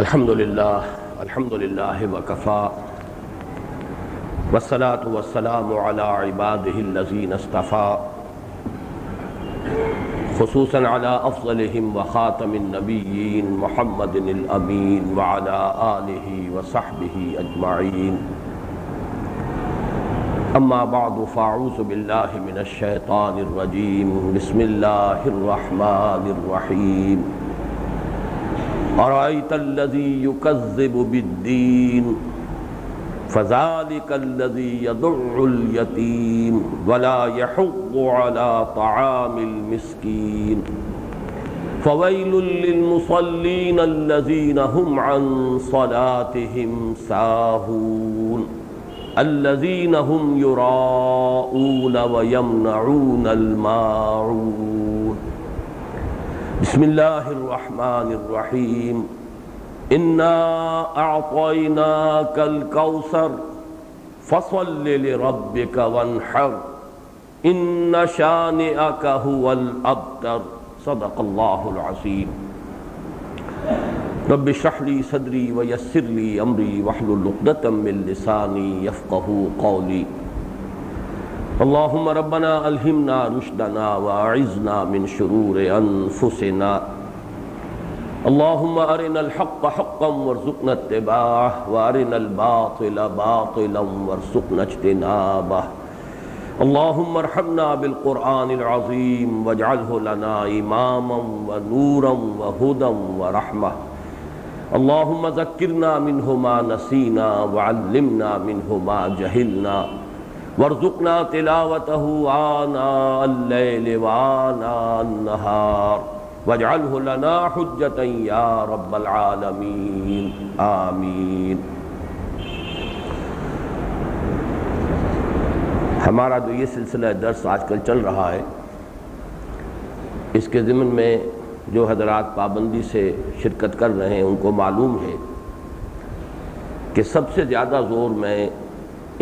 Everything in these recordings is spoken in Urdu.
الحمد للہ وکفا والصلاة والسلام علی عباده الذین اصطفى خصوصا علی افضلهم وخاتم النبیین محمد الامین وعلی آلہ وصحبہ اجمعین اما بعد فاعوذ باللہ من الشیطان الرجیم بسم اللہ الرحمن الرحیم أرأيت الذي يكذب بالدين فذلك الذي يدع اليتيم ولا يحض على طعام المسكين فويل للمصلين الذين هم عن صلاتهم ساهون الذين هم يراءون ويمنعون الماعون بسم اللہ الرحمن الرحیم انا اعطیناک الکوثر فصل لربک وانحر ان شانئک هو الابتر صدق اللہ العظیم رب اشرح لی صدری ویسر لی امری واحلل عقدۃ من لسانی یفقهوا قولی اللہم ربنا الہمنا رشدنا واعذنا من شرور انفسنا اللہم ارنا الحق حقا وارزقنا اتباعه وارنا الباطل باطلا وارزقنا اجتنابه اللہم ارحمنا بالقرآن العظیم واجعله لنا اماما ونورا وہدا ورحمة اللہم ذکرنا منہ ما نسینا وعلمنا منہ ما جہلنا وارزقنا تلاوته آناء الليل وآناء النهار واجعله لنا حجة يا رب العالمين آمین۔ ہمارا جو یہ سلسلہ درس آج کل چل رہا ہے، اس کے ضمن میں جو حضرات پابندی سے شرکت کر رہے ہیں ان کو معلوم ہے کہ سب سے زیادہ زور میں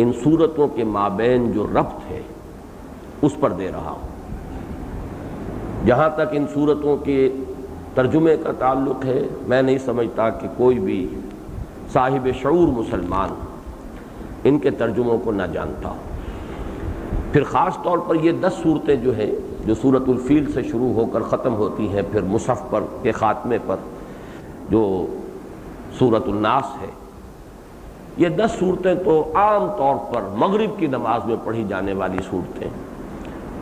ان صورتوں کے مابین جو ربط ہے اس پر دے رہا ہوں۔ جہاں تک ان صورتوں کے ترجمے کا تعلق ہے، میں نہیں سمجھتا کہ کوئی بھی صاحب شعور مسلمان ان کے ترجموں کو نہ جانتا ہو۔ پھر خاص طور پر یہ 10 صورتیں جو ہیں جو سورۃ الفیل سے شروع ہو کر ختم ہوتی ہیں، پھر مصحف پر کے خاتمے پر جو سورۃ الناس ہے، یہ 10 صورتیں تو عام طور پر مغرب کی نماز میں پڑھی جانے والی صورتیں ہیں۔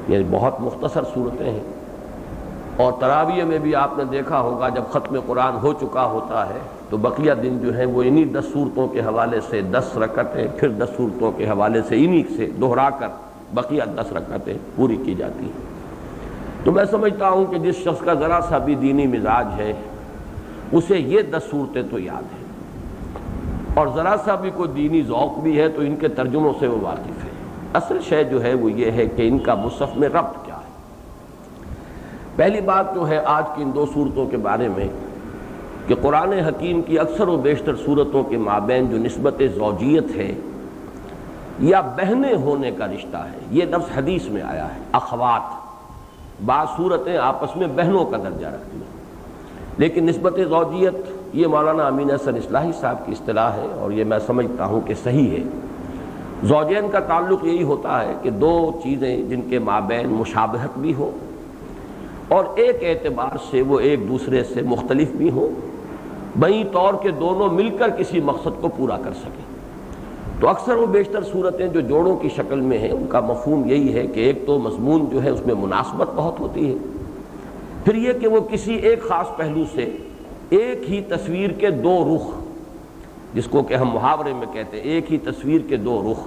یہ بہت مختصر صورتیں ہیں، اور تراویح میں بھی آپ نے دیکھا ہوگا جب ختم قرآن ہو چکا ہوتا ہے تو بقیہ دن جو ہیں وہ انہی 10 صورتوں کے حوالے سے 10 رکعتیں، پھر 10 صورتوں کے حوالے سے انہی سے دہرا کر بقیہ 10 رکعتیں پوری کی جاتی ہیں۔ تو میں سمجھتا ہوں کہ جس شخص کا ذرا سا بھی دینی مزاج ہے اسے یہ 10 صورتیں تو یاد ہیں، اور ذرا سا بھی کوئی دینی ذوق بھی ہے تو ان کے ترجموں سے وہ واقف ہے۔ اصل شے جو ہے وہ یہ ہے کہ ان کا مصحف میں ربط کیا ہے۔ پہلی بات جو ہے آج کی ان 2 صورتوں کے بارے میں کہ قرآن حکیم کی اکثر و بیشتر صورتوں کے مابین جو نسبت زوجیت ہے یا بہنیں ہونے کا رشتہ ہے، یہ لفظ حدیث میں آیا ہے، اخوات۔ بعض صورتیں آپس میں بہنوں کا درجہ رکھتی ہیں، لیکن نسبت زوجیت یہ مولانا امین احسن اصلاحی صاحب کی اصطلاح ہے، اور یہ میں سمجھتا ہوں کہ صحیح ہے۔ زوجین کا تعلق یہی ہوتا ہے کہ 2 چیزیں جن کے مابین مشابہت بھی ہو اور ایک اعتبار سے وہ ایک دوسرے سے مختلف بھی ہوں، بہی طور کے دونوں مل کر کسی مقصد کو پورا کر سکیں۔ تو اکثر و بیشتر صورتیں جو جوڑوں کی شکل میں ہیں ان کا مفہوم یہی ہے کہ ایک تو مضمون جو ہے اس میں مناسبت بہت ہوتی ہے، پھر یہ کہ وہ کسی ایک خاص پہلو سے ایک ہی تصویر کے 2 رخ، جس کو کہ ہم محاورے میں کہتے ہیں ایک ہی تصویر کے 2 رخ،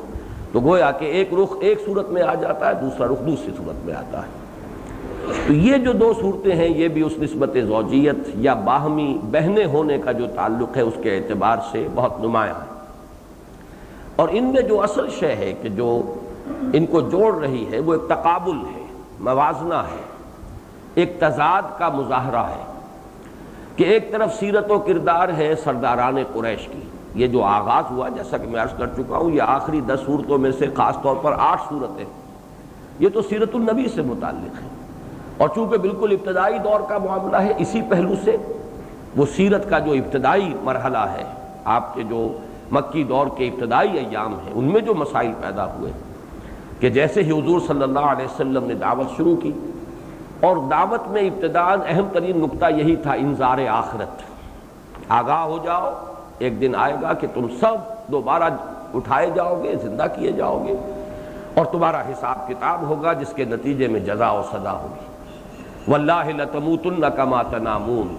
تو گویا کہ ایک رخ ایک صورت میں آ جاتا ہے، دوسرا رخ دوسری صورت میں آتا ہے۔ تو یہ جو 2 صورتیں ہیں یہ بھی اس نسبت زوجیت یا باہمی بہنے ہونے کا جو تعلق ہے اس کے اعتبار سے بہت نمایاں ہے، اور ان میں جو اصل شے ہے کہ جو ان کو جوڑ رہی ہے وہ ایک تقابل ہے، موازنہ ہے، ایک تضاد کا مظاہرہ ہے کہ ایک طرف سیرت و کردار ہے سرداران قریش کی، یہ جو آغاز ہوا جیسا کہ میں عرض کر چکا ہوں، یہ آخری 10 صورتوں میں سے خاص طور پر 8 صورتیں یہ تو سیرت النبی سے متعلق ہے، اور چونکہ بالکل ابتدائی دور کا معاملہ ہے، اسی پہلو سے وہ سیرت کا جو ابتدائی مرحلہ ہے، آپ کے جو مکی دور کے ابتدائی ایام ہیں، ان میں جو مسائل پیدا ہوئے کہ جیسے ہی حضور صلی اللہ علیہ وسلم نے دعوت شروع کی، اور دعوت میں ابتداءً اہم ترین نقطہ یہی تھا انذار آخرت، آگاہ ہو جاؤ ایک دن آئے گا کہ تم سب دوبارہ اٹھائے جاؤ گے، زندہ کیے جاؤ گے، اور تمہارا حساب کتاب ہوگا جس کے نتیجے میں جزا و سزا ہوگی۔ واللہ لتموتن کما تنامون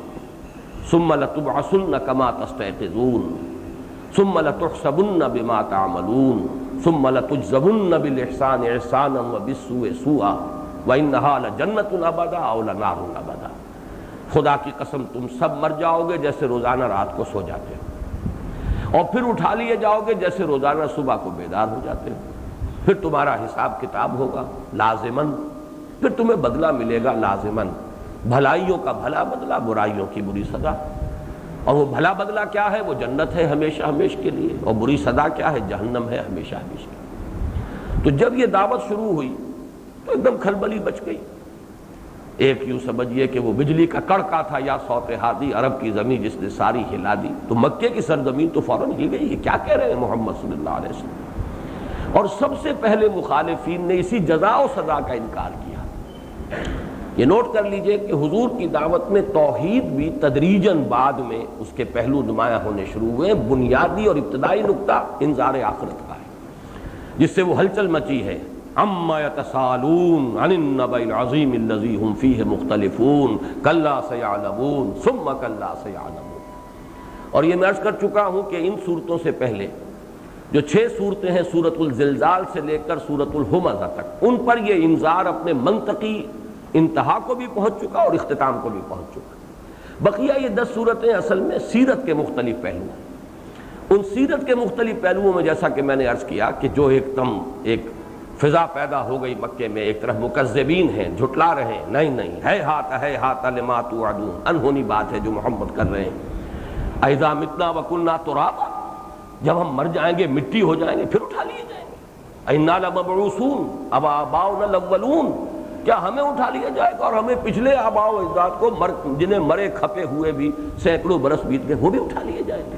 ثم لتبعثن کما تستيقظون ثم لتحسبن بما تعملون ثم لتجزون بالاحسان احسانا وبالسوء سوءا وانها لجنۃ ابدا او لنار ابدا۔ خدا کی قسم تم سب مر جاؤ گے جیسے روزانہ رات کو سو جاتے ہو، اور پھر اٹھا لیے جاؤ گے جیسے روزانہ صبح کو بیدار ہو جاتے ہو، پھر تمہارا حساب کتاب ہوگا لازماً، پھر تمہیں بدلہ ملے گا لازماً، بھلائیوں کا بھلا بدلہ، برائیوں کی بری سزا۔ اور وہ بھلا بدلہ کیا ہے؟ وہ جنت ہے ہمیشہ ہمیشہ کے لیے، اور بری سزا کیا ہے؟ جہنم ہے ہمیشہ ہمیشہ کے لیے۔ تو جب یہ دعوت شروع ہوئی تو ایک دم کھلبلی بچ گئی۔ ایک یوں سمجھیے کہ وہ بجلی کا کڑکا تھا یا صوت ہادی، عرب کی زمین جس نے ساری ہلا دی، تو مکے کی سرزمین تو فوراً ہل گئی، یہ کیا کہہ رہے ہیں محمد صلی اللہ علیہ وسلم۔ اور سب سے پہلے مخالفین نے اسی جزا و سزا کا انکار کیا۔ یہ نوٹ کر لیجئے کہ حضور کی دعوت میں توحید بھی تدریجاً بعد میں اس کے پہلو نمایاں ہونے شروع ہوئے۔ بنیادی اور ابتدائی نقطہ انذار آخرت کا ہے، جس سے وہ ہلچل مچی ہے۔ عما يتساءلون عن النبأ العظیم الذی هم فیہ مختلفون کلا سیعلمون ثم کلا سیعلمون۔ اور یہ میں عرض کر چکا ہوں کہ ان صورتوں سے پہلے جو 6 صورتیں ہیں سورۃ الزلزال سے لے کر سورۃ الہمزہ تک، ان پر یہ انذار اپنے منطقی انتہا کو بھی پہنچ چکا اور اختتام کو بھی پہنچ چکا۔ بقیہ یہ 10 صورتیں اصل میں سیرت کے مختلف پہلو ہیں۔ ان سیرت کے مختلف پہلوؤں میں جیسا کہ میں نے عرض کیا کہ جو ایک فضا پیدا ہو گئی مکے میں، ایک طرف مکذبین ہیں، جھٹلا رہے ہیں، نہیں ہے ہاتھ لما توعدون، انہونی بات ہے جو محمد کر رہے ہیں۔ اذا متنا وکنا ترابا، جب ہم مر جائیں گے مٹی ہو جائیں گے پھر اٹھا لیے جائیں گے۔ انا لمبعوثون اب آباؤنا الاولون، کیا ہمیں اٹھا لیا جائے گا اور ہمیں پچھلے آباء و اجداد کو جنہیں مرے کھپے ہوئے بھی سینکڑوں برس بیت گئے وہ بھی اٹھا لیے جائیں گے؟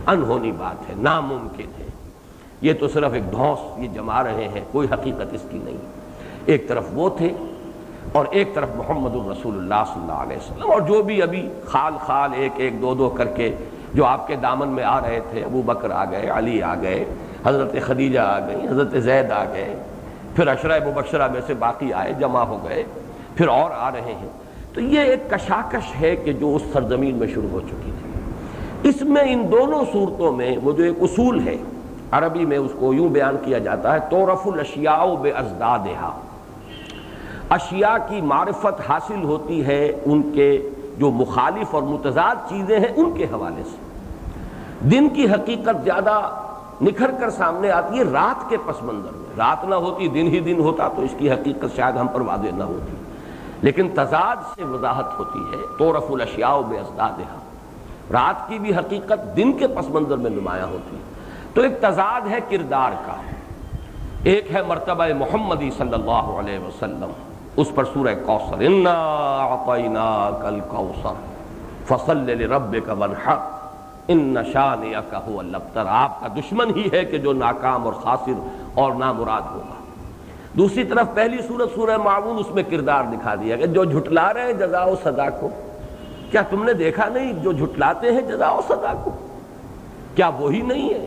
انہونی بات ہے، ناممکن ہے۔ یہ تو صرف ایک دھوس یہ جما رہے ہیں، کوئی حقیقت اس کی نہیں۔ ایک طرف وہ تھے اور ایک طرف محمد الرسول اللہ صلی اللہ علیہ وسلم، اور جو بھی ابھی خال ایک دو کر کے جو آپ کے دامن میں آ رہے تھے، ابو بکر آ گئے، علی آ گئے، حضرت خدیجہ آ گئی، حضرت زید آ گئے، پھر عشرہ مبشرہ میں سے باقی آئے، جمع ہو گئے، پھر اور آ رہے ہیں۔ تو یہ ایک کشاکش ہے کہ جو اس سرزمین میں شروع ہو چکی تھی۔ اس میں ان دونوں صورتوں میں وہ جو ایک اصول ہے، عربی میں اس کو یوں بیان کیا جاتا ہے تعرف الاشیاء بازدادہا، اشیاء کی معرفت حاصل ہوتی ہے ان کے جو مخالف اور متضاد چیزیں ہیں ان کے حوالے سے۔ دن کی حقیقت زیادہ نکھر کر سامنے آتی ہے رات کے پس منظر میں۔ رات نہ ہوتی دن ہی دن ہوتا تو اس کی حقیقت شاید ہم پر واضح نہ ہوتی، لیکن تضاد سے وضاحت ہوتی ہے۔ تعرف الاشیاء بازدادہا، رات کی بھی حقیقت دن کے پس منظر میں نمایاں ہوتی ہے۔ تو ایک تضاد ہے کردار کا، ایک ہے مرتبہ محمدی صلی اللہ علیہ وسلم، اس پر سورہ کوثر، انا اعطیناک الکوثر فصل لربک وانحر ان شانئک هو الابتر، آپ کا دشمن ہی ہے کہ جو ناکام اور خاسر اور نامراد ہوگا۔ دوسری طرف پہلی سورت سورہ معون، اس میں کردار دکھا دیا کہ جو جھٹلا رہے ہیں جزا و سزا کو، کیا تم نے دیکھا نہیں جو جھٹلاتے ہیں جزا و سزا کو؟ کیا وہی نہیں ہے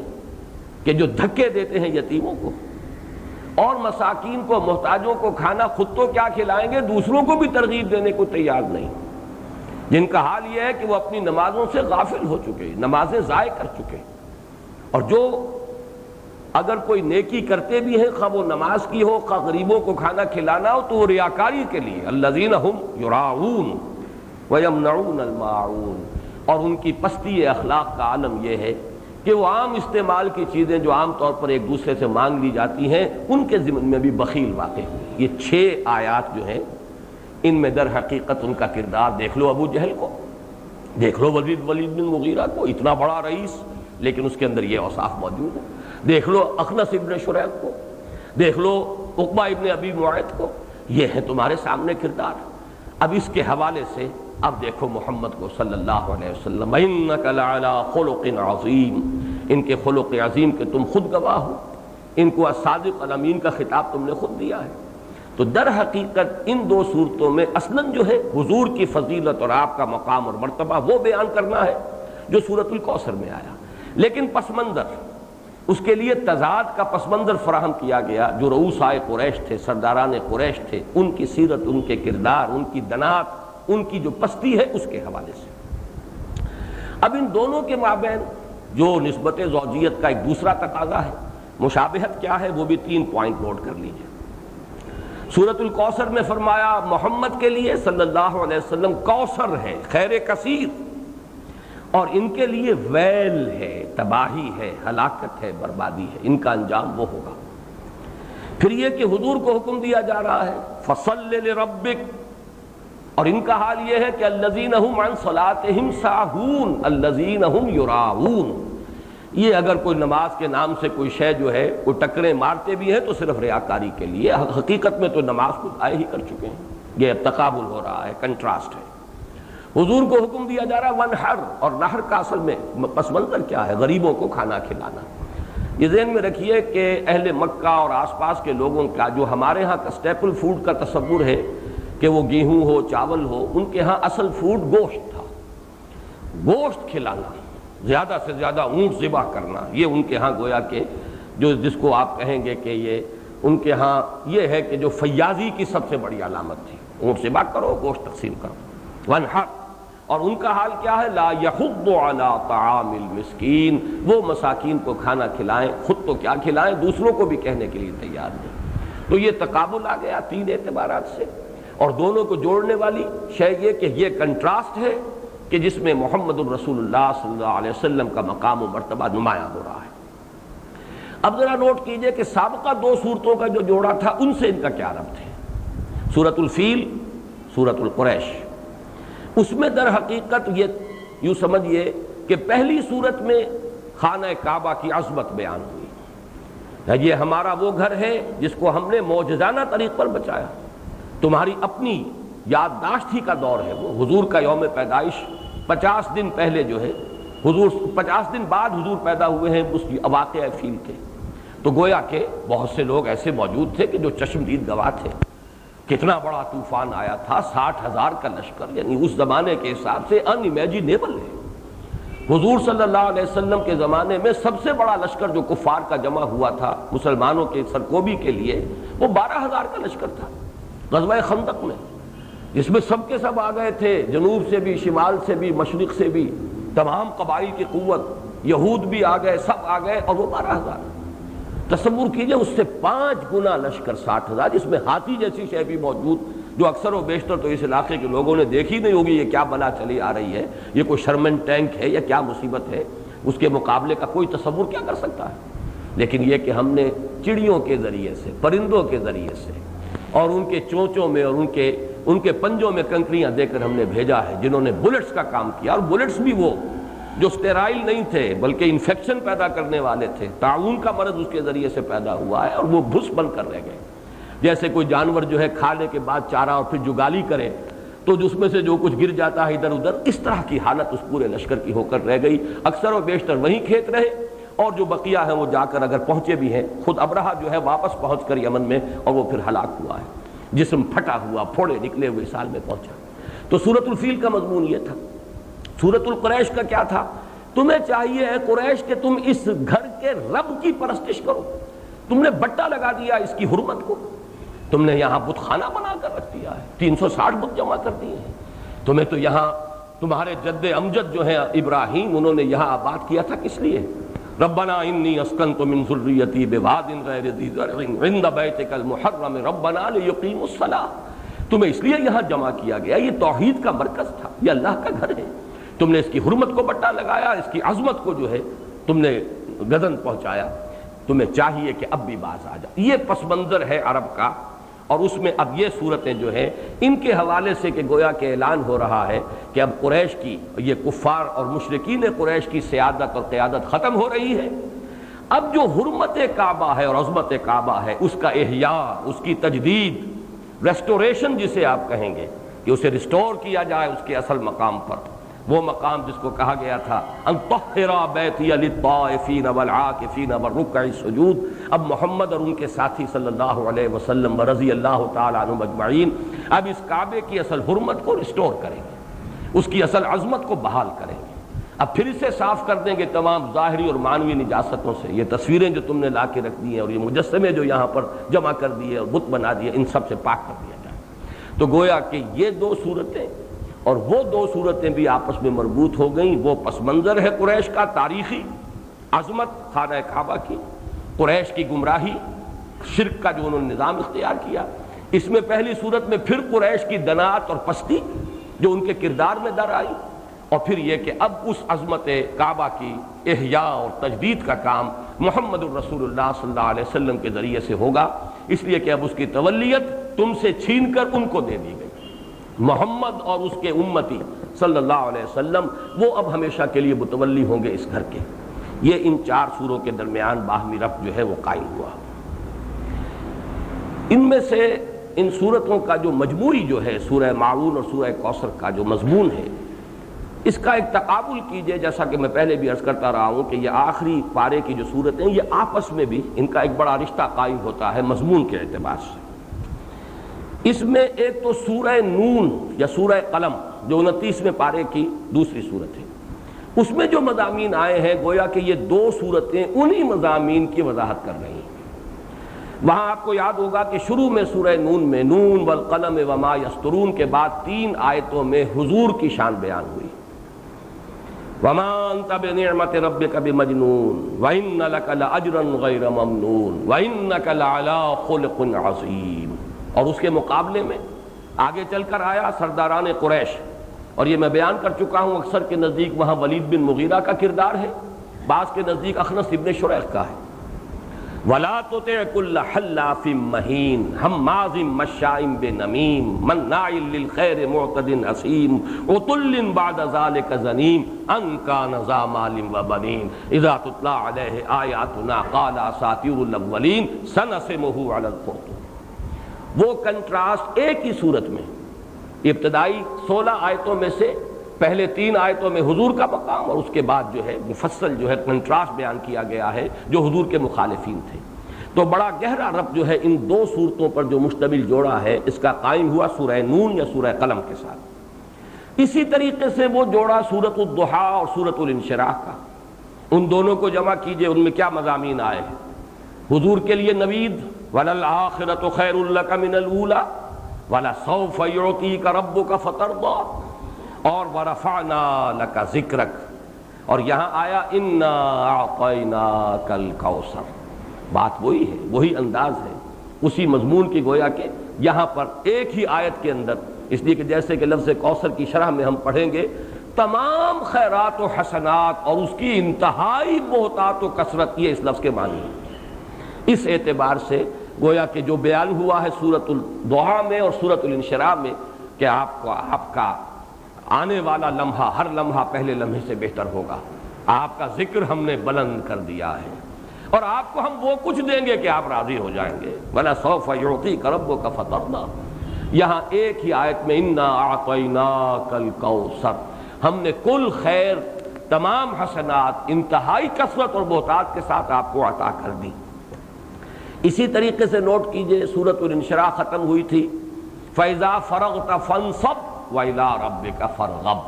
کہ جو دھکے دیتے ہیں یتیموں کو اور مساکین کو، محتاجوں کو کھانا خود تو کیا کھلائیں گے، دوسروں کو بھی ترغیب دینے کو تیار نہیں، جن کا حال یہ ہے کہ وہ اپنی نمازوں سے غافل ہو چکے، نمازیں ضائع کر چکے، اور جو اگر کوئی نیکی کرتے بھی ہیں، خواہ وہ نماز کی ہو، خواہ غریبوں کو کھانا کھلانا ہو، تو وہ ریاکاری کے لیے، الذین ھم یراؤون ویمنعون الماعون، اور ان کی پستی اخلاق کا عالم یہ ہے کہ وہ عام استعمال کی چیزیں جو عام طور پر ایک دوسرے سے مانگ لی جاتی ہیں ان کے ضمن میں بھی بخیل واقع ہوئی۔ یہ 6 آیات جو ہیں ان میں در حقیقت ان کا کردار دیکھ لو، ابو جہل کو دیکھ لو، ولید بن مغیرہ کو، اتنا بڑا رئیس لیکن اس کے اندر یہ اوصاف موجود ہیں، دیکھ لو اخنس ابن شریح کو، دیکھ لو عقبہ ابن ابی معیط کو، یہ ہیں تمہارے سامنے کردار۔ اب اس کے حوالے سے اب دیکھو محمد کو صلی اللہ علیہ وسلم، اِنَّكَ لَعَلَىٰ خُلُقٍ عَظِيمٍ، ان کے خلق عظیم کے تم خود گواہ ہو، ان کو الصادق الامین کا خطاب تم نے خود دیا ہے۔ تو در حقیقت ان دو صورتوں میں اصلاً جو ہے حضور کی فضیلت اور آپ کا مقام اور مرتبہ وہ بیان کرنا ہے جو سورۃ الکوثر میں آیا، لیکن پس منظر، اس کے لیے تضاد کا پس منظر فراہم کیا گیا جو رؤوسائے قریش تھے، سرداران قریش تھے، ان کی سیرت، ان کے کردار، ان کی دنات، ان کی جو پستی ہے اس کے حوالے سے۔ اب ان دونوں کے مابین جو نسبت زوجیت کا ایک دوسرا تقاضا ہے، مشابہت کیا ہے، وہ بھی 3 پوائنٹ نوٹ کر لیجئے۔ سورۃ الکوثر میں فرمایا محمد کے لیے صلی اللہ علیہ وسلم کوثر ہے، خیر کثیر، اور ان کے لیے ویل ہے، تباہی ہے، ہلاکت ہے، بربادی ہے، ان کا انجام وہ ہوگا۔ پھر یہ کہ حضور کو حکم دیا جا رہا ہے فصل لربک، اور ان کا حال یہ ہے کہ الذین هم عن صلاتهم ساہون الذین هم یراؤون، یہ اگر کوئی نماز کے نام سے کوئی شے جو ہے کوئی ٹکریں مارتے بھی ہیں تو صرف ریاکاری کے لیے، حقیقت میں تو نماز کو ضائع ہی کر چکے ہیں۔ یہ تقابل ہو رہا ہے، کنٹراسٹ ہے۔ حضور کو حکم دیا جا رہا ہے ونحر، اور نحر کا اصل میں پس منظر کیا ہے، غریبوں کو کھانا کھلانا۔ یہ ذہن میں رکھیے کہ اہل مکہ اور آس پاس کے لوگوں کا جو ہمارے ہاں کا اسٹیپل فوڈ کا تصور ہے کہ وہ گیہوں ہو، چاول ہو، ان کے ہاں اصل فوڈ گوشت تھا۔ گوشت کھلانا، زیادہ سے زیادہ اونٹ ذبح کرنا، یہ ان کے ہاں گویا کہ جس کو آپ کہیں گے کہ یہ ان کے ہاں یہ ہے کہ جو فیاضی کی سب سے بڑی علامت تھی، اونٹ ذبح کرو، گوشت تقسیم کرو، ونحر۔ اور ان کا حال کیا ہے، لا یحض علی طعام المسکین، وہ مساکین کو کھانا کھلائیں، خود تو کیا کھلائیں، دوسروں کو بھی کہنے کے لیے تیار نہیں۔ تو یہ تقابل آ گیا 3 اعتبارات سے، اور دونوں کو جوڑنے والی شے یہ کہ یہ کنٹراسٹ ہے کہ جس میں محمد الرسول اللہ صلی اللہ علیہ وسلم کا مقام و مرتبہ نمایاں ہو رہا ہے۔ اب ذرا نوٹ کیجئے کہ سابقہ 2 صورتوں کا جو جوڑا تھا ان سے ان کا کیا ربط ہے۔ سورۃ الفیل، سورۃ القریش، اس میں در حقیقت یہ یوں سمجھیے کہ پہلی صورت میں خانہ کعبہ کی عظمت بیان ہوئی، یہ ہمارا وہ گھر ہے جس کو ہم نے معجزانہ طریق پر بچایا، تمہاری اپنی یادداشت ہی کا دور ہے وہ۔ حضور کا یوم پیدائش 50 دن پہلے جو ہے، حضور 50 دن بعد حضور پیدا ہوئے ہیں اس واقعہ فیل کے، تو گویا کہ بہت سے لوگ ایسے موجود تھے کہ جو چشمدید گواہ تھے۔ کتنا بڑا طوفان آیا تھا، 60,000 کا لشکر، یعنی اس زمانے کے حساب سے ان امیجینیبل ہے۔ حضور صلی اللہ علیہ وسلم کے زمانے میں سب سے بڑا لشکر جو کفار کا جمع ہوا تھا مسلمانوں کے سرکوبی کے لیے، وہ 12,000 کا لشکر تھا غزوہ خندق میں، جس میں سب کے سب آ گئے تھے، جنوب سے بھی، شمال سے بھی، مشرق سے بھی، تمام قبائل کی قوت، یہود بھی آ گئے، سب آ گئے، اور وہ 12,000۔ تصور کیجئے اس سے 5 گنا لشکر 60,000، جس میں ہاتھی جیسی شے بھی موجود، جو اکثر و بیشتر تو اس علاقے کے لوگوں نے دیکھی نہیں ہوگی، یہ کیا بلا چلی آ رہی ہے، یہ کوئی شرمن ٹینک ہے یا کیا مصیبت ہے، اس کے مقابلے کا کوئی تصور کیا کر سکتا ہے۔ لیکن یہ کہ ہم نے چڑیوں کے ذریعے سے، پرندوں کے ذریعے سے، اور ان کے چونچوں میں اور ان کے پنجوں میں کنکریاں دے کر ہم نے بھیجا ہے، جنہوں نے بلٹس کا کام کیا، اور بلٹس بھی وہ جو اسٹیرائل نہیں تھے بلکہ انفیکشن پیدا کرنے والے تھے، طاعون کا مرض اس کے ذریعے سے پیدا ہوا ہے، اور وہ بھس بن کر رہ گئے۔ جیسے کوئی جانور جو ہے کھانے کے بعد چارہ اور پھر جگالی کرے تو اس میں سے جو کچھ گر جاتا ہے ادھر ادھر، اس طرح کی حالت اس پورے لشکر کی ہو کر رہ گئی۔ اکثر و بیشتر وہیں کھیت رہے، اور جو بقیہ ہیں وہ جا کر اگر پہنچے بھی ہیں، خود ابرہہ جو ہے واپس پہنچ کر یمن میں، اور وہ پھر ہلاک ہوا ہے، جسم پھٹا ہوا، پھوڑے نکلے ہوئے سال میں پہنچا۔ تو سورۃ الفیل کا مضمون یہ تھا۔ سورۃ القریش کا کیا تھا؟ تمہیں چاہیے ہے قریش کہ تم اس گھر کے رب کی پرستش کرو، تم نے بٹا لگا دیا اس کی حرمت کو، تم نے یہاں بت خانہ بنا کر رکھ دیا ہے، 360 بت جمع کر دیے ہیں، تمہیں تو یہاں تمہارے جد امجد جو ہیں ابراہیم، انہوں نے یہاں آباد کیا تھا کس لیے؟ ربنا انی اسکنت من ذریتی بواد غیر ذی زرع عند بیتک المحرم ربنا لیقیموا الصلاۃ، تمہیں اس لیے یہاں جمع کیا گیا، یہ توحید کا مرکز تھا، یہ اللہ کا گھر ہے، تم نے اس کی حرمت کو بٹا لگایا، اس کی عظمت کو جو ہے تم نے گدن پہنچایا، تمہیں چاہیے کہ اب بھی باز آ جائے۔ یہ پس منظر ہے عرب کا، اور اس میں اب یہ صورتیں جو ہیں ان کے حوالے سے کہ گویا کہ اعلان ہو رہا ہے کہ اب قریش کی، یہ کفار اور مشرکین قریش کی سیادت اور قیادت ختم ہو رہی ہے، اب جو حرمت کعبہ ہے اور عظمت کعبہ ہے اس کا احیاء، اس کی تجدید، ریسٹوریشن جسے آپ کہیں گے، کہ اسے ریسٹور کیا جائے اس کے اصل مقام پر، وہ مقام جس کو کہا گیا تھا ان طہر بیتی للطائفین والعاکفین والرکع السجود۔ اب محمد اور ان کے ساتھی صلی اللہ علیہ وسلم رضی اللہ تعالی عنہم اجمعین اب اس کعبے کی اصل حرمت کو ریسٹور کریں گے، اس کی اصل عظمت کو بحال کریں گے، اب پھر اسے صاف کر دیں گے تمام ظاہری اور معنوی نجاستوں سے۔ یہ تصویریں جو تم نے لا کے رکھ دی ہیں اور یہ مجسمے جو یہاں پر جمع کر دیے اور بت بنا دیے، ان سب سے پاک کر دیا جائے۔ تو گویا کہ یہ دو صورتیں اور وہ دو صورتیں بھی آپس میں مربوط ہو گئیں۔ وہ پس منظر ہے قریش کا تاریخی، عظمت خانہ کعبہ کی، قریش کی گمراہی، شرک کا جو انہوں نے نظام اختیار کیا۔ اس میں پہلی صورت میں پھر قریش کی دنات اور پستی جو ان کے کردار میں در آئی، اور پھر یہ کہ اب اس عظمت کعبہ کی احیاء اور تجدید کا کام محمد الرسول اللہ صلی اللہ علیہ وسلم کے ذریعے سے ہوگا، اس لیے کہ اب اس کی تولیت تم سے چھین کر ان کو دے دی گئی۔ محمد اور اس کے امتی صلی اللہ علیہ وسلم وہ اب ہمیشہ کے لیے متولی ہوں گے اس گھر کے۔ یہ ان چار سوروں کے درمیان باہمی ربط جو ہے وہ قائم ہوا۔ ان میں سے ان سورتوں کا جو مجموعی جو ہے سورہ معون اور سورہ کوثر کا جو مضمون ہے، اس کا ایک تقابل کیجئے، جیسا کہ میں پہلے بھی عرض کرتا رہا ہوں کہ یہ آخری پارے کی جو سورتیں یہ آپس میں بھی ان کا ایک بڑا رشتہ قائم ہوتا ہے مضمون کے اعتبار سے۔ اس میں ایک تو سورہ نون یا سورہ قلم جو 29ویں پارے کی دوسری صورت ہے، اس میں جو مضامین آئے ہیں گویا کہ یہ دو صورتیں انہی مضامین کی وضاحت کر رہی ہیں۔ وہاں آپ کو یاد ہوگا کہ شروع میں سورہ نون میں نون والقلم وما یسطرون کے بعد 3 آیتوں میں حضور کی شان بیان ہوئی۔ وما انت بنعمت ربک بمجنون وان لک لاجرا غیر ممنون وانک لعلی خلق عظیم۔ اور اس کے مقابلے میں آگے چل کر آیا سرداران قریش، اور یہ میں بیان کر چکا ہوں اکثر کے نزدیک وہاں ولید بن مغیرہ کا کردار ہے، بعض کے نزدیک اخنس ابن شریح کا ہے۔ وَلَا تُطِعْ كُلَّ حَلَّافٍ مَّهِينٍ هَمَّازٍ مَّشَّاءٍ بِنَمِيمٍ مَّنَّاعٍ لِّلْخَيْرِ مُعْتَدٍ أَثِيمٍ عُتُلٍّ بَعْدَ ذَلِكَ زَنِيمٍ أَن كَانَ ذَا مَالٍ وَبَنِينَ إِذَا تُتْلَىٰ عَلَيْهِ آيَاتُنَا قَالَ أَسَاطِيرُ الْأَوَّلِينَ سَنَسِمُهُ عَلَى الْخُرْطُمِ۔ وہ کنٹراسٹ ایک ہی صورت میں ابتدائی 16 آیتوں میں سے پہلے 3 آیتوں میں حضور کا مقام اور اس کے بعد جو ہے مفصل جو ہے کنٹراسٹ بیان کیا گیا ہے جو حضور کے مخالفین تھے۔ تو بڑا گہرا ربط جو ہے ان دو صورتوں پر جو مشتمل جوڑا ہے اس کا قائم ہوا سورہ نون یا سورہ قلم کے ساتھ۔ اسی طریقے سے وہ جوڑا سورۃ الضحیٰ اور سورۃ الانشراح کا، ان دونوں کو جمع کیجئے، ان میں کیا مضامین آئے ہیں؟ حضور کے لیے نوید وَلَلْآخِرَةُ خَيْرٌ لَكَ مِنَ الْأُولَىٰ وَلَسَوْفَ يُعْطِيكَ رَبُّكَ فَتَرْضَىٰ، اور وَرَفَعْنَا لَكَ ذِكْرَكَ، اور یہاں آیا إِنَّا أَعْطَيْنَاكَ الْكَوْثَرَ۔ بات وہی ہے، وہی انداز ہے، اسی مضمون کی گویا کہ یہاں پر ایک ہی آیت کے اندر، اس لیے کہ جیسے کہ لفظ کوثر کی شرح میں ہم پڑھیں گے تمام خیرات و حسنات اور اس کی انتہائی بہتات و کثرت، یہ اس لفظ کے معنی ہے۔ اس اعتبار سے گویا کہ جو بیان ہوا ہے سورۃ الضحیٰ میں اور سورۃ الانشراح میں کہ آپ کا آنے والا لمحہ ہر لمحہ پہلے لمحے سے بہتر ہوگا، آپ کا ذکر ہم نے بلند کر دیا ہے، اور آپ کو ہم وہ کچھ دیں گے کہ آپ راضی ہو جائیں گے۔ وَلَسَوْفَ يُعْطِيكَ رَبُّكَ فَتَرْضَىٰ، یہاں ایک ہی آیت میں إِنَّا أَعْطَيْنَاكَ الْكَوْثَرَ، ہم نے کل خیر تمام حسنات انتہائی کثرت اور بہتات کے ساتھ آپ کو عطا کر دی۔ اسی طریقے سے نوٹ کیجئے سورۃ الانشراح ختم ہوئی تھی فَإِذَا فَرَغْتَ فَانصَبْ وَإِلَىٰ رَبِّكَ فَارْغَب،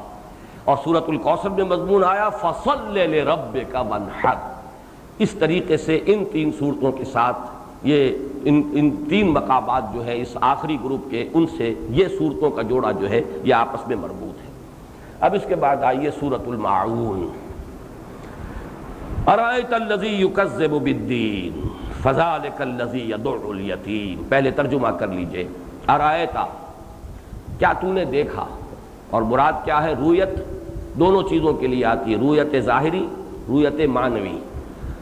اور سورۃ الکوثر میں مضمون آیا فَصَلِّ لِرَبِّكَ وَانْحَرْ۔ اس طریقے سے ان 3 صورتوں کے ساتھ یہ ان 3 مقامات جو ہے اس آخری گروپ کے، ان سے یہ صورتوں کا جوڑا جو ہے یہ آپس میں مربوط ہے۔ اب اس کے بعد آئیے سورۃ الماعون۔ أَرَأَيْتَ الَّذِي يُكَذِّبُ بِالدِّينِ فَذَلِكَ الَّذِي يَدُعُّ الْيَتِيمَ۔ پہلے ترجمہ کر لیجئے، ارایتا، کیا تو نے دیکھا، اور مراد کیا ہے؟ رویت دونوں چیزوں کے لیے آتی ہے، رویت ظاہری، رویت معنوی۔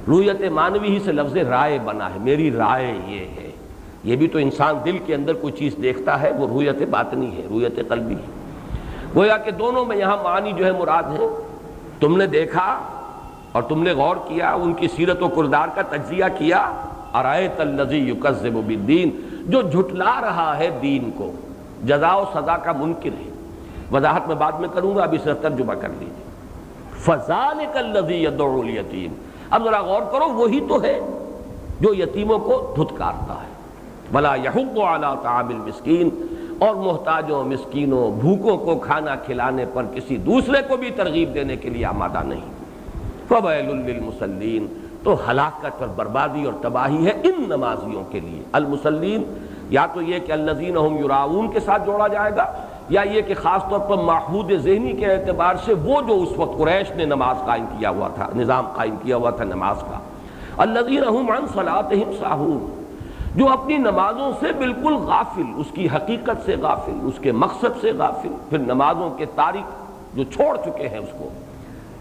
رویت معنوی ہی سے لفظ رائے بنا ہے، میری رائے یہ ہے، یہ بھی تو انسان دل کے اندر کوئی چیز دیکھتا ہے، وہ رویت باطنی ہے، رویت قلبی ہے۔ گویا کہ دونوں میں یہاں معنی جو ہے مراد ہے، تم نے دیکھا اور تم نے غور کیا، ان کی سیرت و کردار کا تجزیہ کیا۔ ارایت الذی یکذب بالدین، جو جھٹلا رہا ہے دین کو، جزا و سزا کا منکر ہے. وضاحت میں بعد میں کروں گا، اب اسے ترجمہ کر لیجیے. فَذَلِكَ الَّذِي يَدْعُو الْيَتِيمَ. اب ذرا غور کرو، وہی تو ہے جو یتیموں کو دھتکارتا ہے. وَلَا يَحُضُّ عَلَىٰ طَعَامِ الْمِسْكِينِ، اور محتاجوں مسکینوں بھوکوں کو کھانا کھلانے پر کسی دوسرے کو بھی ترغیب دینے کے لیے آمادہ نہیں. فَوَيْلٌ لِّلْمُصَلِّينَ، تو ہلاکت اور بربادی اور تباہی ہے ان نمازیوں کے لیے. المصلین یا تو یہ کہ الذین ہم یراؤون کے ساتھ جوڑا جائے گا، یا یہ کہ خاص طور پر معہود ذہنی کے اعتبار سے وہ جو اس وقت قریش نے نماز قائم کیا ہوا تھا، نظام قائم کیا ہوا تھا نماز کا. الذین ہم عن صلاتہم ساہون، جو اپنی نمازوں سے بالکل غافل، اس کی حقیقت سے غافل، اس کے مقصد سے غافل، پھر نمازوں کے تارک جو چھوڑ چکے ہیں اس کو.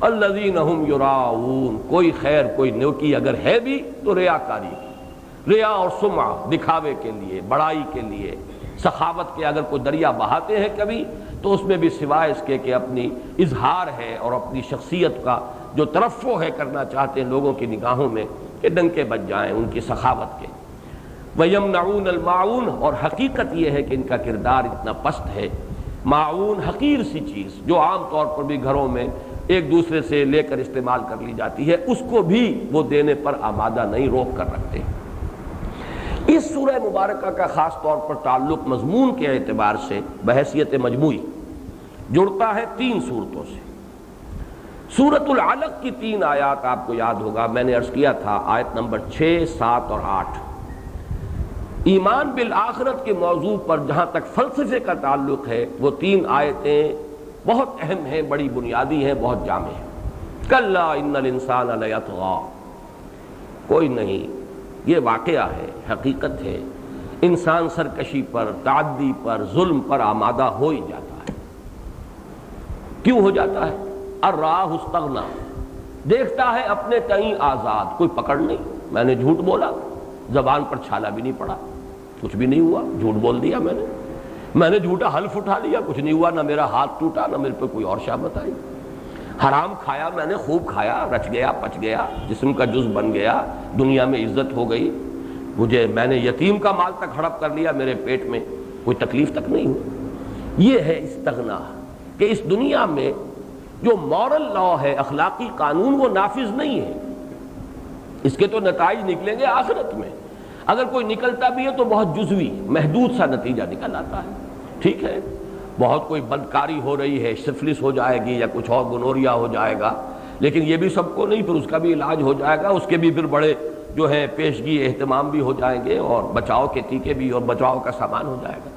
الذین ہم یراؤون، کوئی خیر کوئی نیکی اگر ہے بھی تو ریاکاری کی، ریا اور سمعہ، دکھاوے کے لیے، بڑائی کے لیے. سخاوت کے اگر کوئی دریا بہاتے ہیں کبھی تو اس میں بھی سوائے اس کے کہ اپنی اظہار ہے اور اپنی شخصیت کا جو ترفع ہے کرنا چاہتے ہیں لوگوں کی نگاہوں میں کہ ڈنکے بج جائیں ان کی سخاوت کے. وَيَمْنَعُونَ الْمَاعُونَ، اور حقیقت یہ ہے کہ ان کا کردار اتنا پست ہے. معاون حقیر سی چیز جو عام طور پر بھی گھروں میں ایک دوسرے سے لے کر استعمال کر لی جاتی ہے، اس کو بھی وہ دینے پر آمادہ نہیں، روک کر رکھتے ہیں. اس سورہ مبارکہ کا خاص طور پر تعلق مضمون کے اعتبار سے بحیثیت مجموعی جڑتا ہے 3 صورتوں سے. سورۃ العلق کی 3 آیات آپ کو یاد ہوگا، میں نے عرض کیا تھا آیت نمبر 6، 7 اور 8. ایمان بالآخرت کے موضوع پر جہاں تک فلسفے کا تعلق ہے وہ 3 آیتیں بہت اہم ہیں، بڑی بنیادی ہیں، بہت جامع ہیں. کلا ان الانسان لیطغی، کوئی نہیں، یہ واقعہ ہے، حقیقت ہے، انسان سرکشی پر، تعدی پر، ظلم پر آمادہ ہو ہی جاتا ہے. کیوں ہو جاتا ہے؟ الراہ استغنا، دیکھتا ہے اپنے تئیں آزاد، کوئی پکڑ نہیں. میں نے جھوٹ بولا، زبان پر چھالا بھی نہیں پڑا، کچھ بھی نہیں ہوا، جھوٹ بول دیا میں نے جھوٹا حلف اٹھا لیا، کچھ نہیں ہوا، نہ میرا ہاتھ ٹوٹا، نہ میرے پہ کوئی اور شامت آئی. حرام کھایا میں نے، خوب کھایا، رچ گیا، پچ گیا، جسم کا جز بن گیا، دنیا میں عزت ہو گئی. میں نے یتیم کا مال تک ہڑپ کر لیا، میرے پیٹ میں کوئی تکلیف تک نہیں ہوئی. یہ ہے استغنا، کہ اس دنیا میں جو مورل لا ہے، اخلاقی قانون، وہ نافذ نہیں ہے. اس کے تو نتائج نکلیں گے آخرت میں. اگر کوئی نکلتا بھی ہے تو بہت جزوی، محدود سا نتیجہ نکل آتا ہے. ٹھیک ہے، بہت کوئی بدکاری ہو رہی ہے، سفلس ہو جائے گی یا کچھ اور گنوریا ہو جائے گا، لیکن یہ بھی سب کو نہیں، پھر اس کا بھی علاج ہو جائے گا، اس کے بھی پھر بڑے جو ہے پیشگی اہتمام بھی ہو جائیں گے، اور بچاؤ کے ٹیکے بھی اور بچاؤ کا سامان ہو جائے گا.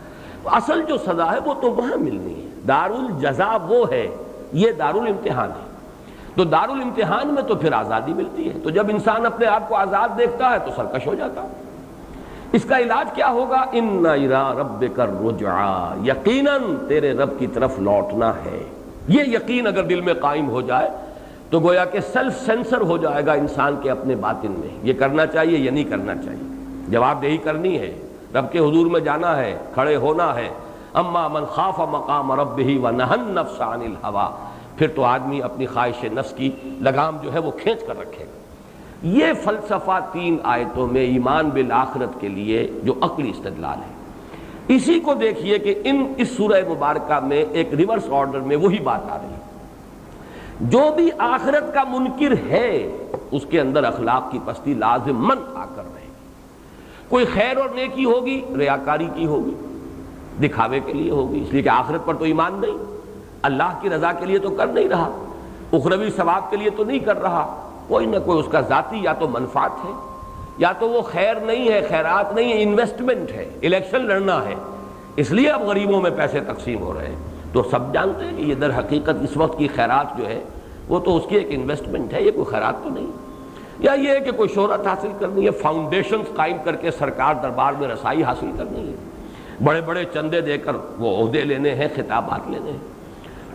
اصل جو سزا ہے وہ تو وہاں ملنی ہے. دارالجزا وہ ہے، یہ دارالامتحان ہے. تو دارالامتحان میں تو پھر آزادی ملتی ہے. تو جب انسان اپنے آپ کو آزاد دیکھتا ہے تو سرکش ہو جاتا ہے. اس کا علاج کیا ہوگا؟ ان الی ربک الرجعی، یقیناً تیرے رب کی طرف لوٹنا ہے. یہ یقین اگر دل میں قائم ہو جائے تو گویا کہ سیلف سینسر ہو جائے گا انسان کے اپنے باطن میں. یہ کرنا چاہیے، یہ نہیں کرنا چاہیے، جواب دہی کرنی ہے، رب کے حضور میں جانا ہے، کھڑے ہونا ہے. اما من خاف مقام ربہ ونہى النفس عن الہوى، پھر تو آدمی اپنی خواہش نفس کی لگام جو ہے وہ کھینچ کر رکھے گا. یہ فلسفہ 3 آیتوں میں ایمان بالآخرت کے لیے جو عقلی استدلال ہے. اسی کو دیکھیے کہ اس سورہ مبارکہ میں ایک ریورس آرڈر میں وہی بات آ رہی ہے. جو بھی آخرت کا منکر ہے اس کے اندر اخلاق کی پستی لازماً آ کر رہے گی. کوئی خیر اور نیکی ہوگی، ریاکاری کی ہوگی، دکھاوے کے لیے ہوگی، اس لیے کہ آخرت پر تو ایمان نہیں، اللہ کی رضا کے لیے تو کر نہیں رہا، اخروی ثواب کے لیے تو نہیں کر رہا. کوئی نہ کوئی اس کا ذاتی یا تو منفعت ہے، یا تو وہ خیر نہیں ہے، خیرات نہیں ہے، انویسٹمنٹ ہے، الیکشن لڑنا ہے، اس لیے اب غریبوں میں پیسے تقسیم ہو رہے ہیں. تو سب جانتے ہیں کہ یہ در حقیقت اس وقت کی خیرات جو ہے وہ تو اس کی ایک انویسٹمنٹ ہے، یہ کوئی خیرات تو نہیں. یا یہ ہے کہ کوئی شہرت حاصل کرنی ہے، فاؤنڈیشنز قائم کر کے سرکار دربار میں رسائی حاصل کرنی ہے، بڑے بڑے چندے دے کر وہ عہدے لینے ہیں، خطابات لینے ہیں.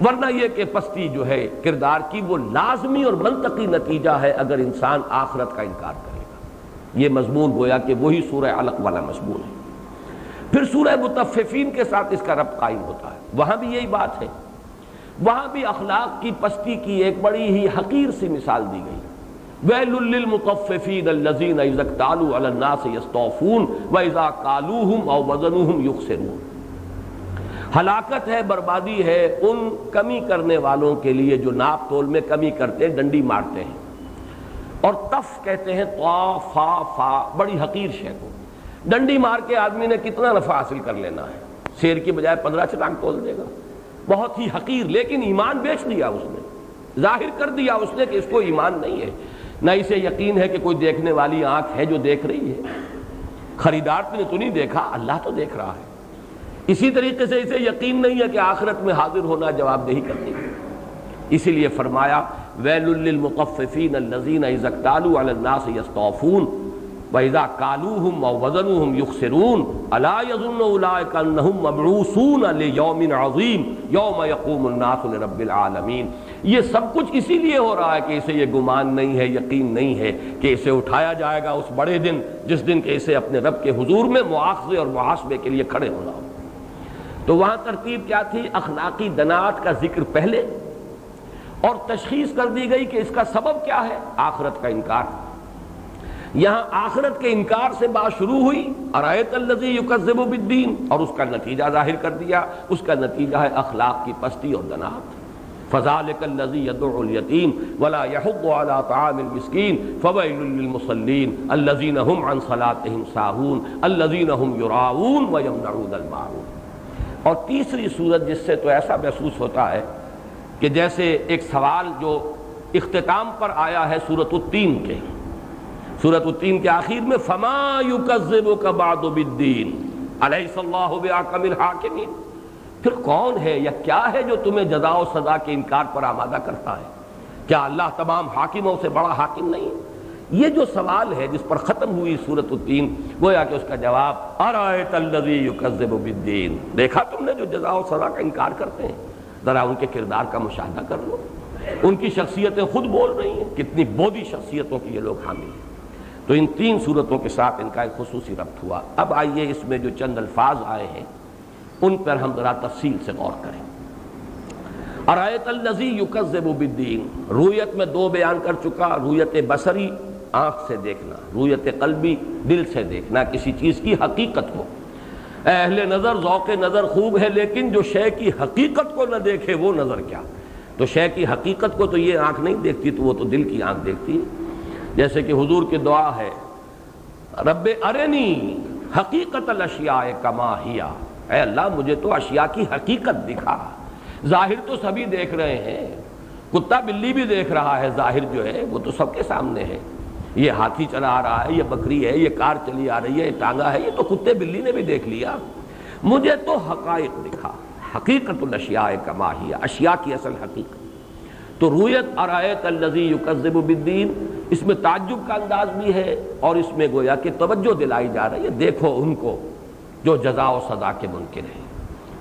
ورنہ یہ کہ پستی جو ہے کردار کی وہ لازمی اور منطقی نتیجہ ہے اگر انسان آخرت کا انکار کرے گا. یہ مضمون گویا کہ وہی سورہ علق والا مضمون ہے. پھر سورہ مطففین کے ساتھ اس کا ربط قائم ہوتا ہے، وہاں بھی یہی بات ہے. وہاں بھی اخلاق کی پستی کی ایک بڑی ہی حقیر سی مثال دی گئی. وَيْلٌ لِّلْمُطَفِّفِينَ الَّذِينَ إِذَا اكْتَالُوا عَلَى النَّاسِ يَسْتَوْفُونَ وَإِذَا كَالُوهُمْ أَوْ وَزَنُوهُمْ يُخْسِرُونَ. ہلاکت ہے، بربادی ہے ان کمی کرنے والوں کے لیے جو ناپ تول میں کمی کرتے ہیں، ڈنڈی مارتے ہیں۔ اور تف کہتے ہیں طا فا فا، بڑی حقیر شے کو۔ ڈنڈی مار کے آدمی نے کتنا نفع حاصل کر لینا ہے، شیر کی بجائے 15 چٹاک تول دے گا، بہت ہی حقیر۔ لیکن ایمان بیچ دیا اس نے، ظاہر کر دیا اس نے کہ اس کو ایمان نہیں ہے، نہ اسے یقین ہے کہ کوئی دیکھنے والی آنکھ ہے جو دیکھ رہی ہے، خریدار نے تو نہیں دیکھا، اللہ تو دیکھ رہا ہے۔ اسی طریقے سے اسے یقین نہیں ہے کہ آخرت میں حاضر ہونا، جواب دہی کرنی ہے۔ اسی لیے فرمایا ویل للمطففین الذین اذا اکتالوا علی الناس یستوفون واذا کالوہم او وزنوہم یخسرون الا یظن اولئک انہم مبعوثون لیوم عظیم یوم یقوم الناس لرب العالمین۔ یہ سب کچھ اسی لیے ہو رہا ہے کہ اسے یہ گمان نہیں ہے، یقین نہیں ہے کہ اسے اٹھایا جائے گا اس بڑے دن، جس دن کہ اسے اپنے رب کے حضور میں مواخذے اور محاسبے کے لیے کھڑے ہونا ہو۔ تو وہاں ترتیب کیا تھی؟ اخلاقی دناعت کا ذکر پہلے، اور تشخیص کر دی گئی کہ اس کا سبب کیا ہے؟ آخرت کا انکار۔ یہاں آخرت کے انکار سے بات شروع ہوئی، ارایت الذی یکذب بالدین، اور اس کا نتیجہ ظاہر کر دیا۔ اس کا نتیجہ ہے اخلاق کی پستی اور دناعت۔ فذلک الذی یدعو الیتیم ولا یحض علی طعام المسکین فویل للمصلین الذین هم عن صلاتهم ساہون الذین هم یراؤون ویمنعون الماعون۔ اور تیسری صورت جس سے تو ایسا محسوس ہوتا ہے کہ جیسے ایک سوال جو اختتام پر آیا ہے سورۃ التین کے، سورۃ التین کے آخر میں فما یکذبک بعد بالدین الیس اللہ باحکم الحاکمین، پھر کون ہے یا کیا ہے جو تمہیں جزا و سزا کے انکار پر آمادہ کرتا ہے؟ کیا اللہ تمام حاکموں سے بڑا حاکم نہیں ہے؟ یہ جو سوال ہے جس پر ختم ہوئی سورۃ التین، گویا کہ اس کا جواب ارایت الذی یکذب بالدین، دیکھا تم نے جو جزا و سزا کا انکار کرتے ہیں، ذرا ان کے کردار کا مشاہدہ کر لو، ان کی شخصیتیں خود بول رہی ہیں، کتنی بودی شخصیتوں کی یہ لوگ حامل ہیں۔ تو ان تین صورتوں کے ساتھ ان کا ایک خصوصی ربط ہوا۔ اب آئیے اس میں جو چند الفاظ آئے ہیں ان پر ہم ذرا تفصیل سے غور کریں۔ ارایت الذی یکذب بالدین، رویت میں دو بیان کر چکا، رویت بصری آنکھ سے دیکھنا، رویت قلبی دل سے دیکھنا کسی چیز کی حقیقت کو۔ اہل نظر ذوق نظر خوب ہے، لیکن جو شے کی حقیقت کو نہ دیکھے وہ نظر کیا؟ تو شے کی حقیقت کو تو یہ آنکھ نہیں دیکھتی، تو وہ تو دل کی آنکھ دیکھتی ہے۔ جیسے کہ حضور کی دعا ہے رب ارنی حقیقت الاشیاء کما ہی، اے اللہ مجھے تو اشیاء کی حقیقت دکھا۔ ظاہر تو سبھی دیکھ رہے ہیں، کتا بلی بھی دیکھ رہا ہے، ظاہر جو ہے وہ تو سب کے سامنے ہے، یہ ہاتھی چلا آ رہا ہے، یہ بکری ہے، یہ کار چلی آ رہی ہے، یہ ٹانگا ہے، یہ تو کتے بلی نے بھی دیکھ لیا، مجھے تو حقائق دکھا، حقیقت الاشیاء کما ہی، اشیاء کی اصل حقیقت۔ تو رویت ارایت الذی یکذب بالدین، اس میں تعجب کا انداز بھی ہے اور اس میں گویا کہ توجہ دلائی جا رہی ہے، دیکھو ان کو جو جزا و سزا کے منکر ہیں،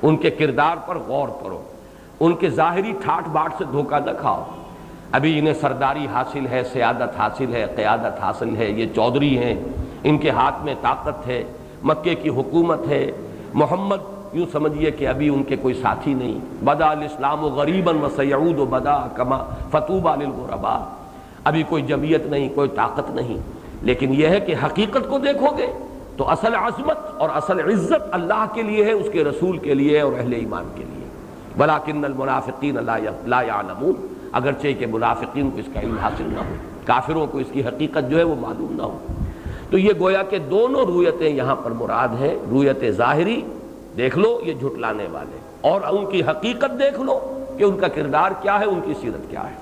ان کے کردار پر غور کرو، ان کے ظاہری ٹھاٹ باٹ سے دھوکہ نہ کھاؤ۔ ابھی انہیں سرداری حاصل ہے، سیادت حاصل ہے، قیادت حاصل ہے، یہ چودھری ہیں، ان کے ہاتھ میں طاقت ہے، مکے کی حکومت ہے، محمد یوں سمجھیے کہ ابھی ان کے کوئی ساتھی نہیں، بدا الاسلام غریبا وسیعود بدا کما فطوبى للغرباء، ابھی کوئی جمعیت نہیں، کوئی طاقت نہیں، لیکن یہ ہے کہ حقیقت کو دیکھو گے تو اصل عظمت اور اصل عزت اللہ کے لیے ہے، اس کے رسول کے لیے اور اہل ایمان کے لیے۔ ولکن المنافقین لا یعلمون، اگرچہ کہ منافقین کو اس کا علم حاصل نہ ہو، کافروں کو اس کی حقیقت جو ہے وہ معلوم نہ ہو۔ تو یہ گویا کہ دونوں رویتیں یہاں پر مراد ہیں، رویت ظاہری دیکھ لو یہ جھٹلانے والے، اور ان کی حقیقت دیکھ لو کہ ان کا کردار کیا ہے، ان کی سیرت کیا ہے۔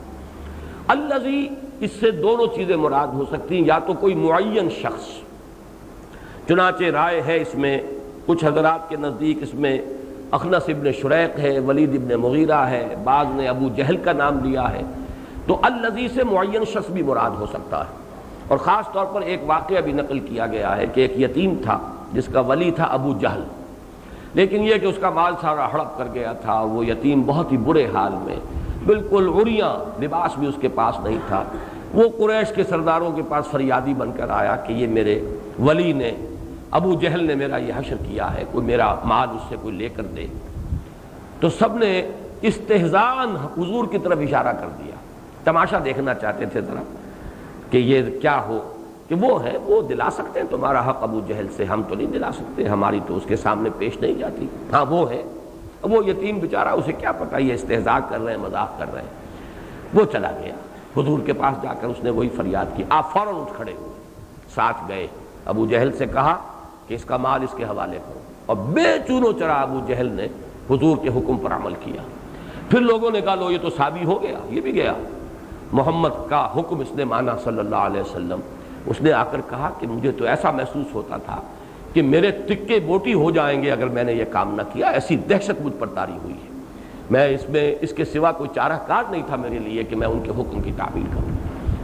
الذی، اس سے دونوں چیزیں مراد ہو سکتی ہیں، یا تو کوئی معین شخص، چنانچہ رائے ہے اس میں کچھ حضرات کے نزدیک اس میں اخنس ابن شریق ہے، ولید ابن مغیرہ ہے، بعض نے ابو جہل کا نام لیا ہے، تو الذی سے معین شخص بھی مراد ہو سکتا ہے۔ اور خاص طور پر ایک واقعہ بھی نقل کیا گیا ہے کہ ایک یتیم تھا جس کا ولی تھا ابو جہل، لیکن یہ کہ اس کا مال سارا ہڑپ کر گیا تھا، وہ یتیم بہت ہی برے حال میں، بالکل عریاں، لباس بھی اس کے پاس نہیں تھا۔ وہ قریش کے سرداروں کے پاس فریادی بن کر آیا کہ یہ میرے ولی نے، ابو جہل نے میرا یہ حشر کیا ہے، کوئی میرا مال اس سے کوئی لے کر دے۔ تو سب نے استہزاءً حضور کی طرف اشارہ کر دیا، تماشا دیکھنا چاہتے تھے ذرا کہ یہ کیا ہو، کہ وہ ہے، وہ دلا سکتے ہیں تمہارا حق ابو جہل سے، ہم تو نہیں دلا سکتے، ہماری تو اس کے سامنے پیش نہیں جاتی، ہاں وہ ہے۔ اب وہ یتیم بیچارہ اسے کیا پتہ یہ استہزاء کر رہے ہیں، مذاق کر رہے ہیں، وہ چلا گیا حضور کے پاس جا کر اس نے وہی فریاد کی، آپ فوراً اٹھ کھڑے ہوئے، ساتھ گئے، ابو جہل سے کہا کہ اس کا مال اس کے حوالے کرو، اور بے چون و چرا ابو جہل نے حضور کے حکم پر عمل کیا۔ پھر لوگوں نے کہا لو یہ تو ثابت ہو گیا، یہ بھی گیا، محمد کا حکم اس نے مانا صلی اللہ علیہ وسلم۔ اس نے آ کر کہا کہ مجھے تو ایسا محسوس ہوتا تھا کہ میرے تکے بوٹی ہو جائیں گے اگر میں نے یہ کام نہ کیا، ایسی دہشت مجھ پر طاری ہوئی ہے، میں اس کے سوا کوئی چارہ کار نہیں تھا میرے لیے کہ میں ان کے حکم کی تعمیل کروں۔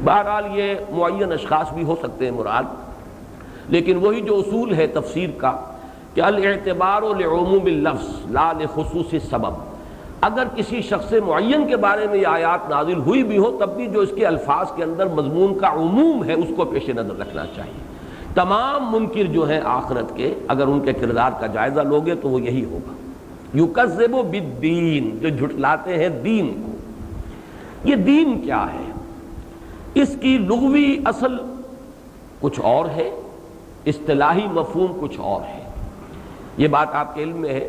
بہرحال یہ معین اشخاص بھی ہو سکتے ہیں مراد، لیکن وہی جو اصول ہے تفسیر کا کہ الاعتبار لعموم اللفظ لا لخصوص السبب، اگر کسی شخص معین کے بارے میں یہ آیات نازل ہوئی بھی ہو تب بھی جو اس کے الفاظ کے اندر مضمون کا عموم ہے اس کو پیش نظر رکھنا چاہیے۔ تمام منکر جو ہیں آخرت کے، اگر ان کے کردار کا جائزہ لوگے تو وہ یہی ہوگا، یکذب بالدین، جو جھٹلاتے ہیں دین کو۔ یہ دین کیا ہے؟ اس کی لغوی اصل کچھ اور ہے، اصطلاحی مفہوم کچھ اور ہے۔ یہ بات آپ کے علم میں ہے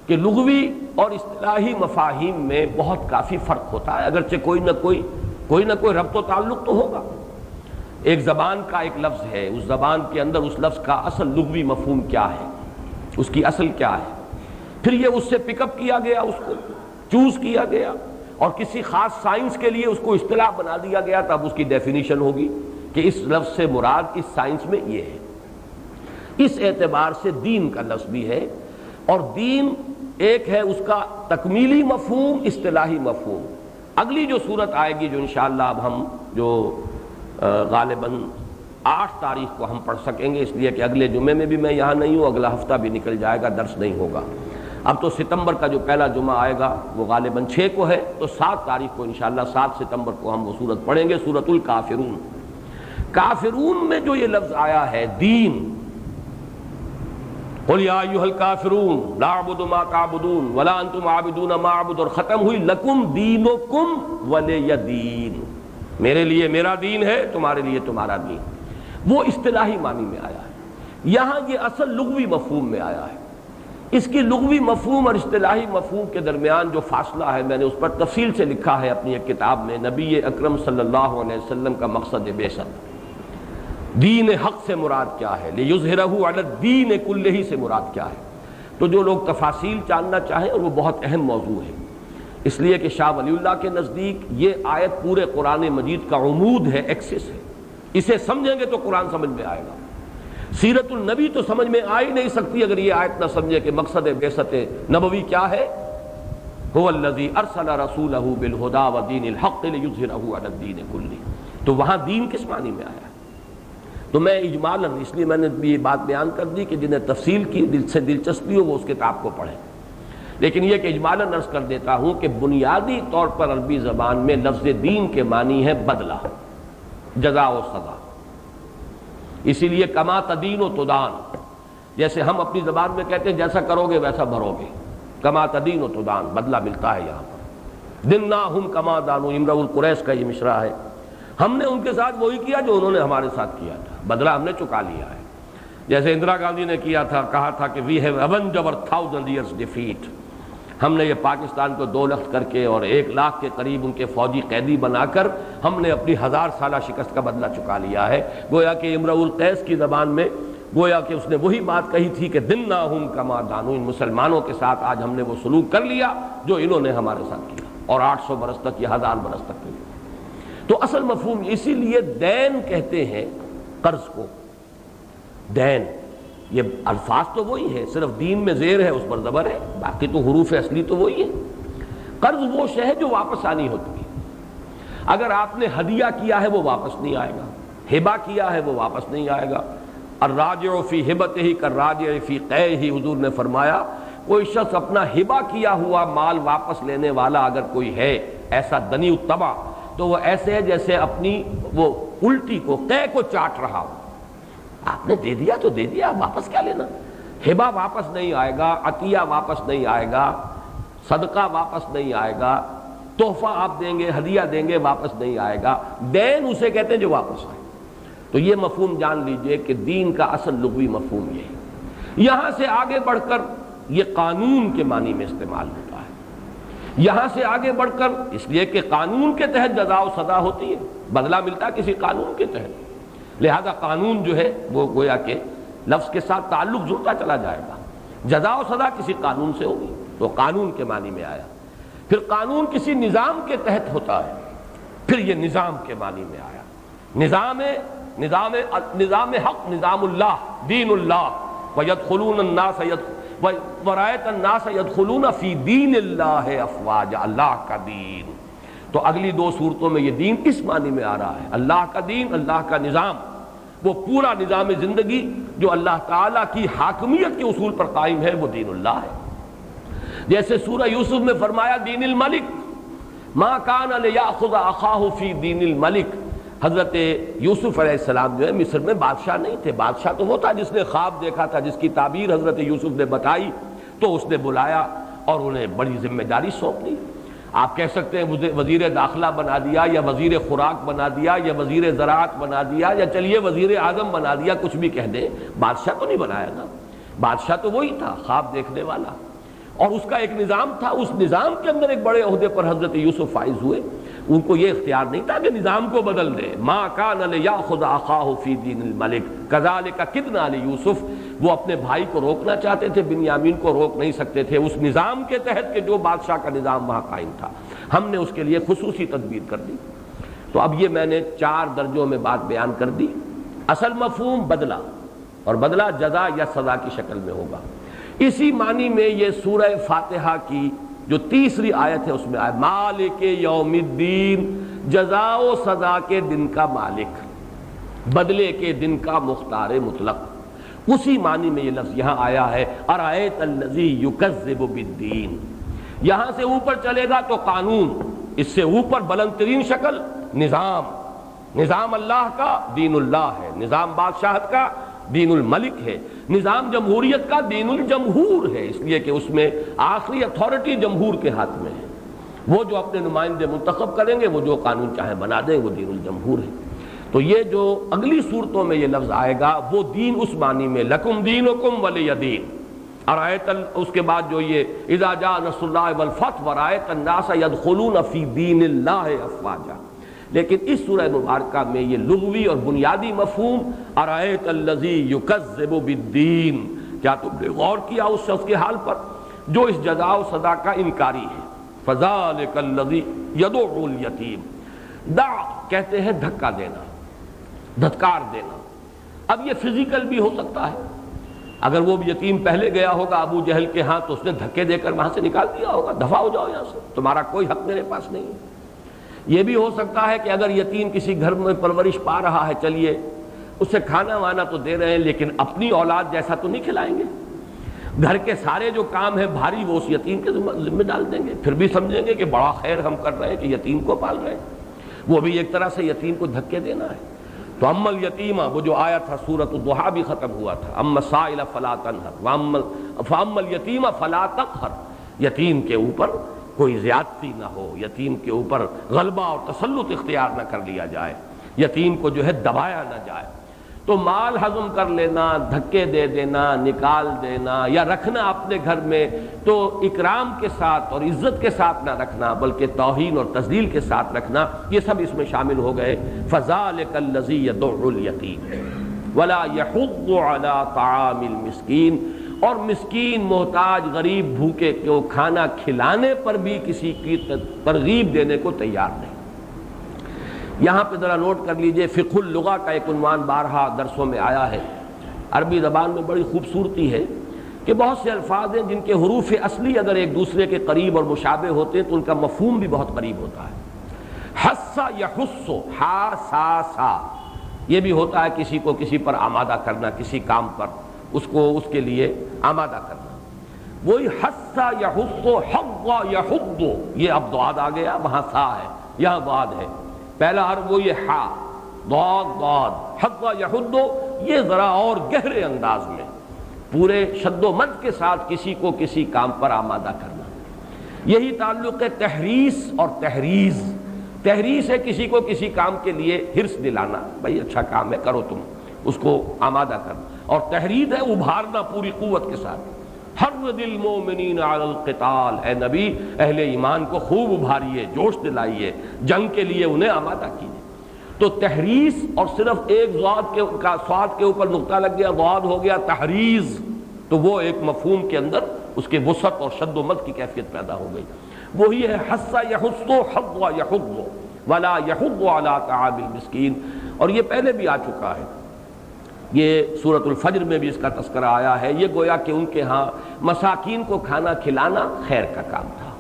کہ لغوی اور اصطلاحی مفاہیم میں بہت کافی فرق ہوتا ہے، اگرچہ کوئی نہ کوئی ربط و تعلق تو ہوگا۔ ایک زبان کا ایک لفظ ہے، اس زبان کے اندر اس لفظ کا اصل لغوی مفہوم کیا ہے، اس کی اصل کیا ہے، پھر یہ اس سے پک اپ کیا گیا، اس کو چوز کیا گیا اور کسی خاص سائنس کے لیے اس کو اصطلاح بنا دیا گیا، تب اس کی ڈیفینیشن ہوگی کہ اس لفظ سے مراد اس سائنس میں یہ ہے۔ اس اعتبار سے دین کا لفظ بھی ہے، اور دین ایک ہے اس کا تکمیلی مفہوم، اصطلاحی مفہوم۔ اگلی جو صورت آئے گی جو انشاءاللہ اب ہم جو غالباً 8 تاریخ کو ہم پڑھ سکیں گے، اس لیے کہ اگلے جمعے میں بھی میں یہاں نہیں ہوں، اگلا ہفتہ بھی نکل جائے گا، درس نہیں ہوگا۔ اب تو ستمبر کا جو پہلا جمعہ آئے گا وہ غالباً 6 کو ہے، تو 7 تاریخ کو انشاءاللہ 7 ستمبر کو ہم وہ صورت پڑھیں گے، سورۃ الکافرون۔ کافرون میں جو یہ لفظ آیا ہے دین، قل یا ایھا الکافرون لا اعبد ما تعبدون ولا انتم عابدون ما اعبد، اور ختم ہوئی لکم دینکم ولی دین، میرے لیے میرا دین ہے، تمہارے لیے تمہارا دین۔ وہ اصطلاحی معنی میں آیا ہے، یہاں یہ اصل لغوی مفہوم میں آیا ہے۔ اس کی لغوی مفہوم اور اصطلاحی مفہوم کے درمیان جو فاصلہ ہے میں نے اس پر تفصیل سے لکھا ہے اپنی ایک کتاب میں، نبی اکرم صلی اللہ علیہ وسلم کا مقصد بعثت، دین حق سے مراد کیا ہے، لیظہرہ علی الدین کلہ سے مراد کیا ہے۔ تو جو لوگ تفاصیل جاننا چاہیں، اور وہ بہت اہم موضوع ہے، اس لیے کہ شاہ ولی اللہ کے نزدیک یہ آیت پورے قرآن مجید کا عمود ہے، ایکسس ہے، اسے سمجھیں گے تو قرآن سمجھ میں آئے گا۔ سیرت النبی تو سمجھ میں آ ہی نہیں سکتی اگر یہ آیت نہ سمجھے کہ مقصد بعثت نبوی کیا ہے، هو الذی ارسل رسولہ بالہدی ودین الحق لیظہرہ علی الدین کلہ۔ تو وہاں دین کس معنی میں آیا ہے؟ تو میں اجمالاً، اس لیے میں نے یہ بات بیان کر دی کہ جنہیں تفصیل کی دل سے دلچسپی ہو وہ اس کتاب کو پڑھیں، لیکن یہ کہ اجمالاً عرض کر دیتا ہوں کہ بنیادی طور پر عربی زبان میں لفظ دین کے معنی ہے بدلہ، جزا و سزا۔ اسی لیے کما تدین و تدان، جیسے ہم اپنی زبان میں کہتے ہیں جیسا کرو گے ویسا بھرو گے، کما تدین و تدان، بدلہ ملتا ہے یہاں پر۔ دناہم کما دانو، امرؤ القریش کا یہ مشرا ہے، ہم نے ان کے ساتھ وہی کیا جو انہوں نے ہمارے ساتھ کیا تھا، بدلہ ہم نے چکا لیا ہے۔ جیسے اندرا گاندھی نے کیا تھا، کہا تھا کہ وی ہیو ایونجڈ اور 1000 years defeat، ہم نے یہ پاکستان کو 2 لخت کر کے اور 1 لاکھ کے قریب ان کے فوجی قیدی بنا کر ہم نے اپنی 1000 سالہ شکست کا بدلہ چکا لیا ہے۔ گویا کہ امرؤ القیس کی زبان میں گویا کہ اس نے وہی بات کہی تھی کہ دناہم کما دانو، ان مسلمانوں کے ساتھ آج ہم نے وہ سلوک کر لیا جو انہوں نے ہمارے ساتھ کیا، اور 800 برس تک یا 1000 برس تک کے لیے۔ تو اصل مفہوم اسی لیے دین کہتے ہیں قرض کو، دین، یہ الفاظ تو وہی ہے، صرف دین میں زیر ہے، اس پر زبر ہے، باقی تو حروف اصلی تو وہی ہے۔ قرض وہ شے ہے جو واپس آنی ہوتی ہے، اگر آپ نے ہدیہ کیا ہے وہ واپس نہیں آئے گا، ہبہ کیا ہے وہ واپس نہیں آئے گا۔ الراجع فی ہبتہ کالراجع فی قیہ، حضور نے فرمایا کوئی شخص اپنا ہبہ کیا ہوا مال واپس لینے والا اگر کوئی ہے ایسا دنی الطبع، تو وہ ایسے ہے جیسے اپنی وہ الٹی کو، قے کو چاٹ رہا ہو۔ آپ نے دے دیا تو دے دیا، واپس کیا لینا؟ ہبہ واپس نہیں آئے گا، عطیہ واپس نہیں آئے گا، صدقہ واپس نہیں آئے گا، تحفہ آپ دیں گے، ہدیہ دیں گے، واپس نہیں آئے گا۔ دین اسے کہتے ہیں جو واپس آئے۔ تو یہ مفہوم جان لیجئے کہ دین کا اصل لغوی مفہوم یہ ہے۔ یہاں سے آگے بڑھ کر یہ قانون کے معنی میں استعمال ہوتا ہے۔ یہاں سے آگے بڑھ کر اس لیے کہ قانون کے تحت جزا و سزا ہوتی ہے، بدلہ ملتا کسی قانون کے تحت، لہذا قانون جو ہے وہ گویا کہ لفظ کے ساتھ تعلق جڑتا چلا جائے گا۔ جزا و سزا کسی قانون سے ہوگی تو قانون کے معنی میں آیا، پھر قانون کسی نظام کے تحت ہوتا ہے، پھر یہ نظام کے معنی میں آیا۔ نظام حق، نظام اللہ، دین اللہ، وَيَدْخُلُونَ النَّاسَ وَرَأَيْتَ النَّاسَ يَدْخُلُونَ فِي دِينِ اللَّهِ أَفْوَاجًا، اللہ کا دین۔ تو اگلی دو صورتوں میں یہ دین اس معنی میں آ رہا ہے، اللہ کا دین، اللہ کا نظام، وہ پورا نظام زندگی جو اللہ تعالیٰ کی حاکمیت کے اصول پر قائم ہے، وہ دین اللہ ہے۔ جیسے سورہ یوسف میں فرمایا دین الملک، ما کان لیأخذ اخاہ فی دین الملک۔ حضرت یوسف علیہ السلام جو ہے مصر میں بادشاہ نہیں تھے، بادشاہ تو وہ تھا جس نے خواب دیکھا تھا، جس کی تعبیر حضرت یوسف نے بتائی، تو اس نے بلایا اور انہیں بڑی ذمہ داری سونپ دی۔ آپ کہہ سکتے ہیں وزیر داخلہ بنا دیا، یا وزیر خوراک بنا دیا، یا وزیر زراعت بنا دیا، یا چلیے وزیر اعظم بنا دیا، کچھ بھی کہہ دیں، بادشاہ تو نہیں بنایا نا، بادشاہ تو وہی تھا خواب دیکھنے والا، اور اس کا ایک نظام تھا، اس نظام کے اندر ایک بڑے عہدے پر حضرت یوسف فائز ہوئے۔ ان کو یہ اختیار نہیں تھا کہ نظام کو بدل دے، ما کان لیأخذ اخاہ فی دین الملک کذالک کدنا لیوسف۔ وہ اپنے بھائی کو روکنا چاہتے تھے، بنیامین کو روک نہیں سکتے تھے اس نظام کے تحت کہ جو بادشاہ کا نظام وہاں قائم تھا، ہم نے اس کے لیے خصوصی تدبیر کر دی۔ تو اب یہ میں نے 4 درجوں میں بات بیان کر دی۔ اصل مفہوم بدلہ، اور بدلہ جزا یا سزا کی شکل میں ہوگا۔ اسی معنی میں یہ سورہ فاتحہ کی جو تیسری آیت ہے اس میں آئے مالک یوم الدین، جزا و سزا کے دن کا مالک، بدلے کے دن کا مختار مطلق، اسی معنی میں یہ لفظ یہاں آیا ہے ارأیت الذی یکذب بالدین۔ یہاں سے اوپر چلے گا تو قانون، اس سے اوپر بلند ترین شکل نظام اللہ کا دین اللہ ہے، نظام بادشاہت کا دین الملک ہے، نظام جمہوریت کا دین الجمہور ہے، اس لیے کہ اس میں آخری اتھارٹی جمہور کے ہاتھ میں ہے، وہ جو اپنے نمائندے منتخب کریں گے، وہ جو قانون چاہیں بنا دیں، وہ دین الجمہور ہے۔ تو یہ جو اگلی صورتوں میں یہ لفظ آئے گا وہ دین اس معنی میں لکم دینکم ولی دین، ارایت اس کے بعد جو یہ اذا جاء نصر اللہ والفتح ورایت الناس یدخلون فی دین اللہ افواجا۔ لیکن اس سورہ مبارکہ میں یہ لغوی اور بنیادی مفہوم ارایت الذی یکذب بالدین، کیا تم نے غور کیا اس شخص کے حال پر جو اس جزا و سزا کا انکاری ہے؟ فذلک الذی یدعو الیتیم، دع کہتے ہیں دھکا دینا، دھتکار دینا۔ اب یہ فزیکل بھی ہو سکتا ہے، اگر وہ یتیم پہلے گیا ہوگا ابو جہل کے ہاں تو اس نے دھکے دے کر وہاں سے نکال دیا ہوگا، دفع ہو جاؤ یہاں سے، تمہارا کوئی حق میرے پاس نہیں ہے۔ یہ بھی ہو سکتا ہے کہ اگر یتیم کسی گھر میں پرورش پا رہا ہے، چلیے اسے کھانا وانا تو دے رہے ہیں لیکن اپنی اولاد جیسا تو نہیں کھلائیں گے، گھر کے سارے جو کام ہیں بھاری وہ اس یتیم کے ذمہ ڈال دیں گے، پھر بھی سمجھیں گے کہ بڑا خیر ہم کر رہے ہیں کہ یتیم کو پال رہے ہیں، وہ بھی ایک طرح سے یتیم کو دھکے دینا ہے۔ تو اما الیتیمہ، وہ جو آیا تھا سورۃ الضحیٰ بھی ختم ہوا تھا، اما السائل فلا تنہر فاما الیتیم فلا تقہر، یتیم کے اوپر کوئی زیادتی نہ ہو، یتیم کے اوپر غلبہ اور تسلط اختیار نہ کر لیا جائے، یتیم کو جو ہے دبایا نہ جائے۔ تو مال ہضم کر لینا، دھکے دے دینا، نکال دینا یا رکھنا اپنے گھر میں تو اکرام کے ساتھ اور عزت کے ساتھ نہ رکھنا بلکہ توہین اور تذلیل کے ساتھ رکھنا، یہ سب اس میں شامل ہو گئے۔ فَذَلِكَ الَّذِي يَدُعُّ الْيَتِيمَ وَلَا يَحُضُّ عَلَىٰ طَعَامِ الْمِسْكِينِ، اور مسکین، محتاج، غریب، بھوکے کو کھانا کھلانے پر بھی کسی کی ترغیب دینے کو تیار نہیں۔ یہاں پہ ذرا نوٹ کر لیجئے، فقہ اللغہ کا ایک عنوان بارہا درسوں میں آیا ہے۔ عربی زبان میں بڑی خوبصورتی ہے کہ بہت سے الفاظ ہیں جن کے حروف اصلی اگر ایک دوسرے کے قریب اور مشابہ ہوتے ہیں تو ان کا مفہوم بھی بہت قریب ہوتا ہے۔ حس یحس، ہا سا سا، یہ بھی ہوتا ہے کسی کو کسی پر آمادہ کرنا، کسی کام پر اس کے لیے آمادہ کرنا۔ وہی حس یحس، حض یحض، یہ اب ضاد آ گیا، وہاں سا ہے، یہاں ضاد ہے، پہلا حرف وہ یہ ہا، ضاد ضاد، حض یحض، یہ ذرا اور گہرے انداز میں پورے شد و مد کے ساتھ کسی کو کسی کام پر آمادہ کرنا۔ یہی تعلق ہے تحریس اور تحریض۔ تحریس ہے کسی کو کسی کام کے لیے حرص دلانا، بھائی اچھا کام ہے کرو تم، اس کو آمادہ کرنا، اور تحرید ہے ابھارنا پوری قوت کے ساتھ۔ حرض المؤمنین علی القتال، اے نبی اہل ایمان کو خوب ابھاریے، جوش دلائیے، جنگ کے لیے انہیں آمادہ کیجیے۔ تو تحریض اور صرف ایک صاد کے اوپر نقطہ لگ گیا، ضاد ہو گیا تحریض، تو وہ ایک مفہوم کے اندر اس کے وسعت اور شد و مد کی کیفیت پیدا ہو گئی۔ وہی ہے حث یحث حض یحض ولا یحض علی طعام المسکین، اور یہ پہلے بھی آ چکا ہے، یہ سورۃ الفجر میں بھی اس کا تذکرہ آیا ہے۔ یہ گویا کہ ان کے ہاں مساکین کو کھانا کھلانا خیر کا کام تھا،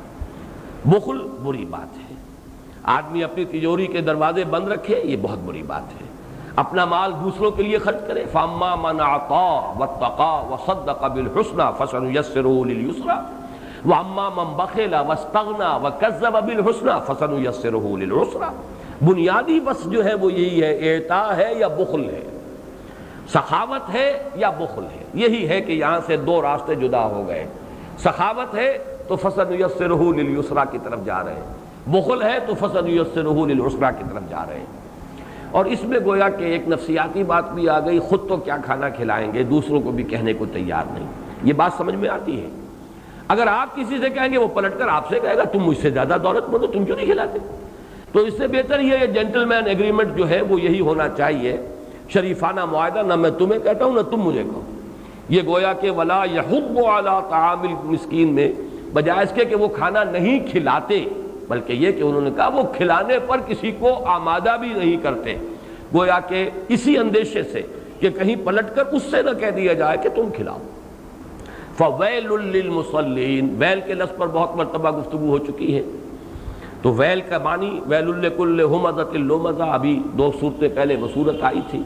بخل بری بات ہے۔ آدمی اپنی تجوری کے دروازے بند رکھے، یہ بہت بری بات ہے۔ اپنا مال دوسروں کے لیے خرچ کرے، فاما من اعطى واتقى وصدق بالحسنى فسنيسره لليسرى واما من بخل واستغنى وكذب بالحسنى فسنيسره للعسرى۔ بنیادی بس جو ہے وہ یہی ہے، اعطاء ہے یا بخل ہے، سخاوت ہے یا بخل ہے۔ یہی ہے کہ یہاں سے دو راستے جدا ہو گئے، سخاوت ہے تو فسنيسره لليسرى کی طرف جا رہے ہیں، بخل ہے تو فسنيسره للعسرى کی طرف جا رہے ہیں۔ اور اس میں گویا کہ ایک نفسیاتی بات بھی آ گئی، خود تو کیا کھانا کھلائیں گے، دوسروں کو بھی کہنے کو تیار نہیں۔ یہ بات سمجھ میں آتی ہے؟ اگر آپ کسی سے کہیں گے، وہ پلٹ کر آپ سے کہے گا تم مجھ سے زیادہ دولت مند ہو، تم کیوں نہیں کھلاتے؟ تو اس سے بہتر یہ جینٹل مین ایگریمنٹ جو ہے وہ یہی ہونا چاہیے، شریفانہ معاہدہ، نہ میں تمہیں کہتا ہوں نہ تم مجھے کہو۔ یہ گویا کہ ولا یحض علی طعام المسکین میں بجائے اس کے کہ وہ کھانا نہیں کھلاتے، بلکہ یہ کہ انہوں نے کہا وہ کھلانے پر کسی کو آمادہ بھی نہیں کرتے، گویا کہ اسی اندیشے سے کہ کہیں پلٹ کر اس سے نہ کہہ دیا جائے کہ تم کھلاؤ۔ فویل للمصلین، ویل کے لفظ پر بہت مرتبہ گفتگو ہو چکی ہے۔ تو ویل کا معنی ویل لکل ہمزۃ لمزہ، ابھی 2 صورتیں پہلے وہ صورت آئی تھی،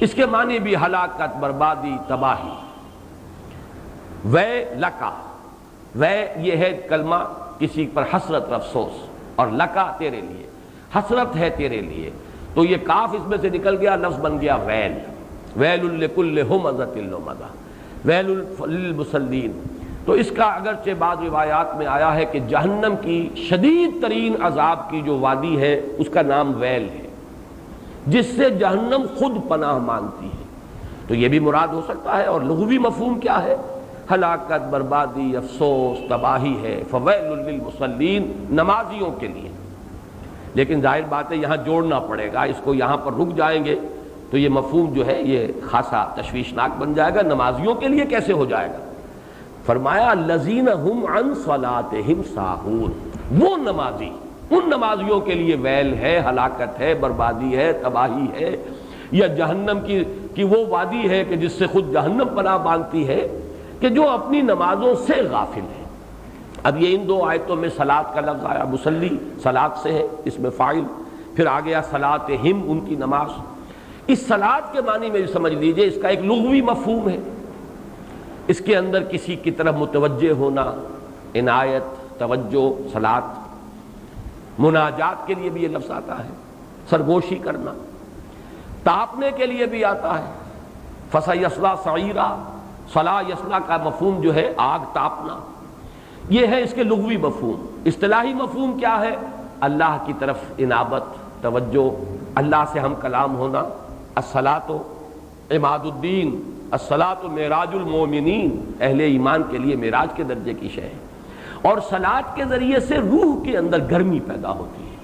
اس کے معنی بھی ہلاکت، بربادی، تباہی۔ وے لکا، وے یہ ہے کلمہ کسی پر حسرت اور افسوس، اور لکا تیرے لیے، حسرت ہے تیرے لیے، تو یہ کاف اس میں سے نکل گیا، لفظ بن گیا ویل، ویل لکل ہمزۃ لمزہ، ویل للمصلین۔ تو اس کا اگرچہ بعض روایات میں آیا ہے کہ جہنم کی شدید ترین عذاب کی جو وادی ہے اس کا نام ویل ہے، جس سے جہنم خود پناہ مانگتی ہے، تو یہ بھی مراد ہو سکتا ہے۔ اور لغوی مفہوم کیا ہے؟ ہلاکت، بربادی، افسوس، تباہی ہے۔ فویل للمصلین، نمازیوں کے لیے۔ لیکن ظاہر بات ہے یہاں جوڑنا پڑے گا، اس کو یہاں پر رک جائیں گے تو یہ مفہوم جو ہے یہ خاصا تشویشناک بن جائے گا۔ نمازیوں کے لیے کیسے ہو جائے گا؟ فرمایا الذین هم عن صلاتهم ساہون، وہ نمازی، ان نمازیوں کے لیے ویل ہے، ہلاکت ہے، بربادی ہے، تباہی ہے، یا جہنم کی وہ وادی ہے کہ جس سے خود جہنم پناہ مانگتی ہے، کہ جو اپنی نمازوں سے غافل ہے۔ اب یہ ان 2 آیتوں میں صلاۃ کا لفظ آیا، مصلی صلاۃ سے ہے، اس میں فاعل، پھر آ گیا صلاتہم، ان کی نماز۔ اس صلاۃ کے معنی میں سمجھ لیجئے اس کا ایک لغوی مفہوم ہے، اس کے اندر کسی کی طرف متوجہ ہونا، عنایت، توجہ، صلاۃ۔ مناجات کے لیے بھی یہ لفظ آتا ہے، سرگوشی کرنا۔ تاپنے کے لیے بھی آتا ہے، فَسَيَصْلَىٰ سَعِيرًا، صلاح یصلا کا مفہوم جو ہے آگ تاپنا، یہ ہے اس کے لغوی مفہوم۔ اصطلاحی مفہوم کیا ہے؟ اللہ کی طرف انابت، توجہ، اللہ سے ہم کلام ہونا۔ الصلاۃ عماد الدین، الصلاۃ معراج المومنین، اہل ایمان کے لیے معراج کے درجے کی شے ہے۔ اور صلاۃ کے ذریعے سے روح کے اندر گرمی پیدا ہوتی ہے،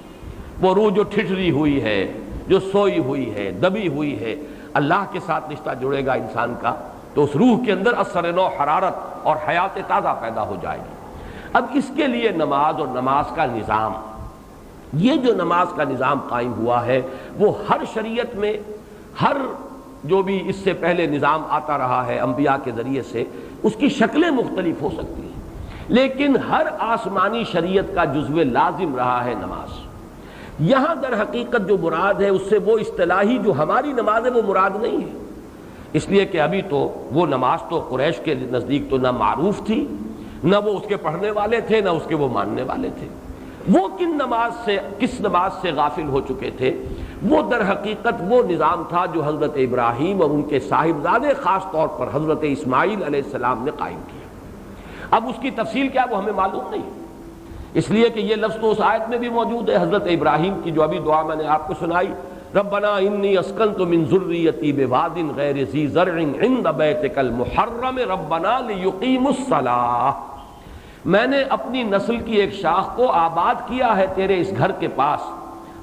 وہ روح جو ٹھٹری ہوئی ہے، جو سوئی ہوئی ہے، دبی ہوئی ہے، اللہ کے ساتھ رشتہ جڑے گا انسان کا تو اس روح کے اندر اثر نو، حرارت اور حیات تازہ پیدا ہو جائے گی۔ اب اس کے لیے نماز اور نماز کا نظام، یہ جو نماز کا نظام قائم ہوا ہے وہ ہر شریعت میں، ہر جو بھی اس سے پہلے نظام آتا رہا ہے انبیاء کے ذریعے سے، اس کی شکلیں مختلف ہو سکتی ہیں، لیکن ہر آسمانی شریعت کا جزو لازم رہا ہے نماز۔ یہاں در حقیقت جو مراد ہے اس سے وہ اصطلاحی جو ہماری نماز ہے وہ مراد نہیں ہے، اس لیے کہ ابھی تو وہ نماز تو قریش کے نزدیک تو نہ معروف تھی، نہ وہ اس کے پڑھنے والے تھے، نہ اس کے وہ ماننے والے تھے۔ وہ کس نماز سے غافل ہو چکے تھے؟ وہ در حقیقت وہ نظام تھا جو حضرت ابراہیم اور ان کے صاحبزادے خاص طور پر حضرت اسماعیل علیہ السلام نے قائم کیا۔ اب اس کی تفصیل کیا وہ ہمیں معلوم نہیں، اس لیے کہ یہ لفظ تو اس آیت میں بھی موجود ہے، حضرت ابراہیم کی جو ابھی دعا میں نے آپ کو سنائی، ربنا انی اسکنت من ذریتی بواد غیر ذی زرع عند بیتک المحرم ربنا لیقیموا الصلاۃ، میں نے اپنی نسل کی ایک شاخ کو آباد کیا ہے تیرے اس گھر کے پاس،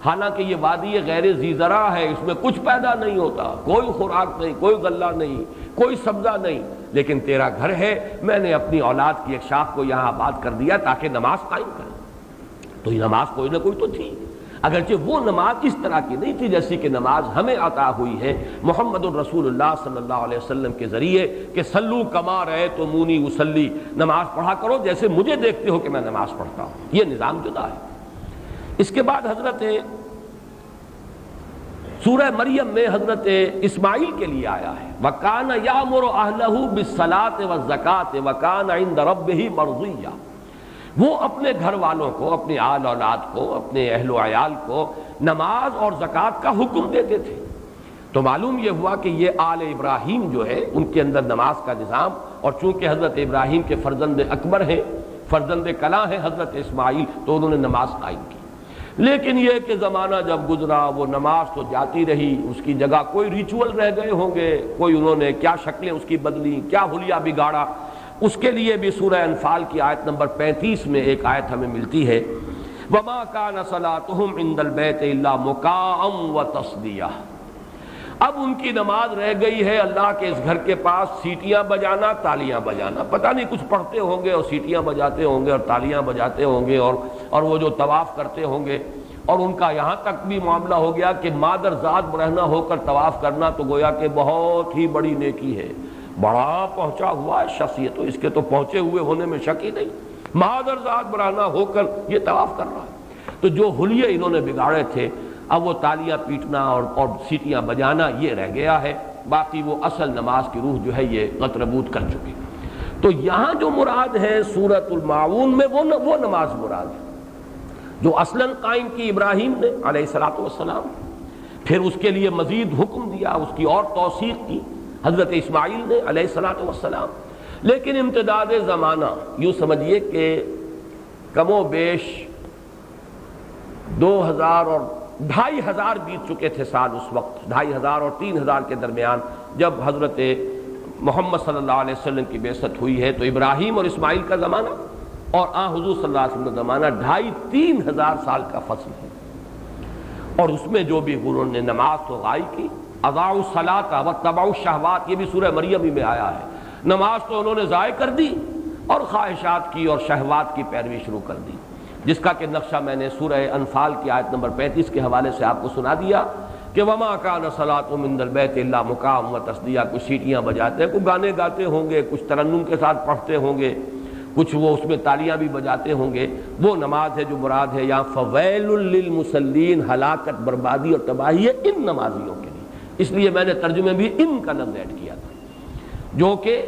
حالانکہ یہ وادی غیر ذی زرع ہے، اس میں کچھ پیدا نہیں ہوتا، کوئی خوراک نہیں، کوئی غلہ نہیں، کوئی سبزہ نہیں، لیکن تیرا گھر ہے، میں نے اپنی اولاد کی ایک شاخ کو یہاں آباد کر دیا تاکہ نماز قائم کرے۔ تو یہ نماز کوئی نہ کوئی تو تھی، اگرچہ وہ نماز اس طرح کی نہیں تھی جیسی کہ نماز ہمیں عطا ہوئی ہے محمد الرسول اللہ صلی اللہ علیہ وسلم کے ذریعے کہ صلو کما رأیتمونی اصلی، نماز پڑھا کرو جیسے مجھے دیکھتے ہو کہ میں نماز پڑھتا ہوں، یہ نظام جدا ہے۔ اس کے بعد حضرت سورہ مریم میں حضرت اسماعیل کے لیے آیا ہے وَكَانَ يَأْمُرُ أَهْلَهُ بِالصَّلَاةِ وَالزَّكَاةِ وَكَانَ عِندَ رَبِّهِ مَرْضِيًّا، وہ اپنے گھر والوں کو، اپنے آل اولاد کو، اپنے اہل و عیال کو نماز اور زکوٰۃ کا حکم دیتے تھے۔ تو معلوم یہ ہوا کہ یہ آل ابراہیم جو ہے ان کے اندر نماز کا نظام، اور چونکہ حضرت ابراہیم کے فرزند اکبر ہیں، فرزند کلاں ہیں حضرت اسماعیل، تو انہوں نے نماز قائم کی۔ لیکن یہ کہ زمانہ جب گزرا وہ نماز تو جاتی رہی، اس کی جگہ کوئی ریچول رہ گئے ہوں گے، کوئی انہوں نے کیا شکلیں اس کی بدلی، کیا حلیہ بگاڑا، اس کے لیے بھی سورہ انفال کی آیت نمبر 35 میں ایک آیت ہمیں ملتی ہے وَمَا كَانَ صَلَاتُهُمْ عِندَ الْبَيْتِ إِلَّا مُكَاءً وَتَصْدِيَةً، اب ان کی نماز رہ گئی ہے اللہ کے اس گھر کے پاس سیٹیاں بجانا، تالیاں بجانا، پتہ نہیں کچھ پڑھتے ہوں گے اور سیٹیاں بجاتے ہوں گے اور تالیاں بجاتے ہوں گے، اور وہ جو طواف کرتے ہوں گے، اور ان کا یہاں تک بھی معاملہ ہو گیا کہ مادر ذات برہنہ ہو کر طواف کرنا تو گویا کہ بہت ہی بڑی نیکی ہے، بڑا پہنچا ہوا ہے شخص، یہ تو اس کے تو پہنچے ہوئے ہونے میں شک ہی نہیں، مادر ذات برہنہ ہو کر یہ طواف کر رہا ہے۔ تو جو حلیے انہوں نے بگاڑے تھے اب وہ تالیاں پیٹنا اور سیٹیاں بجانا یہ رہ گیا ہے، باقی وہ اصل نماز کی روح جو ہے یہ غطربوت کر چکی۔ تو یہاں جو مراد ہے سورۃ الماعون میں وہ نماز مراد ہے جو اصلاً قائم کی ابراہیم نے علیہ الصلوۃ والسلام، پھر اس کے لیے مزید حکم دیا، اس کی اور توثیق کی حضرت اسماعیل نے علیہ الصلوۃ والسلام۔ لیکن امتداد زمانہ یوں سمجھیے کہ کم و بیش 2000 اور 2500 بیت چکے تھے سال اس وقت، 2500 اور 3000 کے درمیان جب حضرت محمد صلی اللہ علیہ وسلم کی بعثت ہوئی ہے، تو ابراہیم اور اسماعیل کا زمانہ اور حضور صلی اللہ علیہ وسلم کا زمانہ 2500-3000 سال کا فصل ہے، اور اس میں جو بھی انہوں نے نماز تو غائب کی، اضاعوا الصلاۃ واتبعوا الشہوات، یہ بھی سورہ مریم ہی میں آیا ہے، نماز تو انہوں نے ضائع کر دی اور خواہشات کی اور شہوات کی پیروی شروع کر دی، جس کا کہ نقشہ میں نے سورہ انفال کی آیت نمبر 35 کے حوالے سے آپ کو سنا دیا کہ وما كان صلاتهم عند البيت الا مكاء وتصدية، کچھ سیٹیاں بجاتے ہیں، کچھ گانے گاتے ہوں گے، کچھ ترنم کے ساتھ پڑھتے ہوں گے، کچھ وہ اس میں تالیاں بھی بجاتے ہوں گے، وہ نماز ہے جو مراد ہے یہاں فویل للمصلین، ہلاکت، بربادی اور تباہی ہے ان نمازیوں کے لیے، اس لیے میں نے ترجمے بھی ان کا لفظ ایڈ کیا تھا جو کہ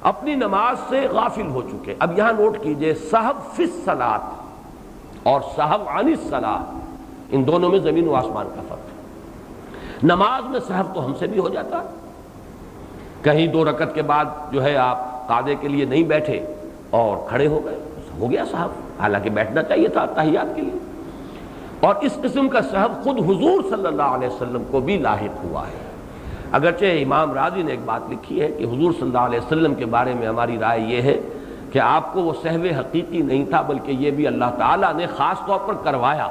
اپنی نماز سے غافل ہو چکے۔ اب یہاں نوٹ کیجئے سہو فی الصلاۃ اور سہو عن الصلاۃ، ان دونوں میں زمین و آسمان کا فرق ہے۔ نماز میں سہو تو ہم سے بھی ہو جاتا، کہیں 2 رکعت کے بعد جو ہے آپ قعدے کے لیے نہیں بیٹھے اور کھڑے ہو گئے، ہو گیا سہو، حالانکہ بیٹھنا چاہیے تھا تحیات کے لیے، اور اس قسم کا سہو خود حضور صلی اللہ علیہ وسلم کو بھی لاحق ہوا ہے۔ اگرچہ امام راضی نے ایک بات لکھی ہے کہ حضور صلی اللہ علیہ وسلم کے بارے میں ہماری رائے یہ ہے کہ آپ کو وہ سہو حقیقی نہیں تھا، بلکہ یہ بھی اللہ تعالیٰ نے خاص طور پر کروایا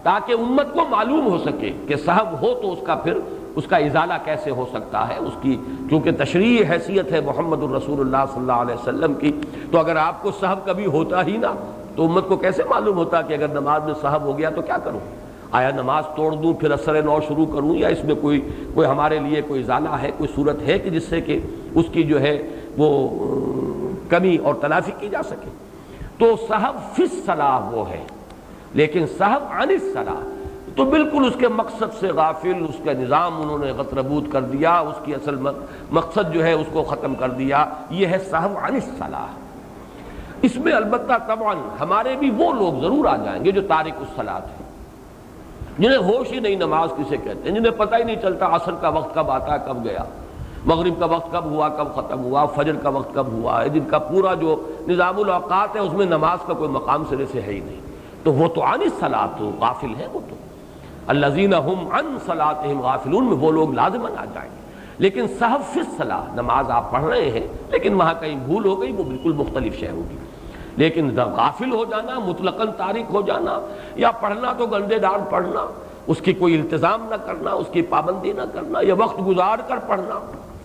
تاکہ امت کو معلوم ہو سکے کہ سہو ہو تو اس کا پھر اس کا ازالہ کیسے ہو سکتا ہے، اس کی چونکہ تشریعی حیثیت ہے محمد الرسول اللہ صلی اللہ علیہ وسلم کی، تو اگر آپ کو سہو کبھی ہوتا ہی نہ تو امت کو کیسے معلوم ہوتا کہ اگر نماز میں سہو ہو گیا تو کیا کروں، آیا نماز توڑ دوں پھر اثر نو شروع کروں، یا اس میں کوئی ہمارے لیے کوئی ازالہ ہے، کوئی صورت ہے کہ جس سے کہ اس کی جو ہے وہ کمی اور تلافی کی جا سکے۔ تو سہو فی الصلاۃ وہ ہے، لیکن سہو عن الصلاۃ تو بالکل اس کے مقصد سے غافل، اس کا نظام انہوں نے غطربوت کر دیا، اس کی اصل مقصد جو ہے اس کو ختم کر دیا، یہ ہے سہو عن الصلاۃ۔ اس میں البتہ طبعاً ہمارے بھی وہ لوگ ضرور آ جائیں گے جو تارک الصلاۃ ہیں، جنہیں ہوش ہی نہیں نماز کسے کہتے ہیں، جنہیں پتہ ہی نہیں چلتا عصر کا وقت کب آتا ہے کب گیا، مغرب کا وقت کب ہوا کب ختم ہوا، فجر کا وقت کب ہوا ہے، جن کا پورا جو نظام الاوقات ہے اس میں نماز کا کوئی مقام سرے سے ہے ہی نہیں، تو وہ تو عن الصلاۃ غافل ہے وہ تو۔ الذین هم عن صلاتهم غافلون میں وہ لوگ لازماً آ جائیں گے. لیکن سہو فی الصلاۃ، نماز آپ پڑھ رہے ہیں لیکن وہاں کہیں بھول ہو گئی، وہ بالکل مختلف شے ہوگی. لیکن غافل ہو جانا، مطلقاً تارک ہو جانا، یا پڑھنا تو گندے دار پڑھنا، اس کی کوئی التزام نہ کرنا، اس کی پابندی نہ کرنا، یا وقت گزار کر پڑھنا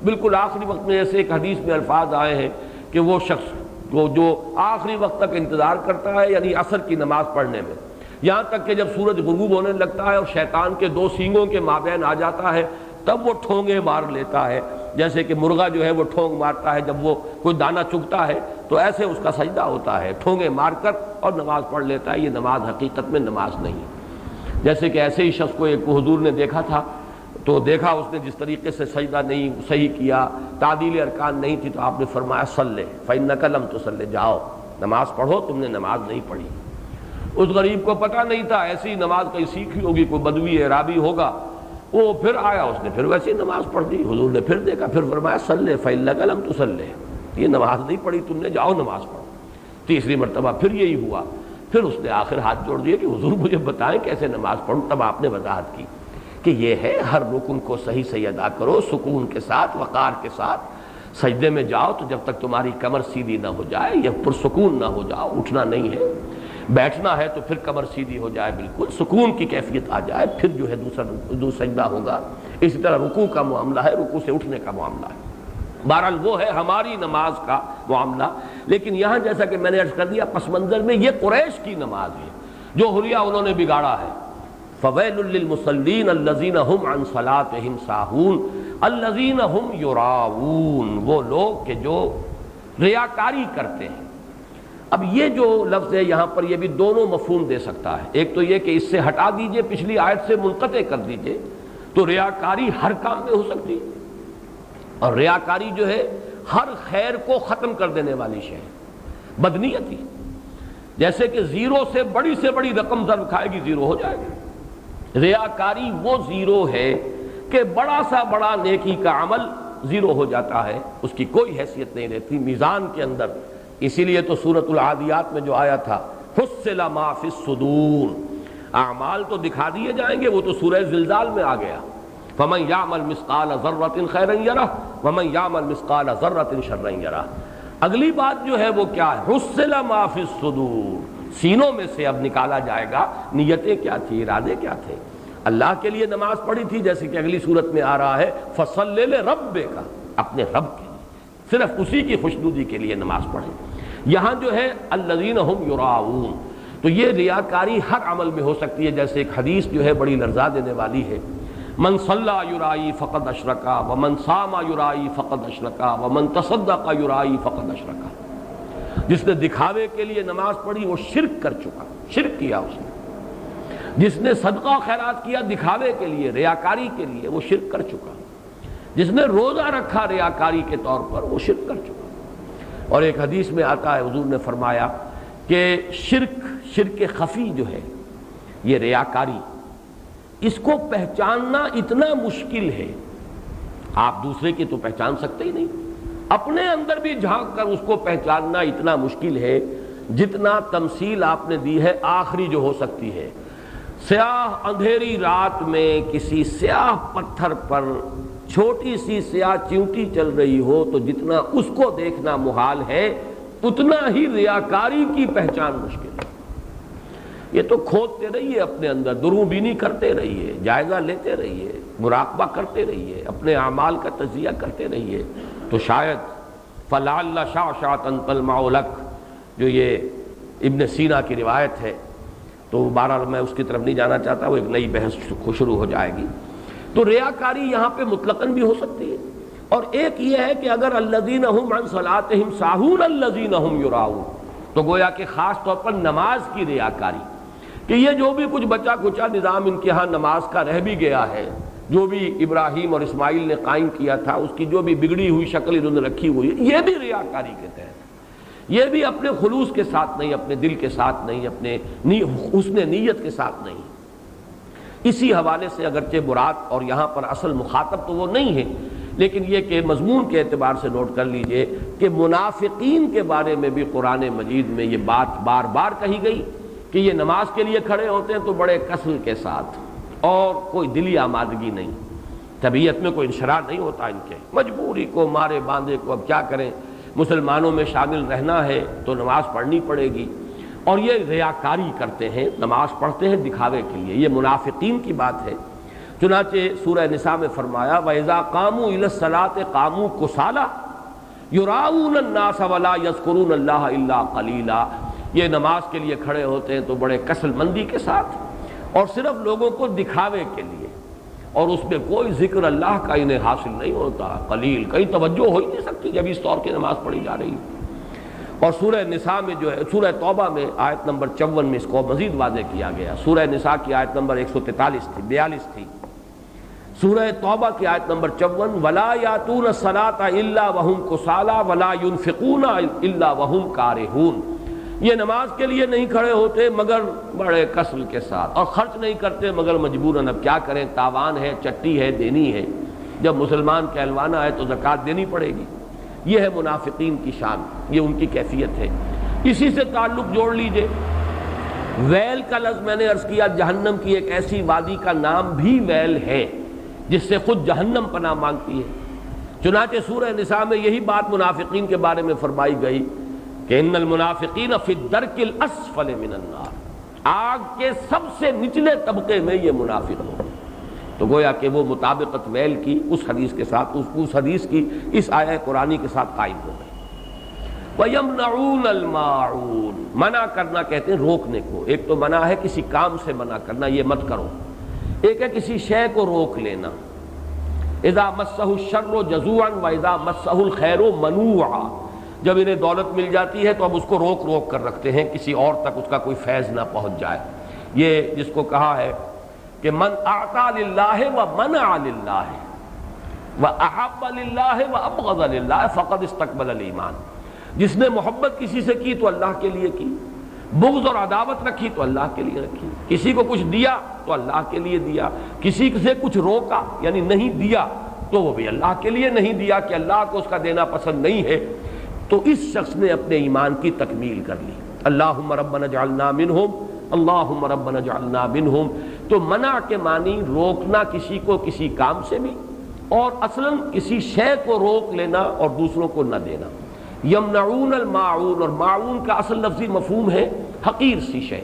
بالکل آخری وقت میں. ایسے ایک حدیث میں الفاظ آئے ہیں کہ وہ شخص وہ جو آخری وقت تک انتظار کرتا ہے، یعنی عصر کی نماز پڑھنے میں، یہاں تک کہ جب سورج غروب ہونے لگتا ہے اور شیطان کے دو سینگوں کے مابین آ جاتا ہے تب وہ ٹھونگے مار لیتا ہے، جیسے کہ مرغا جو ہے وہ ٹھونگ مارتا ہے جب وہ کوئی دانہ چگتا ہے، تو ایسے اس کا سجدہ ہوتا ہے، ٹھونگے مار کر اور نماز پڑھ لیتا ہے. یہ نماز حقیقت میں نماز نہیں ہے. جیسے کہ ایسے ہی شخص کو ایک حضور نے دیکھا تھا، تو دیکھا اس نے جس طریقے سے سجدہ نہیں صحیح کیا، تعدیل ارکان نہیں تھی، تو آپ نے فرمایا صلی فإنک لم تصلی، جاؤ نماز پڑھو، تم نے نماز نہیں پڑھی. اس غریب کو پتہ نہیں تھا، ایسی نماز کہیں سیکھی ہوگی، کوئی بدوی اعرابی ہوگا، وہ پھر آیا، اس نے پھر ویسی نماز پڑھ دی. حضور نے پھر دیکھا، پھر فرمایا صلی فإنک لم تصلی، یہ نماز نہیں پڑھی تم نے، جاؤ نماز پڑھو. تیسری مرتبہ پھر یہی ہوا. پھر اس نے آخر ہاتھ جوڑ دیا کہ حضور مجھے بتائیں کیسے نماز پڑھوں. تب آپ نے وضاحت کی کہ یہ ہے ہر رکن کو صحیح صحیح ادا کرو، سکون کے ساتھ، وقار کے ساتھ. سجدے میں جاؤ تو جب تک تمہاری کمر سیدھی نہ ہو جائے، یا پرسکون نہ ہو جاؤ، اٹھنا نہیں ہے، بیٹھنا ہے تو پھر کمر سیدھی ہو جائے، بالکل سکون کی کیفیت آ جائے، پھر جو ہے دوسرا سجدہ ہوگا. اسی طرح رکوع کا معاملہ ہے، رکوع سے اٹھنے کا معاملہ ہے. بہرحال وہ ہے ہماری نماز کا معاملہ. لیکن یہاں جیسا کہ میں نے عرض کر دیا، پس منظر میں یہ قریش کی نماز ہے جو حلیہ انہوں نے بگاڑا ہے. فویل للمصلین الذین هم عن صلاتهم ساہون الذین هم یراؤون، وہ لوگ کہ جو ریاکاری کرتے ہیں. اب یہ جو لفظ ہے یہاں پر، یہ بھی دونوں مفہوم دے سکتا ہے. ایک تو یہ کہ اس سے ہٹا دیجئے، پچھلی آیت سے منقطع کر دیجئے، تو ریاکاری ہر کام میں ہو سکتی ہے، اور ریاکاری جو ہے ہر خیر کو ختم کر دینے والی شے ہے، بدنیتی. جیسے کہ زیرو سے بڑی رقم ضرب کھائے گی، زیرو ہو جائے گی. ریاکاری وہ زیرو ہے کہ بڑا سا بڑا نیکی کا عمل زیرو ہو جاتا ہے، اس کی کوئی حیثیت نہیں رہتی میزان کے اندر. اسی لیے تو سورۃ العادیات میں جو آیا تھا حصل ما فی الصدور، اعمال تو دکھا دیے جائیں گے، وہ تو سورہ زلزال میں آ گیا. فمن یعمل مثقال ذرۃ خیرا یرہ ومن یعمل مثقال ذرۃ شرا یرہ. اگلی بات جو ہے وہ کیا ہے؟ حصل ما فی الصدور، سینوں میں سے اب نکالا جائے گا نیتیں کیا تھی، ارادے کیا تھے. اللہ کے لیے نماز پڑھی تھی، جیسے کہ اگلی صورت میں آ رہا ہے فصلی لربک، اپنے رب کے لیے، صرف اسی کی خوشنودی کے لیے نماز پڑھیں. یہاں جو ہے الذین هم یراؤون، تو یہ ریاکاری ہر عمل میں ہو سکتی ہے. جیسے ایک حدیث جو ہے بڑی لرزا دینے والی ہے، من صلی یرائی فقد اشرکا ومن صام یرائی فقد اشرکا ومن تصدق یرائی فقد اشرکا. جس نے دکھاوے کے لیے نماز پڑھی وہ شرک کر چکا، شرک کیا اس نے. جس نے صدقہ خیرات کیا دکھاوے کے لیے، ریاکاری کے لیے، وہ شرک کر چکا. جس نے روزہ رکھا ریاکاری کے طور پر، وہ شرک کر چکا. اور ایک حدیث میں آتا ہے، حضور نے فرمایا کہ شرک خفی جو ہے، یہ ریاکاری، اس کو پہچاننا اتنا مشکل ہے، آپ دوسرے کی تو پہچان سکتے ہی نہیں، اپنے اندر بھی جھانک کر اس کو پہچاننا اتنا مشکل ہے جتنا تمثیل آپ نے دی ہے آخری جو ہو سکتی ہے. سیاہ اندھیری رات میں کسی سیاہ پتھر پر چھوٹی سی سیاہ چیونٹی چل رہی ہو تو جتنا اس کو دیکھنا محال ہے، اتنا ہی ریاکاری کی پہچان مشکل ہے. یہ تو کھودتے رہیے اپنے اندر، دروں بینی کرتے رہیے، جائزہ لیتے رہیے، مراقبہ کرتے رہیے، اپنے اعمال کا تجزیہ کرتے رہیے، تو شاید فلعل شعشعۃ تلمع لک، جو یہ ابن سینا کی روایت ہے. تو بہرحال میں اس کی طرف نہیں جانا چاہتا، وہ ایک نئی بحث شروع ہو جائے گی. تو ریاکاری یہاں پہ مطلقاً بھی ہو سکتی ہے. اور ایک یہ ہے کہ اگر الذین هم عن صلاتهم ساہون الذین هم یراؤون، تو گویا کہ خاص طور پر نماز کی ریاکاری، کہ یہ جو بھی کچھ بچا کچا نظام ان کے ہاں نماز کا رہ بھی گیا ہے، جو بھی ابراہیم اور اسماعیل نے قائم کیا تھا، اس کی جو بھی بگڑی ہوئی شکل انہوں نے رکھی ہوئی ہے، یہ بھی ریاکاری کے تحت، یہ بھی اپنے خلوص کے ساتھ نہیں، اپنے دل کے ساتھ نہیں، اپنے حسن نیت کے ساتھ نہیں. اسی حوالے سے اگرچہ مراد اور یہاں پر اصل مخاطب تو وہ نہیں ہے، لیکن یہ کہ مضمون کے اعتبار سے نوٹ کر لیجئے کہ منافقین کے بارے میں بھی قرآن مجید میں یہ بات بار بار کہی گئی کہ یہ نماز کے لیے کھڑے ہوتے ہیں تو بڑے کسل کے ساتھ، اور کوئی دلی آمادگی نہیں، طبیعت میں کوئی انشراح نہیں ہوتا ان کے، مجبوری کو مارے باندھے کو اب کیا کریں، مسلمانوں میں شامل رہنا ہے تو نماز پڑھنی پڑے گی، اور یہ ریاکاری کرتے ہیں، نماز پڑھتے ہیں دکھاوے کے لیے، یہ منافقین کی بات ہے۔ چنانچہ سورہ نساء میں فرمایا وَإِذَا قَامُوا إِلَى الصَّلَاةِ قَامُوا كُسَالَىٰ يُرَاءُونَ النَّاسَ وَلَا يَذْكُرُونَ اللَّهَ إِلَّا قَلِيلًا، یہ نماز کے لیے کھڑے ہوتے ہیں تو بڑے کسل مندی کے ساتھ اور صرف لوگوں کو دکھاوے کے لیے، اور اس میں کوئی ذکر اللہ کا انہیں حاصل نہیں ہوتا، قلیل، کہیں توجہ ہو ہی نہیں سکتی جب اس طور کی نماز پڑھی جا رہی ہے۔ اور سورہ نساء میں جو ہے، سورہ توبہ میں آیت نمبر 54 میں اس کو مزید واضح کیا گیا، سورہ نساء کی آیت نمبر 143 تھی، 42 تھی، سورہ توبہ کی آیت نمبر 54 وَلَا يَأْتُونَ الصَّلَاةَ إِلَّا وَهُمْ كُسَالَىٰ وَلَا يُنْفِقُونَ إِلَّا وَهُمْ كَارِهُونَ، یہ نماز کے لیے نہیں کھڑے ہوتے مگر بڑے کسل کے ساتھ، اور خرچ نہیں کرتے مگر مجبوراً، اب کیا کریں، تاوان ہے، چٹی ہے، دینی ہے، جب مسلمان کہلوانا ہے تو زکوٰۃ دینی پڑے گی۔ یہ ہے منافقین کی شان، یہ ان کی کیفیت ہے۔ اسی سے تعلق جوڑ لیجئے، ویل کا لفظ میں نے عرض کیا، جہنم کی ایک ایسی وادی کا نام بھی ویل ہے جس سے خود جہنم پناہ مانگتی ہے۔ چنانچہ سورہ نساء میں یہی بات منافقین کے بارے میں فرمائی گئی کہ ان المنافقین فی الدرک الاسفل من النار، آگ کے سب سے نچلے طبقے میں یہ منافق ہو۔ تو گویا کہ وہ مطابقت ویل کی اس حدیث کے ساتھ، اس حدیث کی اس آیہ قرآنی کے ساتھ قائم ہو گئی۔ وَيَمْنَعُونَ الْمَاعُونَ، منع کرنا کہتے ہیں روکنے کو، ایک تو منع ہے کسی کام سے منع کرنا، یہ مت کرو، ایک ہے کسی شے کو روک لینا۔ اذا مسہ الشر جزوعا واذا مسہ الخیر منوعا، جب انہیں دولت مل جاتی ہے تو اب اس کو روک روک کر رکھتے ہیں، کسی اور تک اس کا کوئی فیض نہ پہنچ جائے۔ یہ جس کو کہا ہے کہ من اعطى للہ ومنع للہ واحب للہ وابغض للہ فقد استقبل الایمان، جس نے محبت کسی سے کی تو اللہ کے لیے کی، بغض اور عداوت رکھی تو اللہ کے لیے رکھی، کسی کو کچھ دیا تو اللہ کے لیے دیا، کسی سے کچھ روکا یعنی نہیں دیا تو وہ بھی اللہ کے لیے نہیں دیا کہ اللہ کو اس کا دینا پسند نہیں ہے، تو اس شخص نے اپنے ایمان کی تکمیل کر لی۔ اللہم ربنا اجعلنا منہم، اللہم ربنا اجعلنا منہم، تو منع کے معنی روکنا کسی کو کسی کام سے بھی، اور اصلاً کسی شے کو روک لینا اور دوسروں کو نہ دینا۔ یمنعون الماعون، اور معون کا اصل لفظی مفہوم ہے حقیر سی شے،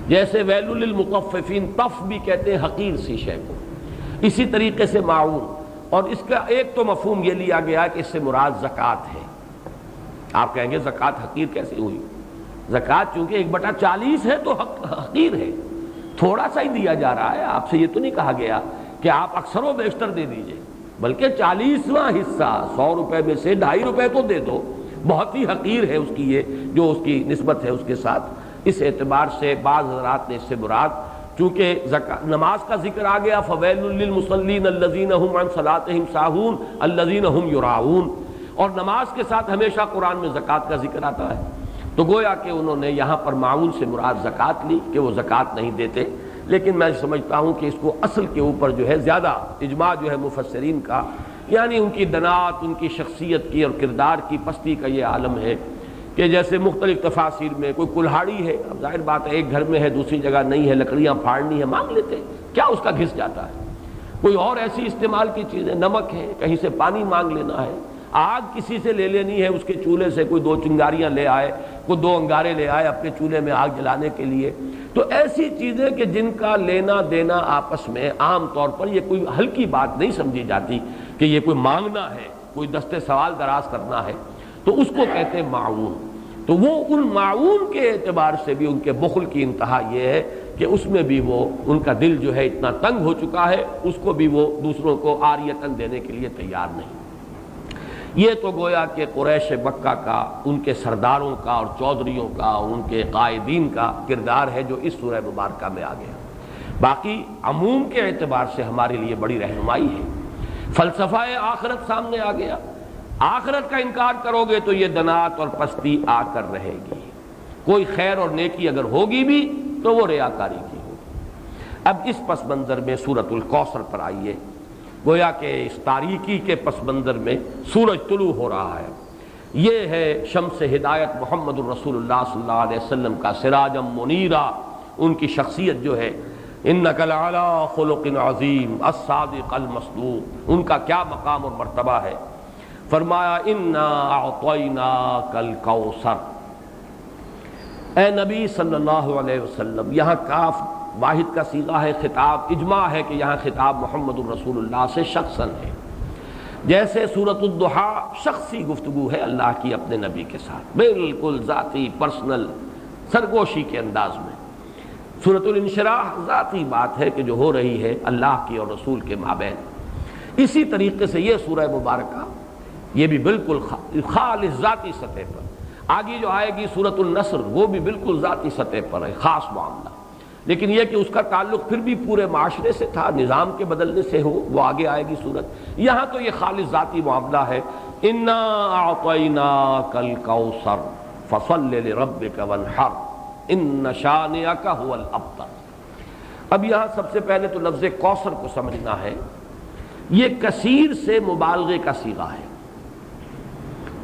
جیسے ویل للمطففین، طف بھی کہتے ہیں حقیر سی شے کو، اسی طریقے سے معون۔ اور اس کا ایک تو مفہوم یہ لیا گیا کہ اس سے مراد زکوٰۃ ہے۔ آپ کہیں گے زکوٰۃ حقیر کیسے ہوئی؟ زکوٰۃ چونکہ 1/40 ہے تو حقیر ہے، تھوڑا سا ہی دیا جا رہا ہے، آپ سے یہ تو نہیں کہا گیا کہ آپ اکثر و بیشتر دے دیجئے، بلکہ 40واں حصہ 100 روپے میں سے 2.5 روپے تو دے دو، بہت ہی حقیر ہے اس کی یہ جو اس کی نسبت ہے اس کے ساتھ۔ اس اعتبار سے بعض حضرات نے اس سے مراد، چونکہ نماز کا ذکر آ گیا فَوَيْلٌ لِّلْمُصَلِّينَ الَّذِينَ هُمْ عَنْ صَلَاتِهِمْ سَاهُونَ الَّذِينَ هُمْ يُرَاءُونَ، اور نماز کے ساتھ ہمیشہ قرآن میں زکوٰۃ کا ذکر آتا ہے، تو گویا کہ انہوں نے یہاں پر معاون سے مراد زکوٰۃ لی کہ وہ زکوٰۃ نہیں دیتے، لیکن میں سمجھتا ہوں کہ اس کو اصل کے اوپر جو ہے زیادہ اجماع جو ہے مفسرین کا، یعنی ان کی دنات، ان کی شخصیت کی اور کردار کی پستی کا یہ عالم ہے کہ جیسے مختلف تفاسیر میں کوئی کلہاڑی ہے، اب ظاہر بات ہے ایک گھر میں ہے دوسری جگہ نہیں ہے، لکڑیاں پھاڑنی ہے مانگ لیتے، کیا اس کا گھس جاتا ہے، کوئی اور ایسی استعمال کی چیزیں، نمک ہے، کہیں سے پانی مانگ لینا ہے، آگ کسی سے لے لینی ہے، اس کے چولہے سے کوئی 2 چنگاریاں لے آئے، کوئی 2 انگارے لے آئے اپنے چولہے میں آگ جلانے کے لیے، تو ایسی چیزیں کہ جن کا لینا دینا آپس میں عام طور پر یہ کوئی ہلکی بات نہیں سمجھی جاتی کہ یہ کوئی مانگنا ہے، کوئی دستے سوال دراز کرنا ہے، تو اس کو کہتے ہیں معاون۔ تو وہ ان معاون کے اعتبار سے بھی ان کے بخل کی انتہا یہ ہے کہ اس میں بھی وہ ان کا دل جو ہے اتنا تنگ ہو چکا ہے، اس کو بھی وہ دوسروں کو عاریتاً دینے کے لیے تیار نہیں۔ یہ تو گویا کہ قریش مکہ کا، ان کے سرداروں کا اور چودھریوں کا، ان کے قائدین کا کردار ہے جو اس سورہ مبارکہ میں آ گیا۔ باقی عموم کے اعتبار سے ہمارے لیے بڑی رہنمائی ہے۔ فلسفہ آخرت سامنے آ گیا، آخرت کا انکار کرو گے تو یہ دنات اور پستی آ کر رہے گی، کوئی خیر اور نیکی اگر ہوگی بھی تو وہ ریاکاری کی ہوگی۔ اب اس پس منظر میں سورۃ الکوثر پر آئیے، گویا کہ اس تاریکی کے پس منظر میں سورج طلوع ہو رہا ہے، یہ ہے شمس ہدایت محمد الرسول اللہ صلی اللہ علیہ وسلم کا سراجم منیرہ، ان کی شخصیت جو ہے انک لعلی خلق عظیم الصادق المصدوق، ان کا کیا مقام اور مرتبہ ہے۔ فرمایا انا اعطیناک الکوثر، اے نبی صلی اللہ علیہ وسلم، یہاں کاف واحد کا صیغہ ہے، خطاب اجماع ہے کہ یہاں خطاب محمد الرسول اللہ سے شخصاً ہے، جیسے سورۃ الضحیٰ شخصی گفتگو ہے اللہ کی اپنے نبی کے ساتھ، بالکل ذاتی پرسنل سرگوشی کے انداز میں۔ سورۃ الانشراح ذاتی بات ہے کہ جو ہو رہی ہے اللہ کی اور رسول کے مابین۔ اسی طریقے سے یہ سورہ مبارکہ یہ بھی بالکل خالص ذاتی سطح پر، آگے جو آئے گی سورۃ النصر وہ بھی بالکل ذاتی سطح پر ہے، خاص معاملہ، لیکن یہ کہ اس کا تعلق پھر بھی پورے معاشرے سے تھا، نظام کے بدلنے سے ہو، وہ آگے آئے گی صورت۔ یہاں تو یہ خالص ذاتی معاملہ ہے، انا اعطیناک الکوثر فصل لربک وانحر ان شانئک هو الابتر۔ اب یہاں سب سے پہلے تو لفظ کوثر کو سمجھنا ہے، یہ کثیر سے مبالغے کا صیغہ ہے،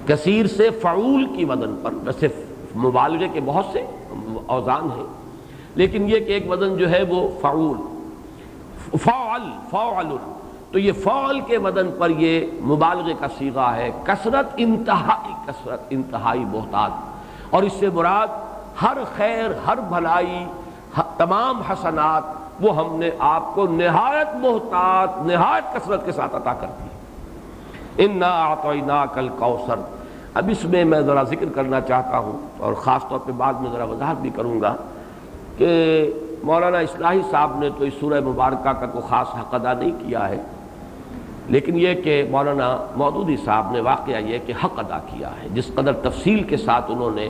کثیر سے فعول کی وزن پر، ویسے مبالغے کے بہت سے اوزان ہیں لیکن یہ کہ ایک وزن جو ہے وہ فعول، فعل، تو یہ فعل کے وزن پر یہ مبالغے کا صیغہ ہے، کثرت، انتہائی کثرت، انتہائی بہتات، اور اس سے مراد ہر خیر، ہر بھلائی، تمام حسنات وہ ہم نے آپ کو نہایت محتاط، نہایت کثرت کے ساتھ عطا کر دی۔ انا اعطیناک الکوثر۔ اب اس میں ذرا ذکر کرنا چاہتا ہوں اور خاص طور پہ بعد میں ذرا وضاحت بھی کروں گا کہ مولانا اصلاحی صاحب نے تو اس سورہ مبارکہ کا کوئی خاص حق ادا نہیں کیا ہے، لیکن یہ کہ مولانا مودودی صاحب نے واقعہ یہ کہ حق ادا کیا ہے، جس قدر تفصیل کے ساتھ انہوں نے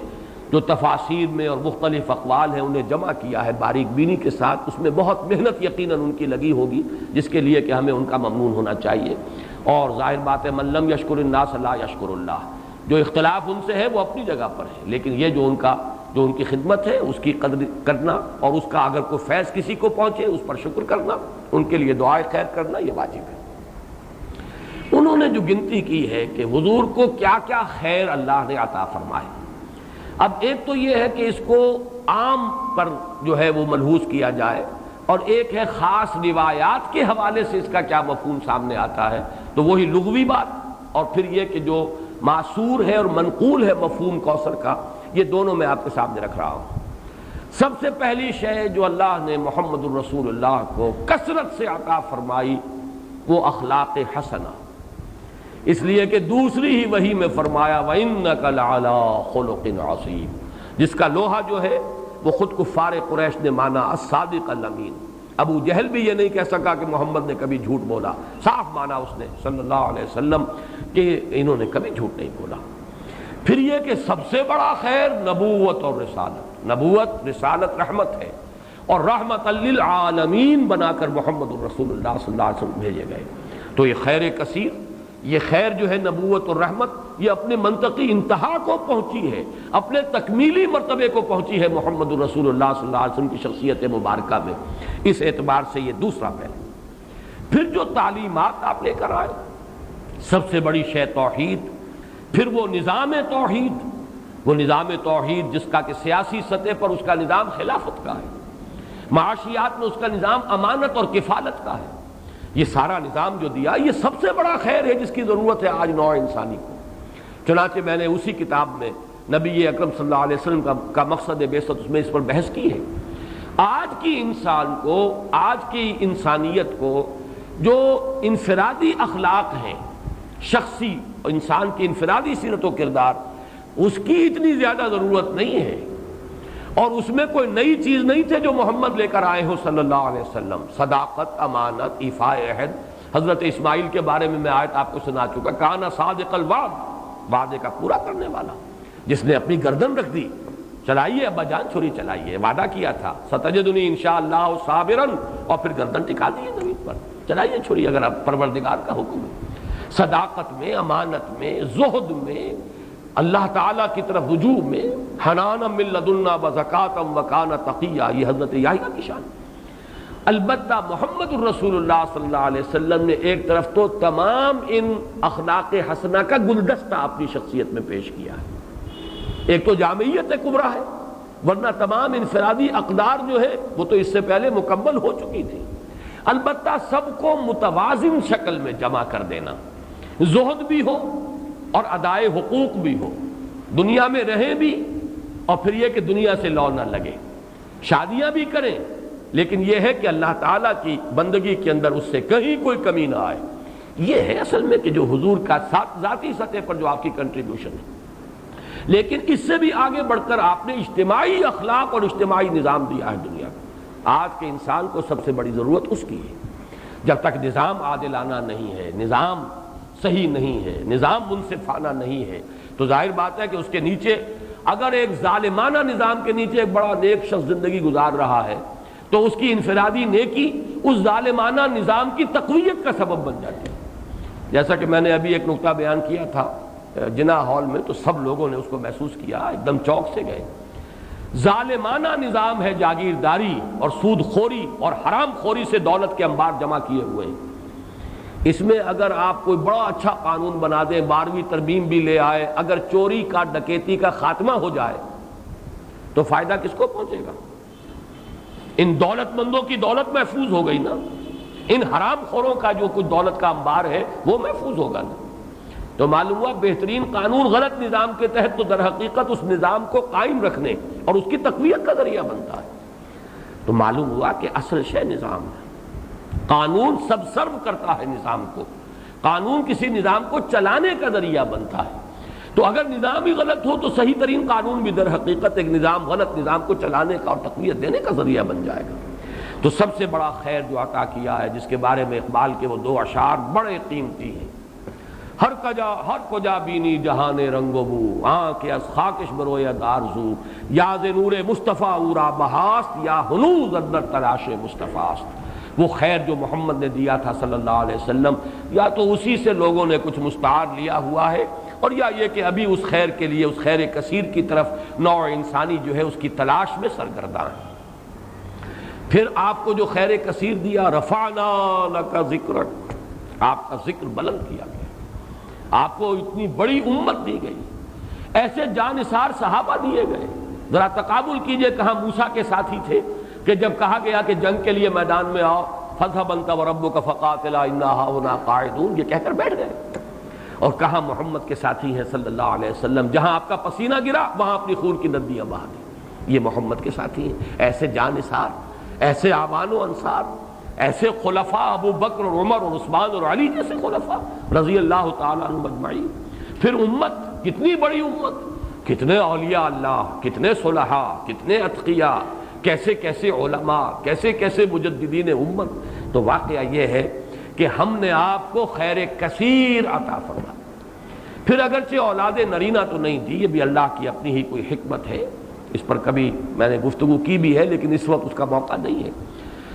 جو تفاسیر میں اور مختلف اقوال ہیں انہیں جمع کیا ہے باریک بینی کے ساتھ، اس میں بہت محنت یقیناً ان کی لگی ہوگی، جس کے لیے کہ ہمیں ان کا ممنون ہونا چاہیے۔ اور ظاہر بات ہے من لم یشکر الناس لا یشکر اللہ، جو اختلاف ان سے ہے وہ اپنی جگہ پر ہے، لیکن یہ جو ان کی خدمت ہے اس کی قدر کرنا، اور اس کا اگر کوئی فیض کسی کو پہنچے اس پر شکر کرنا، ان کے لیے دعائے خیر کرنا، یہ واجب ہے۔ انہوں نے جو گنتی کی ہے کہ حضور کو کیا کیا خیر اللہ نے عطا فرمائے، اب ایک تو یہ ہے کہ اس کو عام پر جو ہے وہ ملحوظ کیا جائے، اور ایک ہے خاص روایات کے حوالے سے اس کا کیا مفہوم سامنے آتا ہے، تو وہی لغوی بات، اور پھر یہ کہ جو معصور ہے اور منقول ہے مفہوم کوثر کا، یہ دونوں میں آپ کے سامنے رکھ رہا ہوں۔ سب سے پہلی شے جو اللہ نے محمد الرسول اللہ کو کثرت سے عطا فرمائی وہ اخلاق حسنہ، اس لیے کہ دوسری ہی وحی میں فرمایا وَإِنَّكَ لَعَلَىٰ خُلُقٍ عَظِيمٍ، جس کا لوہا جو ہے وہ خود کفار قریش نے مانا الصادق الامین۔ ابو جہل بھی یہ نہیں کہہ سکا کہ محمد نے کبھی جھوٹ بولا، صاف مانا اس نے صلی اللہ علیہ وسلم کہ انہوں نے کبھی جھوٹ نہیں بولا۔ پھر یہ کہ سب سے بڑا خیر نبوت اور رسالت، نبوت، رسالت رحمت ہے، اور رحمت للعالمین بنا کر محمد الرسول اللہ صلی اللہ علیہ وسلم بھیجے گئے۔ تو یہ خیر کثیر، یہ خیر جو ہے نبوت اور رحمت، یہ اپنے منطقی انتہا کو پہنچی ہے، اپنے تکمیلی مرتبے کو پہنچی ہے محمد الرسول اللہ صلی اللہ علیہ وسلم کی شخصیت مبارکہ میں۔ اس اعتبار سے یہ دوسرا پہلو۔ پھر جو تعلیمات آپ لے کر آئے، سب سے بڑی شے توحید، پھر وہ نظام توحید جس کا کہ سیاسی سطح پر اس کا نظام خلافت کا ہے، معاشیات میں اس کا نظام امانت اور کفالت کا ہے، یہ سارا نظام جو دیا یہ سب سے بڑا خیر ہے جس کی ضرورت ہے آج نوع انسانی کو۔ چنانچہ میں نے اسی کتاب میں نبی اکرم صلی اللہ علیہ وسلم کا مقصد بعثت، اس میں اس پر بحث کی ہے۔ آج کی انسان کو، آج کی انسانیت کو جو انفرادی اخلاق ہیں، شخصی انسان کی انفرادی سیرت و کردار، اس کی اتنی زیادہ ضرورت نہیں ہے، اور اس میں کوئی نئی چیز نہیں تھے جو محمد لے کر آئے ہو صلی اللہ علیہ وسلم۔ صداقت، امانت، ایفاء عہد۔ حضرت اسماعیل کے بارے میں آیت آپ کو سنا چکا، کانا صادق الوعد، وعدے کا پورا کرنے والا، جس نے اپنی گردن رکھ دی، چلائیے ابا جان چھری چلائیے، وعدہ کیا تھا ستجدنی انشاءاللہ صابرا، اور پھر گردن ٹکا دی زمین پر، چلائیے چھری اگر اب پروردگار کا حکم ہے۔ صداقت میں، امانت میں، زہد میں، اللہ تعالیٰ کی طرف رجوع میں، حنانا من لدنا وزکاۃ وکان تقیا، یہ حضرت یحییٰ کی شان۔ البتہ محمد الرسول اللہ صلی اللہ علیہ وسلم نے ایک طرف تو تمام ان اخلاق حسنہ کا گلدستہ اپنی شخصیت میں پیش کیا ہے۔ ایک تو جامعیت کبریٰ ہے، ورنہ تمام انفرادی اقدار جو ہے وہ تو اس سے پہلے مکمل ہو چکی تھی۔ البتہ سب کو متوازن شکل میں جمع کر دینا، زہد بھی ہو اور ادائے حقوق بھی ہو، دنیا میں رہیں بھی اور پھر یہ کہ دنیا سے لو نہ لگے، شادیاں بھی کریں لیکن یہ ہے کہ اللہ تعالیٰ کی بندگی کے اندر اس سے کہیں کوئی کمی نہ آئے۔ یہ ہے اصل میں کہ جو حضور کا ذاتی سطح پر جو آپ کی کنٹریبیوشن ہے۔ لیکن اس سے بھی آگے بڑھ کر آپ نے اجتماعی اخلاق اور اجتماعی نظام دیا ہے دنیا کو۔ آج کے انسان کو سب سے بڑی ضرورت اس کی ہے۔ جب تک نظام عادلانہ نہیں ہے، نظام صحیح نہیں ہے، نظام منصفانہ نہیں ہے، تو ظاہر بات ہے کہ اس کے نیچے اگر ایک ظالمانہ نظام کے نیچے ایک بڑا نیک شخص زندگی گزار رہا ہے تو اس کی انفرادی نیکی اس ظالمانہ نظام کی تقویت کا سبب بن جاتی ہے۔ جیسا کہ میں نے ابھی ایک نقطہ بیان کیا تھا جناح ہال میں، تو سب لوگوں نے اس کو محسوس کیا، ایک دم چوک سے گئے۔ ظالمانہ نظام ہے، جاگیرداری اور سود خوری اور حرام خوری سے دولت کے انبار جمع کیے ہوئے ہیں۔ اس میں اگر آپ کوئی بڑا اچھا قانون بنا دیں، 12ویں ترمیم بھی لے آئے، اگر چوری کا ڈکیتی کا خاتمہ ہو جائے تو فائدہ کس کو پہنچے گا؟ ان دولت مندوں کی دولت محفوظ ہو گئی نا، ان حرام خوروں کا جو کچھ دولت کا انبار ہے وہ محفوظ ہوگا نا۔ تو معلوم ہوا بہترین قانون غلط نظام کے تحت تو در حقیقت اس نظام کو قائم رکھنے اور اس کی تقویت کا ذریعہ بنتا ہے۔ تو معلوم ہوا کہ اصل شے نظام ہے، قانون سب سرو کرتا ہے نظام کو، قانون کسی نظام کو چلانے کا ذریعہ بنتا ہے۔ تو اگر نظام ہی غلط ہو تو صحیح ترین قانون بھی در حقیقت ایک نظام غلط نظام کو چلانے کا اور تقویت دینے کا ذریعہ بن جائے گا۔ تو سب سے بڑا خیر جو عطا کیا ہے، جس کے بارے میں اقبال کے وہ 2 اشعار بڑے قیمتی ہیں، ہر کجا بینی جہان رنگ و بو، آنکھ از خاکش بروید آرزو، یا ز نور مصطفیٰ اورا بہاست، یا ہنوز اندر تلاش مصطفیٰست۔ وہ خیر جو محمد نے دیا تھا صلی اللہ علیہ وسلم، یا تو اسی سے لوگوں نے کچھ مستعار لیا ہوا ہے، اور یا یہ کہ ابھی اس خیر کے لیے، اس خیر کثیر کی طرف نوع انسانی جو ہے اس کی تلاش میں سرگرداں ہے۔ پھر آپ کو جو خیر کثیر دیا، رفعنا لک ذکرک، آپ کا ذکر بلند کیا گیا، آپ کو اتنی بڑی امت دی گئی، ایسے جانثار صحابہ دیے گئے۔ ذرا تقابل کیجئے، کہاں موسیٰ کے ساتھی تھے کہ جب کہا گیا کہ جنگ کے لیے میدان میں آؤ، فاذهب انت وربك فقاتلا انا هاهنا قاعدون، یہ کہہ کر بیٹھ گئے۔ اور کہاں محمد کے ساتھی ہیں صلی اللہ علیہ وسلم، جہاں آپ کا پسینہ گرا وہاں اپنی خون کی ندیاں بہا دی، یہ محمد کے ساتھی ہیں۔ ایسے جانثار، ایسے آبان و انصار، ایسے خلفاء ابو بکر اور عمر اور عثمان اور علی جیسے خلفاء رضی اللہ تعالیٰ عنہم اجمعین۔ پھر امت، کتنی بڑی امت، کتنے اولیاء اللہ، کتنے صلحاء، کتنے اتقیاء، کیسے کیسے علماء، کیسے کیسے مجددین امت۔ تو واقعہ یہ ہے کہ ہم نے آپ کو خیر کثیر عطا فرمایا۔ پھر اگرچہ اولاد نرینہ تو نہیں دی، یہ بھی اللہ کی اپنی ہی کوئی حکمت ہے، اس پر کبھی میں نے گفتگو کی بھی ہے لیکن اس وقت اس کا موقع نہیں ہے۔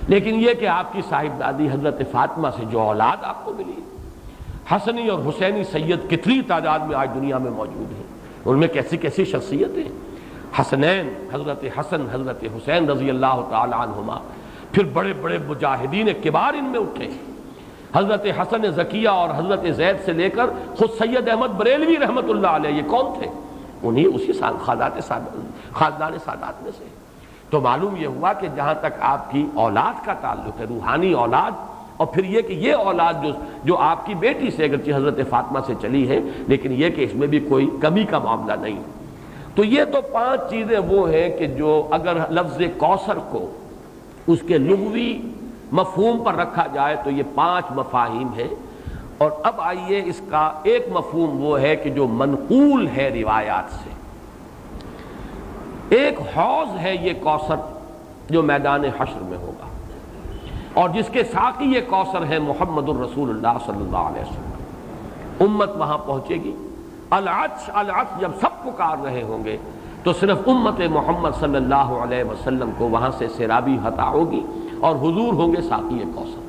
لیکن یہ کہ آپ کی صاحبزادی حضرت فاطمہ سے جو اولاد آپ کو ملی، حسنی اور حسینی سید کتنی تعداد میں آج دنیا میں موجود ہیں، ان میں کیسی کیسی شخصیتیں، حسنین، حضرت حسن، حضرت حسین رضی اللہ تعالی عنہما، پھر بڑے بڑے مجاہدین کبار ان میں اٹھے، حضرت حسن زکیہ اور حضرت زید سے لے کر خود سید احمد بریلوی رحمت اللہ علیہ، یہ کون تھے؟ انہی اسی خاندان سادات میں سے۔ تو معلوم یہ ہوا کہ جہاں تک آپ کی اولاد کا تعلق ہے، روحانی اولاد، اور پھر یہ کہ یہ اولاد جو آپ کی بیٹی سے اگرچہ حضرت فاطمہ سے چلی ہے، لیکن یہ کہ اس میں بھی کوئی کمی کا معاملہ نہیں۔ تو یہ تو 5 چیزیں وہ ہیں کہ جو اگر لفظ کوثر کو اس کے لغوی مفہوم پر رکھا جائے تو یہ 5 مفاہیم ہیں۔ اور اب آئیے اس کا ایک مفہوم وہ ہے کہ جو منقول ہے روایات سے، ایک حوض ہے یہ کوثر جو میدان حشر میں ہوگا، اور جس کے ساقی یہ کوثر ہے محمد الرسول اللہ صلی اللہ علیہ وسلم۔ امت وہاں پہنچے گی، العطش العطش جب سب پکار رہے ہوں گے تو صرف امت محمد صلی اللہ علیہ وسلم کو وہاں سے سیرابی عطا ہوگی اور حضور ہوں گے ساقی کوثر۔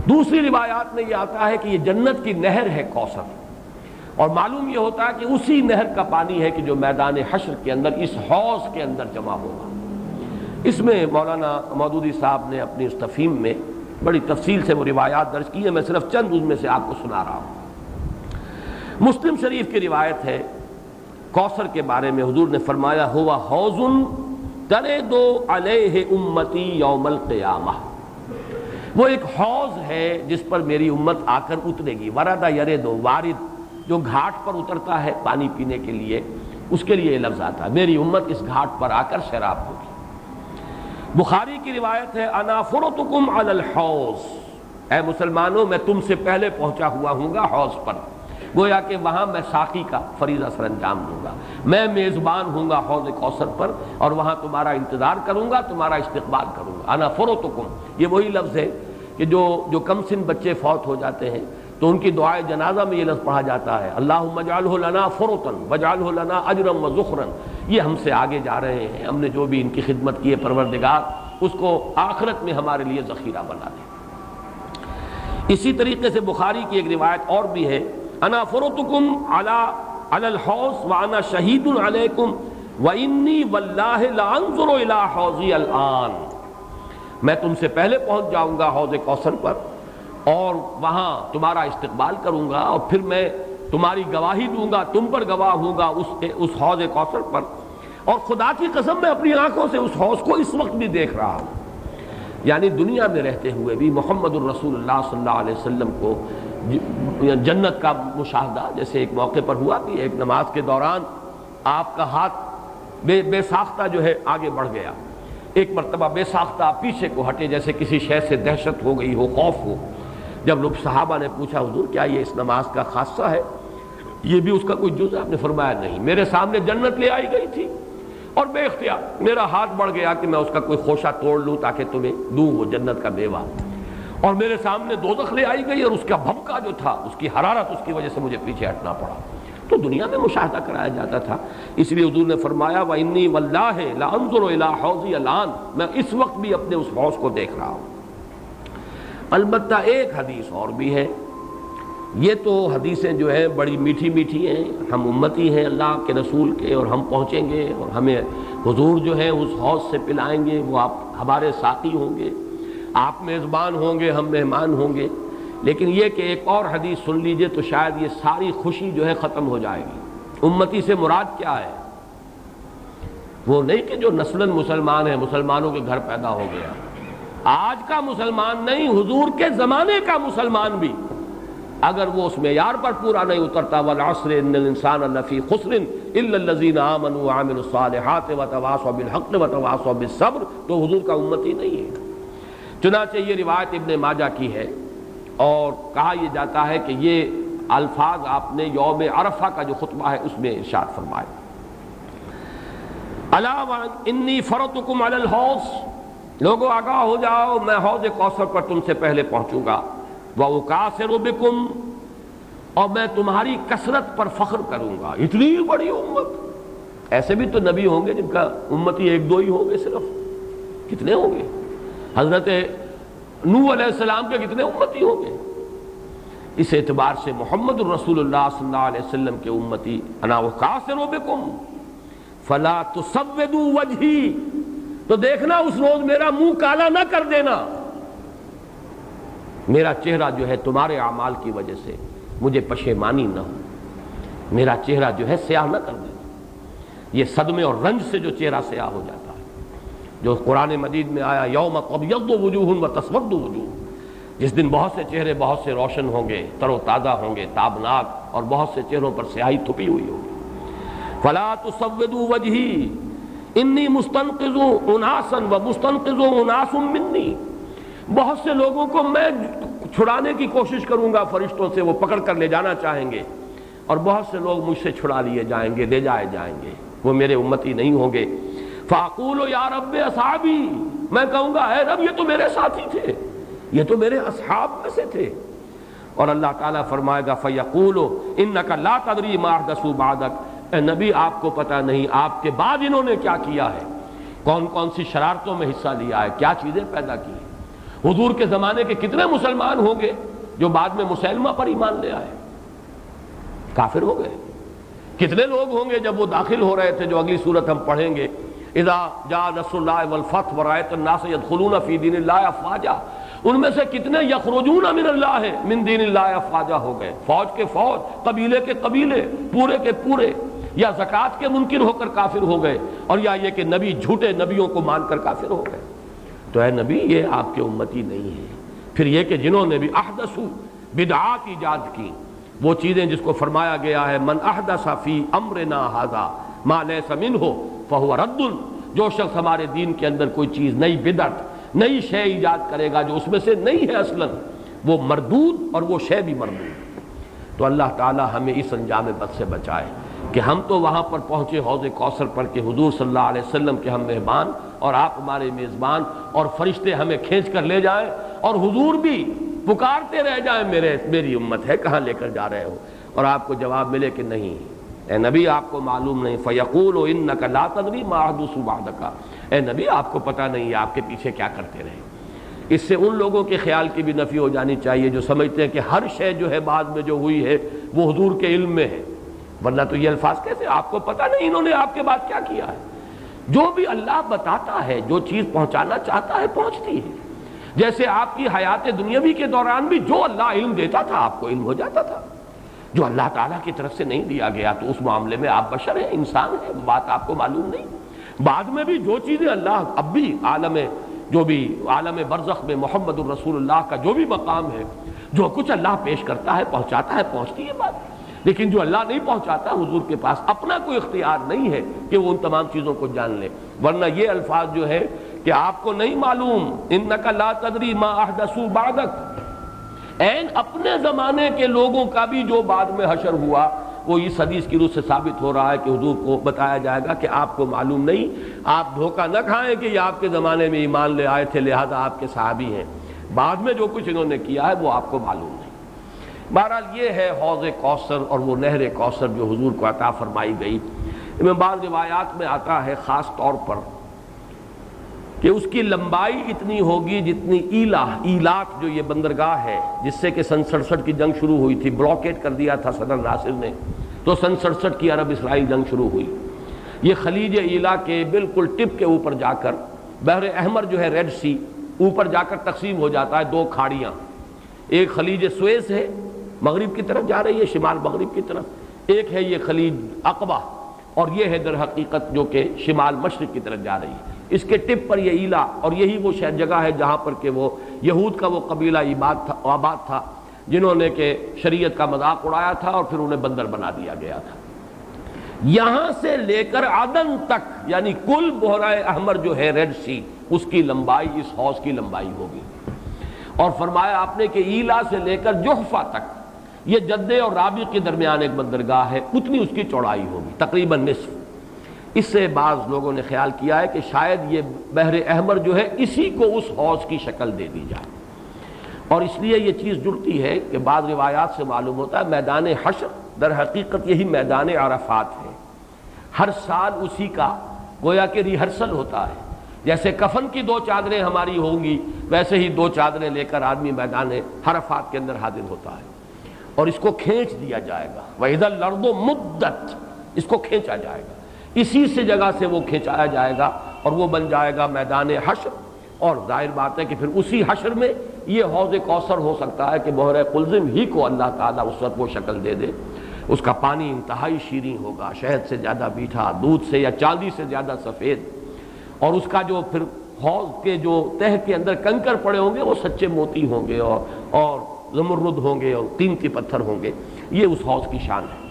دوسری روایات میں یہ آتا ہے کہ یہ جنت کی نہر ہے کوثر، اور معلوم یہ ہوتا ہے کہ اسی نہر کا پانی ہے کہ جو میدان حشر کے اندر اس حوض کے اندر جمع ہوگا۔ اس میں مولانا مودودی صاحب نے اپنی اس تفہیم میں بڑی تفصیل سے وہ روایات درج کی ہیں، میں صرف چند ان میں سے آپ کو سنا رہا ہوں۔ مسلم شریف کی روایت ہے کوثر کے بارے میں حضور نے فرمایا ہوا حوض ترد علیہ امتی یوم القیامہ، وہ ایک حوض ہے جس پر میری امت آ کر اترے گی۔ ورد یرد، وارد جو گھاٹ پر اترتا ہے پانی پینے کے لیے، اس کے لیے یہ لفظ آتا ہے، میری امت اس گھاٹ پر آ کر سیراب ہوگی۔ بخاری کی روایت ہے انا فرطکم علی الحوض، اے مسلمانوں میں تم سے پہلے پہنچا ہوا ہوں گا حوض پر، گویا کہ وہاں میں ساقی کا فریضہ سر انجام دوں گا، میں میزبان ہوں گا حوض کوثر پر، اور وہاں تمہارا انتظار کروں گا، تمہارا استقبال کروں گا۔ انا فرطکم، یہ وہی لفظ ہے کہ جو کم سن بچے فوت ہو جاتے ہیں تو ان کی دعائے جنازہ میں یہ لفظ پڑھا جاتا ہے اللہم اجعلہ لنا فرطا واجعلہ لنا اجرا وذخرا، یہ ہم سے آگے جا رہے ہیں، ہم نے جو بھی ان کی خدمت کی ہے پروردگار اس کو آخرت میں ہمارے لیے ذخیرہ بنا دے۔ اسی طریقے سے بخاری کی ایک روایت اور بھی ہے انا فرطکم علی الحوض وانا شہید علیکم وانی واللہ لانظر الی حوضی الان، میں تم سے پہلے پہنچ جاؤں گا حوض کوثر پر اور وہاں تمہارا استقبال کروں گا، اور پھر میں تمہاری گواہی دوں گا، تم پر گواہ ہوں گا اس حوض کوثر پر، اور خدا کی قسم میں اپنی آنکھوں سے اس حوض کو اس وقت بھی دیکھ رہا ہوں۔ یعنی دنیا میں رہتے ہوئے بھی محمد الرسول اللہ صلی اللہ علیہ وسلم کو جنت کا مشاہدہ، جیسے ایک موقع پر ہوا کہ ایک نماز کے دوران آپ کا ہاتھ بے ساختہ جو ہے آگے بڑھ گیا، ایک مرتبہ بے ساختہ پیچھے کو ہٹے جیسے کسی شے سے دہشت ہو گئی ہو، خوف ہو۔ جب لوگ صحابہ نے پوچھا حضور کیا یہ اس نماز کا خاصہ ہے، یہ بھی اس کا کوئی جز ہے؟ آپ نے فرمایا نہیں، میرے سامنے جنت لے آئی گئی تھی اور بے اختیار میرا ہاتھ بڑھ گیا کہ میں اس کا کوئی خوشہ توڑ لوں تاکہ تمہیں دوں وہ جنت کا میوہ، اور میرے سامنے دوزخ لے آئی گئی اور اس کا بھبکا جو تھا، اس کی حرارت، اس کی وجہ سے مجھے پیچھے ہٹنا پڑا۔ تو دنیا میں مشاہدہ کرایا جاتا تھا، اس لیے حضور نے فرمایا وَإِنِّي وَاللَّهِ لَأَنظُرُ إِلَىٰ حَوْضِي الْآنَ، میں اس وقت بھی اپنے اس حوض کو دیکھ رہا ہوں۔ البتہ ایک حدیث اور بھی ہے، یہ تو حدیثیں جو ہیں بڑی میٹھی میٹھی ہیں، ہم امتی ہیں اللہ کے رسول کے اور ہم پہنچیں گے اور ہمیں حضور جو ہے اس حوض سے پلائیں گے، وہ آپ ہمارے ساقی ہوں گے، آپ میزبان ہوں گے، ہم مہمان ہوں گے۔ لیکن یہ کہ ایک اور حدیث سن لیجئے تو شاید یہ ساری خوشی جو ہے ختم ہو جائے گی۔ امتی سے مراد کیا ہے؟ وہ نہیں کہ جو نسلاً مسلمان ہیں، مسلمانوں کے گھر پیدا ہو گیا، آج کا مسلمان نہیں، حضور کے زمانے کا مسلمان بھی اگر وہ اس معیار پر پورا نہیں اترتا والعصر ان الانسان لفی خسر الا الذین آمنوا وعملوا الصالحات وتواصوا بالحق وتواصوا بالصبر، تو حضور کا امتی نہیں ہے۔ چنانچہ یہ روایت ابن ماجہ کی ہے اور کہا یہ جاتا ہے کہ یہ الفاظ آپ نے یوم عرفہ کا جو خطبہ ہے اس میں ارشاد فرمائے الا انی فرطکم علی الحوض، لوگوں آگاہ ہو جاؤ میں حوض کوثر پر تم سے پہلے پہنچوں گا، وَأُكَاثِرُ بِكُمْ، اور میں تمہاری کثرت پر فخر کروں گا۔ اتنی بڑی امت، ایسے بھی تو نبی ہوں گے جن کا امتی ایک دو ہی ہوں گے صرف، کتنے ہوں گے؟ حضرت نوح علیہ السلام کے کتنے امتی ہوں گے؟ اس اعتبار سے محمد الرسول اللہ صلی اللہ علیہ وسلم کے امتی انا وَأُكَاثِرُ بِكُمْ فَلَا تُسَوِّدُوا وَجْهِي، تو دیکھنا اس روز میرا منہ کالا نہ کر دینا، میرا چہرہ جو ہے تمہارے اعمال کی وجہ سے مجھے پشیمانی نہ ہو، میرا چہرہ جو ہے سیاہ نہ کر دینا۔ یہ صدمے اور رنج سے جو چہرہ سیاہ ہو جاتا ہے، جو قرآن مجید میں آیا یوم تبیض وجوہ وتسود وجوہ، جس دن بہت سے چہرے بہت سے روشن ہوں گے، تر و تازہ ہوں گے، تابناک، اور بہت سے چہروں پر سیاہی تھپی ہوئی ہوگی۔ فلا تسودوا وجہی انی مستنقذ اناسا ومستنقذ اناس منی، بہت سے لوگوں کو میں چھڑانے کی کوشش کروں گا فرشتوں سے، وہ پکڑ کر لے جانا چاہیں گے، اور بہت سے لوگ مجھ سے چھڑا لیے جائیں گے، لے جائے جائیں گے، وہ میرے امتی نہیں ہوں گے۔ فَأَقُولُ يَا رَبِّ أَصْحَابِي، میں کہوں گا اے رب یہ تو میرے ساتھی تھے، یہ تو میرے اصحاب میں سے تھے، اور اللہ تعالیٰ فرمائے گا فَيَقُولُ إِنَّكَ لَا تَدْرِي مَا أَحْدَثُوا بَعْدَكَ، اے نبی آپ کو پتہ نہیں آپ کے بعد انہوں نے کیا کیا ہے، کون کون سی شرارتوں میں حصہ لیا ہے، کیا چیزیں پیدا کی ہیں۔ حضور کے زمانے کے کتنے مسلمان ہوں گے جو بعد میں مسلمہ پر ایمان لے آئے، کافر ہو گئے؟ کتنے لوگ ہوں گے جب وہ داخل ہو رہے تھے، جو اگلی صورت ہم پڑھیں گے اذا جاء نصر اللہ والفتح ورأیت الناس يدخلون فی دین اللہ افواجا، ان میں سے کتنے یخرجون من اللہ من دین اللہ افواجا ہو گئے، فوج کے فوج، قبیلے کے قبیلے، پورے کے پورے، یا زکوٰۃ کے منکر ہو کر کافر ہو گئے، اور یا یہ کہ نبی جھوٹے نبیوں کو مان کر کافر ہو گئے۔ تو اے نبی یہ آپ کے امتی نہیں ہے۔ پھر یہ کہ جنہوں نے بھی احدثوا بدعات ایجاد کی، وہ چیزیں جس کو فرمایا گیا ہے من احدث فی امرنا ھذا ما لیس منہ فہو رد، جو شخص ہمارے دین کے اندر کوئی چیز نئی بدعت نئی شے ایجاد کرے گا جو اس میں سے نہیں ہے اصلاً، وہ مردود اور وہ شے بھی مردود۔ تو اللہ تعالی ہمیں اس انجام بد سے بچائے کہ ہم تو وہاں پر پہنچے حوض کوثر پر کہ حضور صلی اللہ علیہ وسلم کے ہم مہمان اور آپ ہمارے میزبان، اور فرشتے ہمیں کھینچ کر لے جائیں اور حضور بھی پکارتے رہ جائیں میری امت ہے، کہاں لے کر جا رہے ہو، اور آپ کو جواب ملے کہ نہیں اے نبی آپ کو معلوم نہیں، فَيَقُولُ إِنَّكَ لَا تَدْرِي مَا أَحْدَثُ بَعْدَكَ، اے نبی آپ کو پتہ نہیں ہے آپ کے پیچھے کیا کرتے رہے۔ اس سے ان لوگوں کے خیال کی بھی نفی ہو جانی چاہیے جو سمجھتے ہیں کہ ہر شے جو ہے بعد میں جو ہوئی ہے وہ حضور کے علم میں ہے، ورنہ تو یہ الفاظ کیسے آپ کو پتہ نہیں انہوں نے آپ کے بعد کیا کیا ہے۔ جو بھی اللہ بتاتا ہے، جو چیز پہنچانا چاہتا ہے پہنچتی ہے۔ جیسے آپ کی حیات دنیاوی کے دوران بھی جو اللہ علم دیتا تھا آپ کو علم ہو جاتا تھا، جو اللہ تعالیٰ کی طرف سے نہیں دیا گیا تو اس معاملے میں آپ بشر ہیں، انسان ہیں، بات آپ کو معلوم نہیں۔ بعد میں بھی جو چیزیں اللہ اب بھی عالم برزخ میں محمد الرسول اللہ کا جو بھی مقام ہے، جو کچھ اللہ پیش کرتا ہے پہنچاتا ہے، پہنچتی ہے بات۔ لیکن جو اللہ نہیں پہنچاتا حضور کے پاس اپنا کوئی اختیار نہیں ہے کہ وہ ان تمام چیزوں کو جان لے، ورنہ یہ الفاظ جو ہے کہ آپ کو نہیں معلوم انک لا تدری ما احدثوا بعدک، این اپنے زمانے کے لوگوں کا بھی جو بعد میں حشر ہوا وہ اس حدیث کی روح سے ثابت ہو رہا ہے کہ حضور کو بتایا جائے گا کہ آپ کو معلوم نہیں، آپ دھوکہ نہ کھائیں کہ یہ آپ کے زمانے میں ایمان لے آئے تھے لہذا آپ کے صحابی ہیں، بعد میں جو کچھ انہوں نے کیا ہے وہ آپ کو معلوم نہیں۔ بہرحال یہ ہے حوض کوثر اور وہ نہر کوثر جو حضور کو عطا فرمائی گئی۔ میں بعض روایات میں آتا ہے خاص طور پر کہ اس کی لمبائی اتنی ہوگی جتنی ایلات جو یہ بندرگاہ ہے جس سے کہ سن 67 کی جنگ شروع ہوئی تھی، بلاکیٹ کر دیا تھا صدر ناصر نے، تو سن 67 کی عرب اسرائیل جنگ شروع ہوئی۔ یہ خلیج ایلا کے بالکل ٹپ کے اوپر جا کر بحر احمر جو ہے ریڈ سی اوپر جا کر تقسیم ہو جاتا ہے دو کھاڑیاں، ایک خلیج سویس ہے مغرب کی طرف جا رہی ہے شمال مغرب کی طرف، ایک ہے یہ خلیج عقبہ اور یہ ہے در حقیقت جو کہ شمال مشرق کی طرف جا رہی ہے۔ اس کے ٹپ پر یہ ایلا، اور یہی وہ جگہ ہے جہاں پر کہ وہ یہود کا وہ قبیلہ آباد تھا جنہوں نے کہ شریعت کا مذاق اڑایا تھا اور پھر انہیں بندر بنا دیا گیا تھا۔ یہاں سے لے کر عدن تک یعنی کل بحیرہ احمر جو ہے ریڈ سی اس کی لمبائی اس حوض کی لمبائی ہوگی، اور فرمایا آپ نے کہ ایلا سے لے کر جحفہ تک یہ جدے اور رابغ کے درمیان ایک بندرگاہ ہے، اتنی اس کی چوڑائی ہوگی تقریباً نصف۔ اس سے بعض لوگوں نے خیال کیا ہے کہ شاید یہ بحر احمر جو ہے اسی کو اس حوض کی شکل دے دی جائے، اور اس لیے یہ چیز جڑتی ہے کہ بعض روایات سے معلوم ہوتا ہے میدان حشر در حقیقت یہی میدان عرفات ہے، ہر سال اسی کا گویا کہ ریہرسل ہوتا ہے، جیسے کفن کی دو چادریں ہماری ہوں گی ویسے ہی دو چادریں لے کر آدمی میدان عرفات کے اندر حاضر ہوتا ہے، اور اس کو کھینچ دیا جائے گا، وَإِذَا الْأَرْضُ مُدَّتْ، اس کو کھینچا جائے گا، اسی سے جگہ سے وہ کھینچایا جائے گا اور وہ بن جائے گا میدان حشر۔ اور ظاہر بات ہے کہ پھر اسی حشر میں یہ حوض کوثر ہو سکتا ہے کہ بحر قلزم ہی کو اللہ تعالیٰ اس وقت وہ شکل دے دے، اس کا پانی انتہائی شیریں ہوگا، شہد سے زیادہ میٹھا، دودھ سے یا چاندی سے زیادہ سفید، اور اس کا جو پھر حوض کے جو تہ کے اندر کنکر پڑے ہوں گے وہ سچے موتی ہوں گے اور زمرد ہوں گے اور قیمتی پتھر ہوں گے۔ یہ اس حوض کی شان ہے۔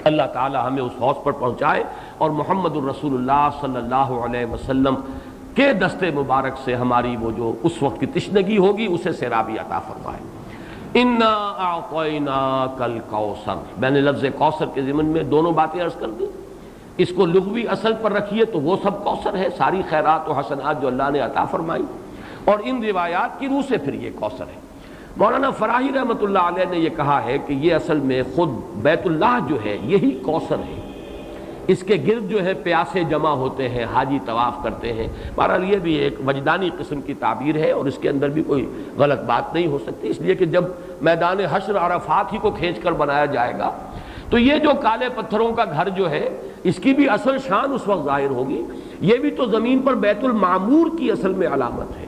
اللہ تعالی ہمیں اس حوض پر پہنچائے اور محمد الرسول اللہ صلی اللہ علیہ وسلم کے دستے مبارک سے ہماری وہ جو اس وقت کی تشنگی ہوگی اسے سیرابی عطا فرمائے۔ انا اعطیناک الکوثر، میں نے لفظ کوثر کے ضمن میں دونوں باتیں عرض کر دی، اس کو لغوی اصل پر رکھیے تو وہ سب کوثر ہے، ساری خیرات و حسنات جو اللہ نے عطا فرمائی، اور ان روایات کی روح سے پھر یہ کوثر ہے۔ مولانا فراہی رحمۃ اللہ علیہ نے یہ کہا ہے کہ یہ اصل میں خود بیت اللہ جو ہے یہی کوثر ہے، اس کے گرد جو ہے پیاسے جمع ہوتے ہیں، حاجی طواف کرتے ہیں۔ بہرحال یہ بھی ایک وجدانی قسم کی تعبیر ہے اور اس کے اندر بھی کوئی غلط بات نہیں ہو سکتی، اس لیے کہ جب میدان حشر عرفات ہی کو کھینچ کر بنایا جائے گا تو یہ جو کالے پتھروں کا گھر جو ہے اس کی بھی اصل شان اس وقت ظاہر ہوگی۔ یہ بھی تو زمین پر بیت المعمور کی اصل میں علامت ہے،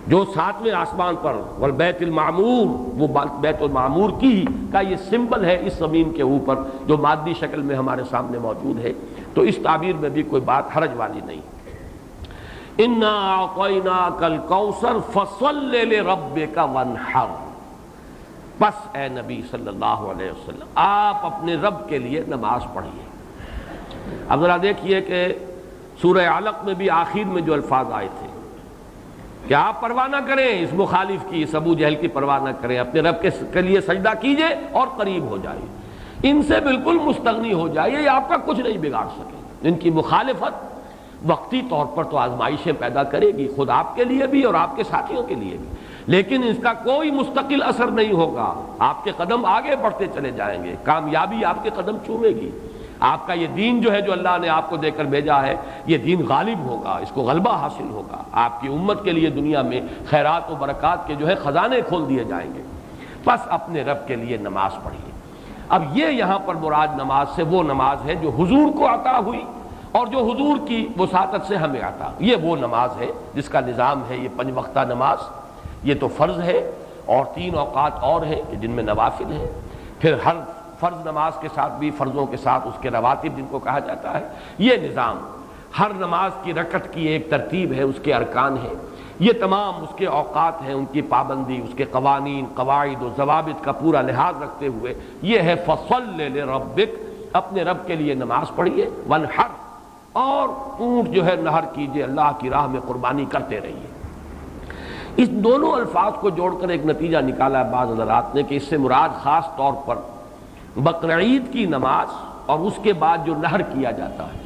جو 7ویں آسمان پر والبیت المعمور، وہ بیت المعمور کی کا یہ سمبل ہے اس زمین کے اوپر جو مادی شکل میں ہمارے سامنے موجود ہے، تو اس تعبیر میں بھی کوئی بات حرج والی نہیں۔ انا اعطیناک الکوثر فصل لربک وانحر، بس اے نبی صلی اللہ علیہ وسلم آپ اپنے رب کے لیے نماز پڑھیے۔ اب ذرا دیکھیے کہ سورہ علق میں بھی آخر میں جو الفاظ آئے تھے کہ آپ پرواہ نہ کریں اس مخالف کی، اس ابو جہل کی پرواہ نہ کریں، اپنے رب کے لیے سجدہ کیجئے اور قریب ہو جائیے، ان سے بالکل مستغنی ہو جائیے، یہ آپ کا کچھ نہیں بگاڑ سکے۔ ان کی مخالفت وقتی طور پر تو آزمائشیں پیدا کرے گی، خود آپ کے لیے بھی اور آپ کے ساتھیوں کے لیے بھی، لیکن اس کا کوئی مستقل اثر نہیں ہوگا، آپ کے قدم آگے بڑھتے چلے جائیں گے، کامیابی آپ کے قدم چومے گی، آپ کا یہ دین جو ہے جو اللہ نے آپ کو دے کر بھیجا ہے یہ دین غالب ہوگا، اس کو غلبہ حاصل ہوگا، آپ کی امت کے لیے دنیا میں خیرات و برکات کے جو ہے خزانے کھول دیے جائیں گے۔ بس اپنے رب کے لیے نماز پڑھیے۔ اب یہ یہاں پر مراد نماز سے وہ نماز ہے جو حضور کو عطا ہوئی اور جو حضور کی وساطت سے ہمیں عطا، یہ وہ نماز ہے جس کا نظام ہے یہ 5 وقتہ نماز، یہ تو فرض ہے، اور 3 اوقات اور ہیں کہ جن میں نوافل ہیں، پھر ہر فرض نماز کے ساتھ بھی فرضوں کے ساتھ اس کے رواتب جن کو کہا جاتا ہے، یہ نظام ہر نماز کی رکعت کی ایک ترتیب ہے، اس کے ارکان ہیں، یہ تمام اس کے اوقات ہیں، ان کی پابندی، اس کے قوانین، قواعد و ضوابط کا پورا لحاظ رکھتے ہوئے یہ ہے فصل لربک، اپنے رب کے لیے نماز پڑھیے، وانحر، اور اونٹ جو ہے نہر کیجئے، اللہ کی راہ میں قربانی کرتے رہیے۔ اس دونوں الفاظ کو جوڑ کر ایک نتیجہ نکالا بعض حضرات نے کہ اس سے مراد خاص طور پر بقرعید کی نماز اور اس کے بعد جو نہر کیا جاتا ہے،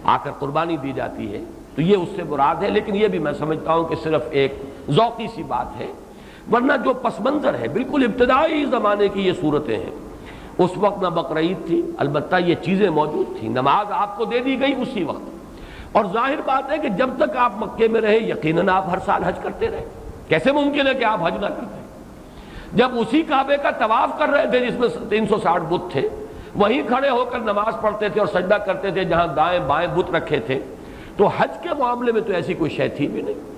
آ کر قربانی دی جاتی ہے، تو یہ اس سے مراد ہے، لیکن یہ بھی میں سمجھتا ہوں کہ صرف ایک ذوقی سی بات ہے، ورنہ جو پس منظر ہے بالکل ابتدائی زمانے کی یہ صورتیں ہیں، اس وقت نہ بقرعید تھی، البتہ یہ چیزیں موجود تھیں، نماز آپ کو دے دی گئی اسی وقت، اور ظاہر بات ہے کہ جب تک آپ مکے میں رہے یقیناً آپ ہر سال حج کرتے رہے، کیسے ممکن ہے کہ آپ حج نہ کرتے؟ جب اسی کعبے کا طواف کر رہے تھے جس میں 360 بت تھے، وہیں کھڑے ہو کر نماز پڑھتے تھے اور سجدہ کرتے تھے جہاں دائیں بائیں بت رکھے تھے، تو حج کے معاملے میں تو ایسی کوئی شے تھی بھی نہیں۔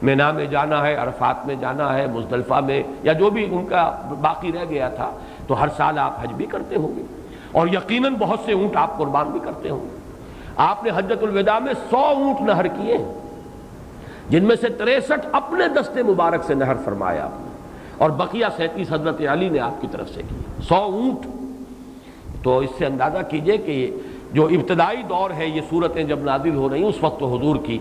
مینا میں جانا ہے، عرفات میں جانا ہے، مزدلفہ میں، یا جو بھی ان کا باقی رہ گیا تھا، تو ہر سال آپ حج بھی کرتے ہوں گے، اور یقیناً بہت سے اونٹ آپ قربان بھی کرتے ہوں گے۔ آپ نے حجۃ الوداع میں 100 اونٹ نہر کیے، جن میں سے 63 اپنے دست مبارک سے نہر فرمایا آپ نے، اور بقیہ 37 حضرت علی نے آپ کی طرف سے کی، 100 اونٹ۔ تو اس سے اندازہ کیجئے کہ جو ابتدائی دور ہے، یہ صورتیں جب نازل ہو رہی ہیں، اس وقت تو حضور کی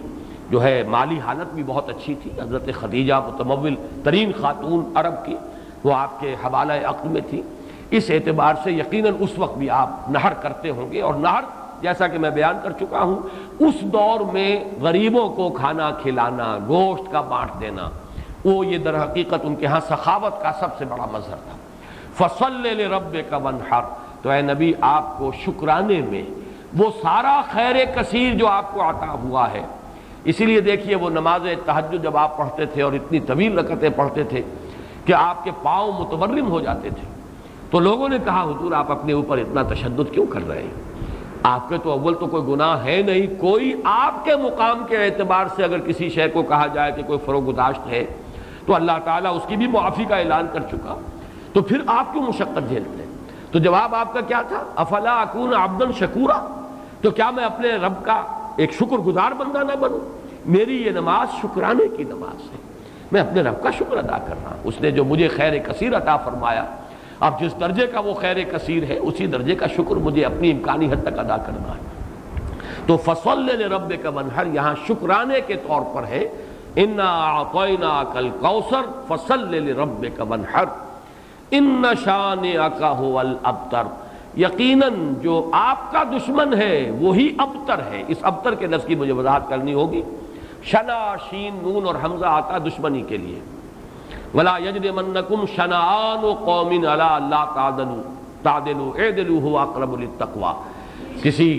جو ہے مالی حالت بھی بہت اچھی تھی، حضرت خدیجہ متمول ترین خاتون عرب کی، وہ آپ کے حوالہ عقد میں تھی، اس اعتبار سے یقیناً اس وقت بھی آپ نہر کرتے ہوں گے، اور نہر جیسا کہ میں بیان کر چکا ہوں اس دور میں غریبوں کو کھانا کھلانا، گوشت کا بانٹ دینا، وہ یہ در حقیقت ان کے ہاں سخاوت کا سب سے بڑا مظہر تھا۔ فصل لربک وانحر، تو اے نبی آپ کو شکرانے میں وہ سارا خیر کثیر جو آپ کو عطا ہوا ہے، اسی لیے دیکھیے وہ نماز تہجد جب آپ پڑھتے تھے اور اتنی طویل رکعتیں پڑھتے تھے کہ آپ کے پاؤں متورم ہو جاتے تھے، تو لوگوں نے کہا حضور آپ اپنے اوپر اتنا تشدد کیوں کر رہے ہیں؟ آپ کے تو اول تو کوئی گناہ ہے نہیں، کوئی آپ کے مقام کے اعتبار سے اگر کسی شے کو کہا جائے کہ کوئی فروگزاشت ہے تو اللہ تعالیٰ اس کی بھی معافی کا اعلان کر چکا، تو پھر آپ کیوں مشقت جھیلتے ہیں؟ تو جواب آپ کا کیا تھا؟ افلا اکون عبدا شکورا، تو کیا میں اپنے رب کا ایک شکر گزار بندہ نہ بنوں؟ میری یہ نماز شکرانے کی نماز ہے، میں اپنے رب کا شکر ادا کر رہا ہوں، اس نے جو مجھے خیر کثیر عطا فرمایا، اب جس درجے کا وہ خیر کثیر ہے اسی درجے کا شکر مجھے اپنی امکانی حد تک ادا کرنا ہے۔ تو فصل لربک وانحر یہاں شکرانے کے طور پر ہے، انا اعطیناک الکوثر فصل لربک وانحر ان شانئک هو الابتر، یقیناً جو آپ کا دشمن ہے وہی ابتر ہے۔ اس ابتر کے لفظ کی مجھے وضاحت کرنی ہوگی، شنا شین نون اور حمزہ آتا دشمنی کے لیے، ولا یجرمنکم شنآن قوم علی الا تعدلوا اعدلوا هو اقرب للتقوی، کسی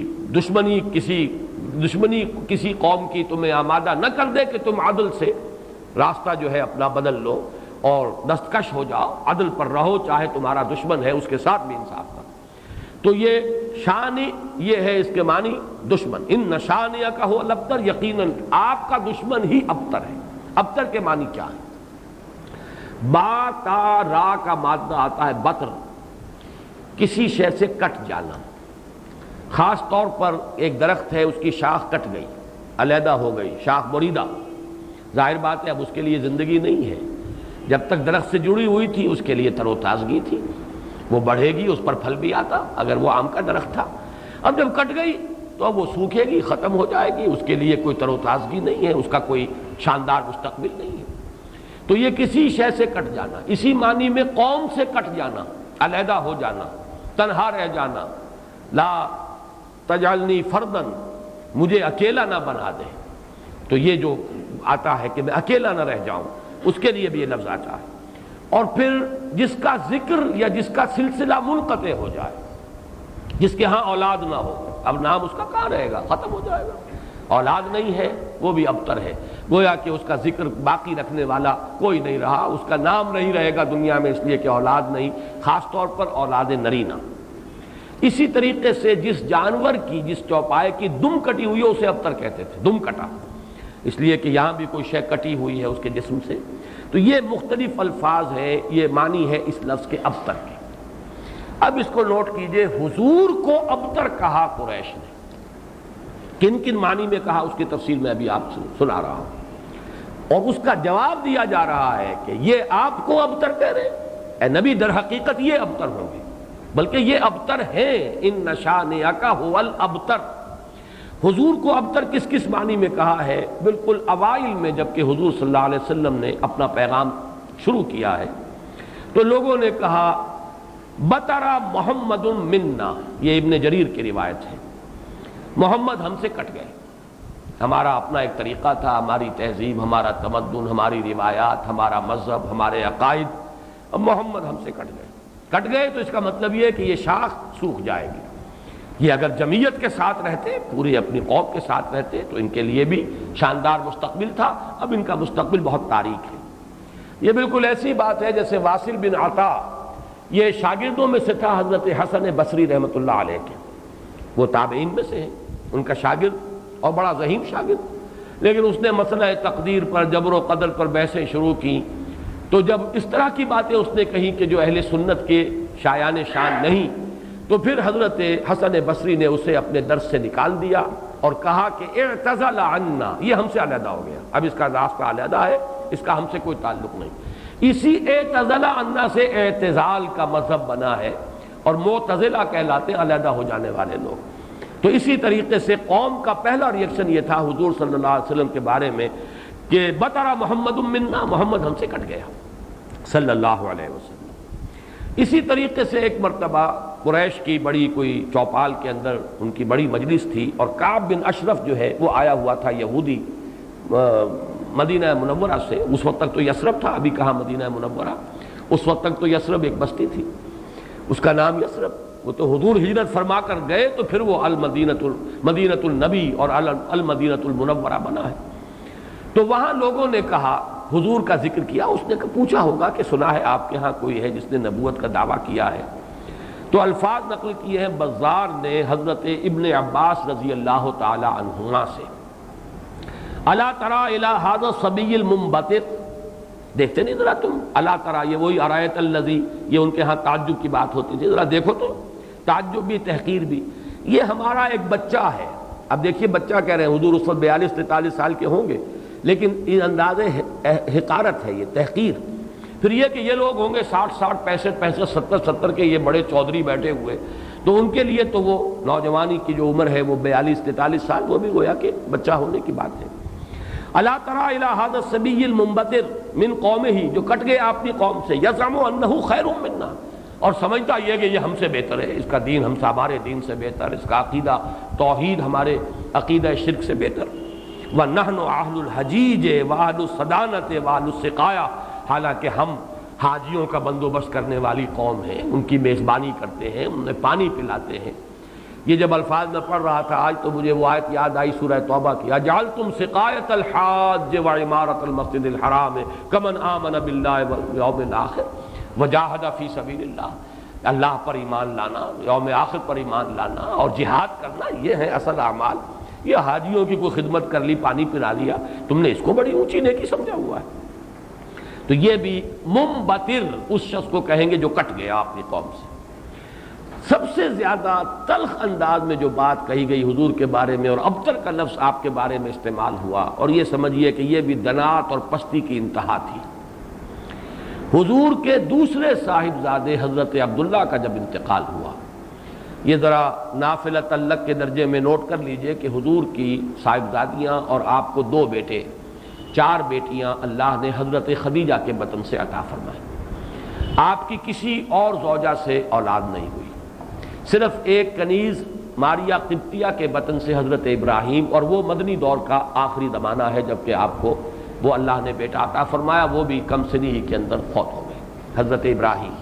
دشمنی کسی قوم کی تمہیں آمادہ نہ کر دے کہ تم عدل سے راستہ جو ہے اپنا بدل لو اور دستکش ہو جاؤ، عدل پر رہو، چاہے تمہارا دشمن ہے اس کے ساتھ بھی انصاف کرو۔ تو یہ شان یہ ہے، اس کے معنی دشمن، ان شانئک هو الابتر، یقیناً آپ کا دشمن ہی ابتر ہے۔ ابتر کے معنی کیا ہے؟ با تا را کا مادہ آتا ہے بطر، کسی شے سے کٹ جانا. خاص طور پر ایک درخت ہے، اس کی شاخ کٹ گئی، علیحدہ ہو گئی، شاخ بریدہ، ظاہر بات ہے اب اس کے لیے زندگی نہیں ہے. جب تک درخت سے جڑی ہوئی تھی اس کے لیے تر و تازگی تھی، وہ بڑھے گی، اس پر پھل بھی آتا اگر وہ آم کا درخت تھا. اب جب کٹ گئی تو اب وہ سوکھے گی، ختم ہو جائے گی، اس کے لیے کوئی تر و تازگی نہیں ہے، اس کا کوئی شاندار مستقبل نہیں ہے. تو یہ کسی شے سے کٹ جانا، اسی معنی میں قوم سے کٹ جانا، علیحدہ ہو جانا، تنہا رہ جانا. لا تجعلنی فردن، مجھے اکیلا نہ بنا دے. تو یہ جو آتا ہے کہ میں اکیلا نہ رہ جاؤں، اس کے لیے بھی یہ لفظ آتا ہے. اور پھر جس کا ذکر یا جس کا سلسلہ منقطع ہو جائے، جس کے ہاں اولاد نہ ہو، اب نام اس کا کہاں رہے گا، ختم ہو جائے گا. اولاد نہیں ہے وہ بھی ابتر ہے، گویا کہ اس کا ذکر باقی رکھنے والا کوئی نہیں رہا، اس کا نام نہیں رہے گا دنیا میں، اس لیے کہ اولاد نہیں، خاص طور پر اولاد نرینہ. اسی طریقے سے جس جانور کی، جس چوپائے کی دم کٹی ہوئی ہے اسے ابتر کہتے تھے، دم کٹا، اس لیے کہ یہاں بھی کوئی شے کٹی ہوئی ہے اس کے جسم سے. تو یہ مختلف الفاظ ہیں، یہ معنی ہے اس لفظ کے ابتر کے. اب اس کو نوٹ کیجئے، حضور کو ابتر کہا قریش نے. کن کن معنی میں کہا اس کی تفصیل میں ابھی آپ سے سنا رہا ہوں، اور اس کا جواب دیا جا رہا ہے کہ یہ آپ کو ابتر کہہ رہے اے نبی، در حقیقت یہ ابتر ہوں گے، بلکہ یہ ابتر ہیں. ان شانئک ھو الابتر. حضور کو ابتر کس کس معنی میں کہا ہے؟ بالکل اوائل میں جب کہ حضور صلی اللہ علیہ وسلم نے اپنا پیغام شروع کیا ہے تو لوگوں نے کہا بطرا محمد منا، یہ ابن جریر کی روایت ہے، محمد ہم سے کٹ گئے. ہمارا اپنا ایک طریقہ تھا، ہماری تہذیب، ہمارا تمدن، ہماری روایات، ہمارا مذہب، ہمارے عقائد، اب محمد ہم سے کٹ گئے. تو اس کا مطلب یہ ہے کہ یہ شاخ سوکھ جائے گی. یہ اگر جمعیت کے ساتھ رہتے، پوری اپنی قوم کے ساتھ رہتے تو ان کے لیے بھی شاندار مستقبل تھا. اب ان کا مستقبل بہت تاریک ہے. یہ بالکل ایسی بات ہے جیسے واصل بن عطا، یہ شاگردوں میں سے تھا حضرت حسن بصری رحمۃ اللہ علیہ کے، وہ تابعین میں سے ہیں، ان کا شاگرد اور بڑا ذہین شاگرد. لیکن اس نے مسئلہ تقدیر پر، جبر و قدر پر بحثیں شروع کی. تو جب اس طرح کی باتیں اس نے کہیں کہ جو اہل سنت کے شایان شان نہیں، تو پھر حضرت حسن بصری نے اسے اپنے درس سے نکال دیا اور کہا کہ اعتزل عنا، یہ ہم سے علیحدہ ہو گیا، اب اس کا راستہ علیحدہ ہے، اس کا ہم سے کوئی تعلق نہیں. اسی اعتزل عنا سے اعتزال کا مذہب بنا ہے، اور معتزلہ کہلاتے علیحدہ ہو جانے والے لوگ. تو اسی طریقے سے قوم کا پہلا ریئیکشن یہ تھا حضور صلی اللہ علیہ وسلم کے بارے میں کہ بطرا محمد منا، محمد ہم سے کٹ گیا صلی اللہ علیہ وسلم. اسی طریقے سے ایک مرتبہ قریش کی بڑی کوئی چوپال کے اندر ان کی بڑی مجلس تھی، اور کعب بن اشرف جو ہے وہ آیا ہوا تھا، یہودی، مدینہ منورہ سے. اس وقت تک تو یثرب تھا، ابھی کہاں مدینہ منورہ، اس وقت تک تو یثرب ایک بستی تھی، اس کا نام یثرب. وہ تو حضور ہجرت فرما کر گئے تو پھر وہ مدینۃ النبی اور المدینۃ المنورہ بنا ہے. تو وہاں لوگوں نے کہا، حضور کا ذکر کیا، اس نے پوچھا ہوگا کہ سنا ہے آپ کے ہاں کوئی ہے جس نے نبوت کا دعویٰ کیا ہے. تو الفاظ نقل کیے ہیں بزار نے حضرت ابن عباس رضی اللہ تعالی عنہما سے، الا تری الی ھذا الصبی المنبتق، دیکھتے نہیں ذرا تم، الا تری، یہ وہی ارایت الذی، یہ ان کے ہاں تعجب کی بات ہوتی تھی، ذرا دیکھو تو، تعجب بھی تحقیر بھی. یہ ہمارا ایک بچہ ہے. اب دیکھیے بچہ کہہ رہے ہیں، حضور اس وقت 42-43 سال کے ہوں گے، لیکن یہ انداز حقارت ہے، یہ تحقیر. پھر یہ کہ یہ لوگ ہوں گے 60 65 70 کے، یہ بڑے چودھری بیٹھے ہوئے، تو ان کے لیے تو وہ نوجوانی کی جو عمر ہے وہ 42-43 سال، وہ بھی گویا کہ بچہ ہونے کی بات ہے. الا تری الی ھذا الصبی المنبتر من قومہ، جو کٹ گئے اپنی قوم سے، یزعم انہ خیر منا، اور سمجھتا یہ کہ یہ ہم سے بہتر ہے، اس کا دین ہمارے دین سے بہتر، اس کا عقیدہ توحید ہمارے عقیدہ شرک سے بہتر. وَنَحْنُ أَهْلُ الْحَجِيجِ وَأَهْلُ الصَّدَانَةِ وَأَهْلُ السِّقَايَةِ، حالانکہ ہم حاجیوں کا بندوبست کرنے والی قوم ہیں، ان کی میزبانی کرتے ہیں، انہیں پانی پلاتے ہیں. یہ جب الفاظ میں پڑھ رہا تھا آج تو مجھے وہ آیت یاد آئی سورہ توبہ کی، اجعلتم سقایۃ الحاج وعمارۃ المسجد الحرام کمن آمن باللہ والیوم الآخر وجاہد فی سبیل اللہ. اللہ پر ایمان لانا، یوم آخر پر ایمان لانا اور جہاد کرنا، یہ ہے اصل اعمال. یہ حاجیوں کی کوئی خدمت کر لی، پانی پلا لیا، تم نے اس کو بڑی اونچی نیکی سمجھا ہوا ہے۔ تو یہ بھی منبتر اس شخص کو کہیں گے جو کٹ گیا اپنی قوم سے۔ سب سے زیادہ تلخ انداز میں جو بات کہی گئی حضور کے بارے میں، اور ابتر کا لفظ آپ کے بارے میں استعمال ہوا، اور یہ سمجھیے کہ یہ بھی دنات اور پستی کی انتہا تھی۔ حضور کے دوسرے صاحبزادے حضرت عبداللہ کا جب انتقال ہوا، یہ ذرا نافلہ تعلق کے درجے میں نوٹ کر لیجئے کہ حضور کی صاحبزادیاں اور آپ کو 2 بیٹے، 4 بیٹیاں اللہ نے حضرت خدیجہ کے بطن سے عطا فرمائیں۔ آپ کی کسی اور زوجہ سے اولاد نہیں ہوئی، صرف ایک کنیز ماریہ قبطیہ کے بطن سے حضرت ابراہیم، اور وہ مدنی دور کا آخری زمانہ ہے جبکہ آپ کو وہ اللہ نے بیٹا عطا فرمایا، وہ بھی کم سنی ہی کے اندر فوت ہو گئے، حضرت ابراہیم۔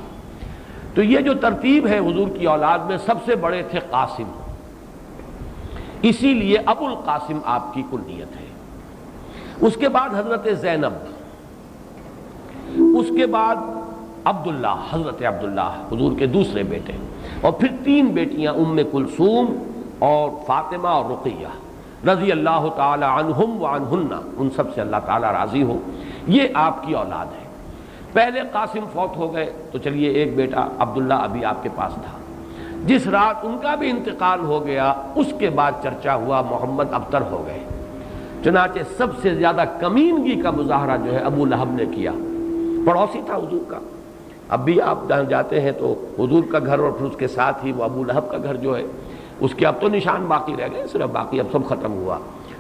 تو یہ جو ترتیب ہے حضور کی اولاد میں، سب سے بڑے تھے قاسم، اسی لیے ابو القاسم آپ کی کنیت ہے۔ اس کے بعد حضرت زینب، اس کے بعد عبداللہ، حضرت عبداللہ حضور کے دوسرے بیٹے، اور پھر 3 بیٹیاں ام کلثوم اور فاطمہ اور رقیہ رضی اللہ تعالی عنہم وعنہن، ان سب سے اللہ تعالی راضی ہو۔ یہ آپ کی اولاد ہے۔ پہلے قاسم فوت ہو گئے تو چلیے ایک بیٹا عبداللہ ابھی آپ کے پاس تھا، جس رات ان کا بھی انتقال ہو گیا اس کے بعد چرچا ہوا محمد ابتر ہو گئے۔ چنانچہ سب سے زیادہ کمینگی کا مظاہرہ جو ہے ابو لہب نے کیا، پڑوسی تھا حضور کا۔ اب بھی آپ جہاں جاتے ہیں تو حضور کا گھر اور پھر اس کے ساتھ ہی وہ ابو لہب کا گھر جو ہے، اس کے اب تو نشان باقی رہ گئے، صرف باقی اب سب ختم ہوا،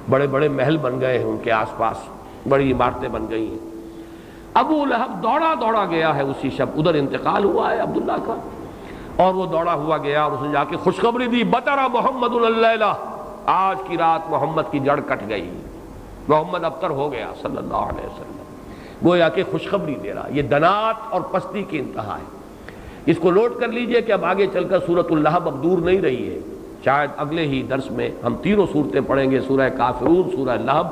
بڑے بڑے محل بن گئے ہیں ان کے آس پاس، بڑی عمارتیں بن گئی ہیں۔ ابو لہب دوڑا دوڑا گیا ہے اسی شب، ادھر انتقال ہوا ہے عبداللہ کا، اور وہ دوڑا ہوا گیا اور اس نے جا کے خوشخبری دی، بطر محمد اللیلہ، آج کی رات محمد کی جڑ کٹ گئی، محمد ابتر ہو گیا صلی اللہ علیہ وسلم۔ گویا کہ خوشخبری دے رہا۔ یہ دنات اور پستی کی انتہا ہے۔ اس کو نوٹ کر لیجئے کہ اب آگے چل کر سورۃ اللہب اب دور نہیں رہی ہے، شاید اگلے ہی درس میں ہم 3 صورتیں پڑھیں گے، سورہ کافرون، سورہ لہب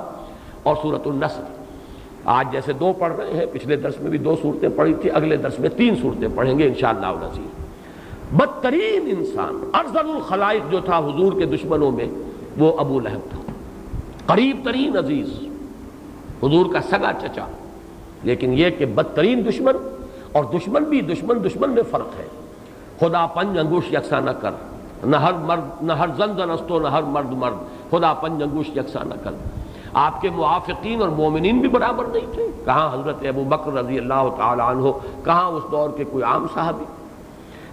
اور سورۃ النصر۔ آج جیسے 2 پڑھ رہے ہیں، پچھلے درس میں بھی 2 صورتیں پڑھی تھی، اگلے درس میں 3 صورتیں پڑھیں گے انشاءاللہ العزیز۔ بدترین انسان، ارذل الخلائق جو تھا حضور کے دشمنوں میں، وہ ابو لہب تھا، قریب ترین عزیز، حضور کا سگا چچا، لیکن یہ کہ بدترین دشمن، اور دشمن بھی دشمن میں فرق ہے۔ خدا 5 انگوش یکساں نہ کر، نہ ہر زن زنستو، نہ ہر مرد مرد، خدا 5 انگوش یکساں نہ کر۔ آپ کے موافقین اور مومنین بھی برابر نہیں تھے، کہاں حضرت ابو بکر رضی اللہ تعالی عنہ، کہاں اس دور کے کوئی عام صحابی،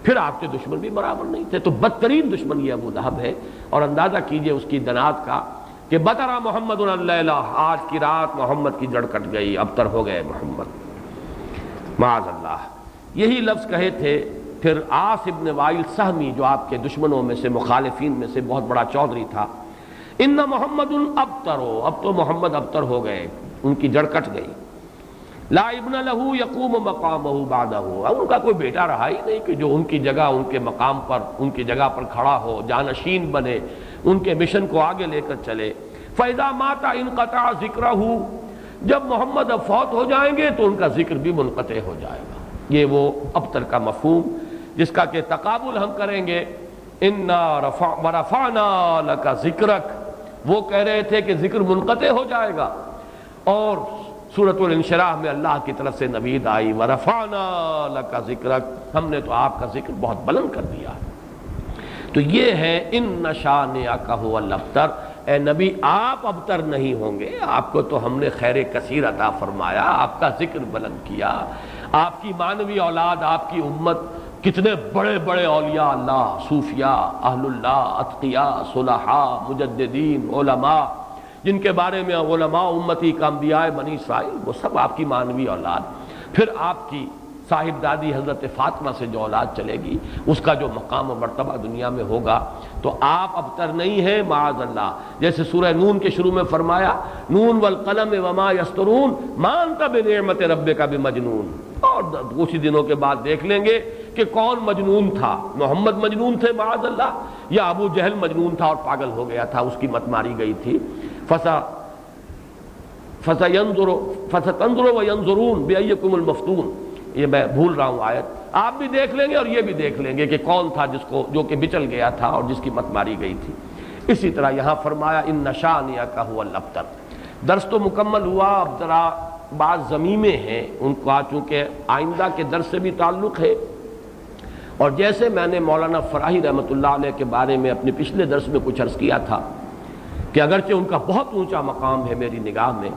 پھر آپ کے دشمن بھی برابر نہیں تھے۔ تو بدترین دشمن یہ ابو لہب ہے، اور اندازہ کیجئے اس کی دنات کا کہ بطر محمد اللیلہ، آج کی رات محمد کی جڑ کٹ گئی، ابتر ہو گئے محمد، معاذ اللہ۔ یہی لفظ کہے تھے پھر عاص ابن وائل سہمی، جو آپ کے دشمنوں میں سے، مخالفین میں سے بہت بڑا چودھری تھا، ان محمد ابتر، اب تو محمد ابتر ہو گئے، ان کی جڑ کٹ گئی۔ لا ابن لہو یقوم مقامہ بعدہ، ان کا کوئی بیٹا رہا ہی نہیں کہ جو ان کی جگہ، ان کے مقام پر، ان کی جگہ پر کھڑا ہو، جانشین بنے، ان کے مشن کو آگے لے کر چلے۔ فَإِذَا مَاتَ انقطع ذِكْرَهُ، جب محمد اب فوت ہو جائیں گے تو ان کا ذکر بھی منقطع ہو جائے گا۔ یہ وہ ابتر کا مفہوم جس کا کہ تقابل ہم کریں گے، اِنَّا وَرَفَعْنَا لَكَ ذِكْرَكَ، وہ کہہ رہے تھے کہ ذکر منقطع ہو جائے گا، اور سورۃ الانشراح میں اللہ کی طرف سے نوید آئی، وَرَفَعْنَا لَكَ ذِكْرَكَ، ہم نے تو آپ کا ذکر بہت بلند کر دیا۔ تو یہ ہے اِنَّ شَانِئَكَ هُوَ الْأَبْتَرُ، اے نبی آپ ابتر نہیں ہوں گے، آپ کو تو ہم نے خیر کثیر عطا فرمایا، آپ کا ذکر بلند کیا، آپ کی مانوی اولاد، آپ کی امت، کتنے بڑے بڑے اولیاء اللہ، صوفیاء، اہل اللہ، اتقیاء، صلحاء، مجددین، علماء، جن کے بارے میں علماء امتی کا انبیاء بنی اسرائیل، وہ سب آپ کی مانوی اولاد۔ پھر آپ کی صاحبزادی حضرت فاطمہ سے جو اولاد چلے گی، اس کا جو مقام و مرتبہ دنیا میں ہوگا، تو آپ ابتر نہیں ہیں معاذ اللہ۔ جیسے سورہ نون کے شروع میں فرمایا، نون والقلم وما یسطرون ما انت بنعمت ربک بمجنون، اور کچھ دنوں کے بعد دیکھ لیں گے کہ کون مجنون تھا، محمد مجنون تھے معاذ اللہ، یا ابو جہل مجنون تھا اور پاگل ہو گیا تھا، اس کی مت ماری گئی تھی۔ فَسَتَنظُرُ وَيَنظُرُونَ بِأَيِّكُمُ الْمَفْتُونُ، یہ میں بھول رہا ہوں آیت، آپ بھی دیکھ لیں گے اور یہ بھی دیکھ لیں گے کہ کون تھا جو کہ بچل گیا تھا اور جس کی مت ماری گئی تھی۔ اسی طرح یہاں فرمایا ان شانئک ھو الابتر۔ درس تو مکمل ہوا، اب ذرا بعض ضمیمیں ہیں ان کا چونکہ آئندہ کے درس سے بھی تعلق ہے، اور جیسے میں نے مولانا فراہی رحمۃ اللہ علیہ کے بارے میں اپنے پچھلے درس میں کچھ عرض کیا تھا کہ اگرچہ ان کا بہت اونچا مقام ہے میری نگاہ میں،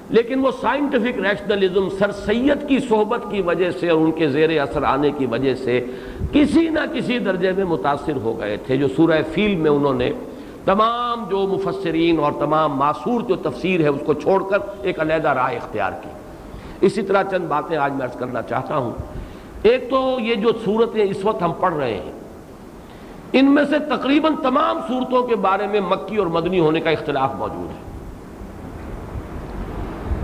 لیکن وہ سائنٹیفک ریشنلزم سر سید کی صحبت کی وجہ سے اور ان کے زیر اثر آنے کی وجہ سے کسی نہ کسی درجے میں متاثر ہو گئے تھے، جو سورہ فیل میں انہوں نے تمام جو مفسرین اور تمام معصور جو تفسیر ہے اس کو چھوڑ کر ایک علیحدہ راہ اختیار کی۔ اسی طرح چند باتیں آج میں عرض کرنا چاہتا ہوں۔ ایک تو یہ جو صورتیں اس وقت ہم پڑھ رہے ہیں، ان میں سے تقریباً تمام صورتوں کے بارے میں مکی اور مدنی ہونے کا اختلاف موجود ہے،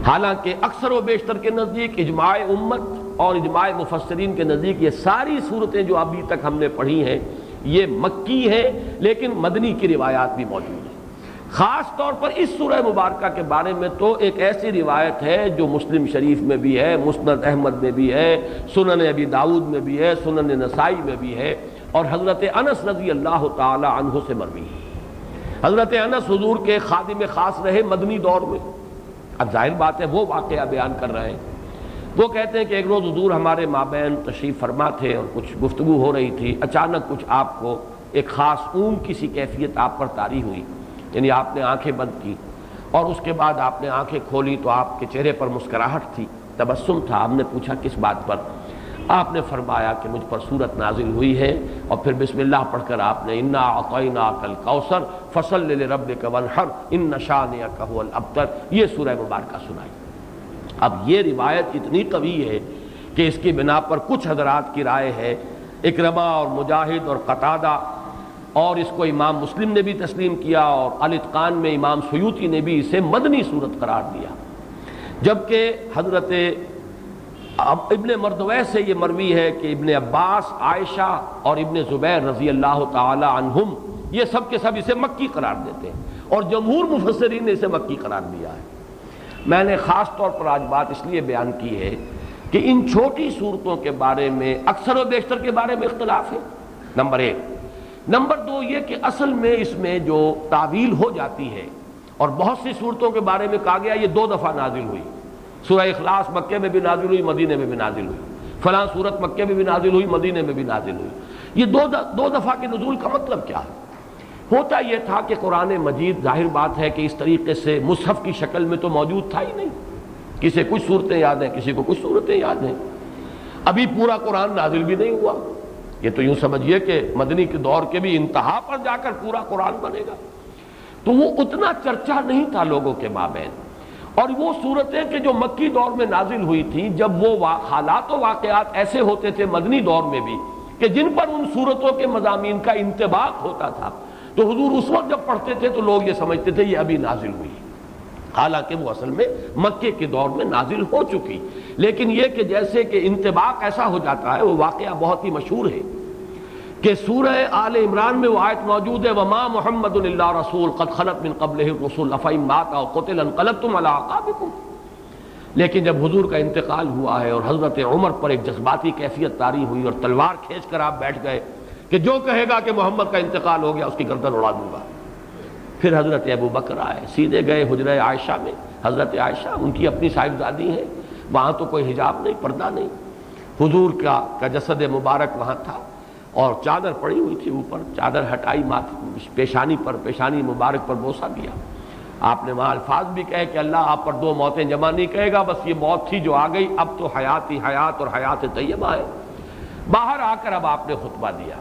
حالانکہ اکثر و بیشتر کے نزدیک اجماع امت اور اجماع مفسرین کے نزدیک یہ ساری صورتیں جو ابھی تک ہم نے پڑھی ہیں یہ مکی ہیں، لیکن مدنی کی روایات بھی موجود ہیں۔ خاص طور پر اس سورہ مبارکہ کے بارے میں تو ایک ایسی روایت ہے جو مسلم شریف میں بھی ہے، مسند احمد میں بھی ہے، سنن ابی داؤد میں بھی ہے، سنن نسائی میں بھی ہے، اور حضرت انس رضی اللہ تعالی عنہ سے مروی ہے۔ حضرت انس حضور کے خادم خاص رہے مدنی دور میں۔ اب ظاہر بات ہے وہ واقعہ بیان کر رہے ہیں۔ وہ کہتے ہیں کہ ایک روز حضور ہمارے مابین تشریف فرما تھے اور کچھ گفتگو ہو رہی تھی، اچانک کچھ آپ کو ایک خاص اونگ کی سی کیفیت آپ پر طاری ہوئی، یعنی آپ نے آنکھیں بند کی اور اس کے بعد آپ نے آنکھیں کھولی تو آپ کے چہرے پر مسکراہٹ تھی، تبسم تھا۔ ہم نے پوچھا کس بات پر؟ آپ نے فرمایا کہ مجھ پر سورت نازل ہوئی ہے، اور پھر بسم اللہ پڑھ کر آپ نے انا اعطیناک الکوثر فصل لربک وانحر ان شانئک ھو الابتر یہ سورہ مبارکہ سنائی۔ اب یہ روایت اتنی قوی ہے کہ اس کی بنا پر کچھ حضرات کی رائے ہے، اکرمہ اور مجاہد اور قتادہ، اور اس کو امام مسلم نے بھی تسلیم کیا، اور الاتقان میں امام سیوطی نے بھی اسے مدنی صورت قرار دیا، جبکہ حضرت ابن مردویہ سے یہ مروی ہے کہ ابن عباس، عائشہ اور ابن زبیر رضی اللہ تعالی عنہم یہ سب کے سب اسے مکی قرار دیتے ہیں، اور جمہور مفسرین نے اسے مکی قرار دیا ہے۔ میں نے خاص طور پر آج بات اس لیے بیان کی ہے کہ ان چھوٹی صورتوں کے بارے میں اکثر و بیشتر کے بارے میں اختلاف ہے، نمبر ایک۔ نمبر دو یہ کہ اصل میں اس میں جو تعویل ہو جاتی ہے، اور بہت سی صورتوں کے بارے میں کہا گیا یہ 2 دفعہ نازل ہوئی، سورہ اخلاص مکے میں بھی نازل ہوئی، مدینے میں بھی نازل ہوئی، فلاں صورت مکے میں بھی نازل ہوئی، مدینے میں بھی نازل ہوئی۔ یہ دو دفعہ کے نزول کا مطلب کیا ہے؟ ہوتا یہ تھا کہ قرآن مجید ظاہر بات ہے کہ اس طریقے سے مصحف کی شکل میں تو موجود تھا ہی نہیں، کسی کچھ صورتیں یاد ہیں، کسی کو کچھ صورتیں یاد ہیں، ابھی پورا قرآن نازل بھی نہیں ہوا، یہ تو یوں سمجھیے کہ مدنی کے دور کے بھی انتہا پر جا کر پورا قرآن بنے گا، تو وہ اتنا چرچا نہیں تھا لوگوں کے مابین۔ اور وہ صورتیں کہ جو مکی دور میں نازل ہوئی تھیں، جب وہ حالات و واقعات ایسے ہوتے تھے مدنی دور میں بھی کہ جن پر ان صورتوں کے مضامین کا انطباق ہوتا تھا، تو حضور اس وقت جب پڑھتے تھے تو لوگ یہ سمجھتے تھے یہ ابھی نازل ہوئی، حالانکہ وہ اصل میں مکے کے دور میں نازل ہو چکی۔ لیکن یہ کہ جیسے کہ انطباق ایسا ہو جاتا ہے، وہ واقعہ بہت ہی مشہور ہے کہ سورہ آل عمران میں وہ آیت موجود ہے وَمَا مُحَمَّدٌ إِلَّا رَسُولٌ قَدْ خَلَتْ مِن قَبْلِهِ الرُّسُلُ أَفَإِن مَاتَ أَوْ قُتِلَ انقلبتم عَلَىٰ أَعْقَابِكُمْ۔ لیکن جب حضور کا انتقال ہوا ہے اور حضرت عمر پر ایک جذباتی کیفیت طاری ہوئی اور تلوار کھینچ کر آپ بیٹھ گئے کہ جو کہے گا کہ محمد کا انتقال ہو گیا اس کی گردن اڑا دوں گا، پھر حضرت ابو بکر آئے، سیدھے گئے حجرہ عائشہ میں۔ حضرت عائشہ ان کی اپنی صاحبزادی ہیں، وہاں تو کوئی حجاب نہیں، پردہ نہیں، حضور کا جسد مبارک وہاں تھا اور چادر پڑی ہوئی تھی اوپر، چادر ہٹائی پیشانی پر، پیشانی مبارک پر بوسہ دیا۔ آپ نے وہاں الفاظ بھی کہے کہ اللہ آپ پر 2 موتیں جمع نہیں کہے گا، بس یہ موت تھی جو آ گئی، اب تو حیات ہی حیات اور حیات طیبہ ہے۔ باہر آ کر اب آپ نے خطبہ دیا،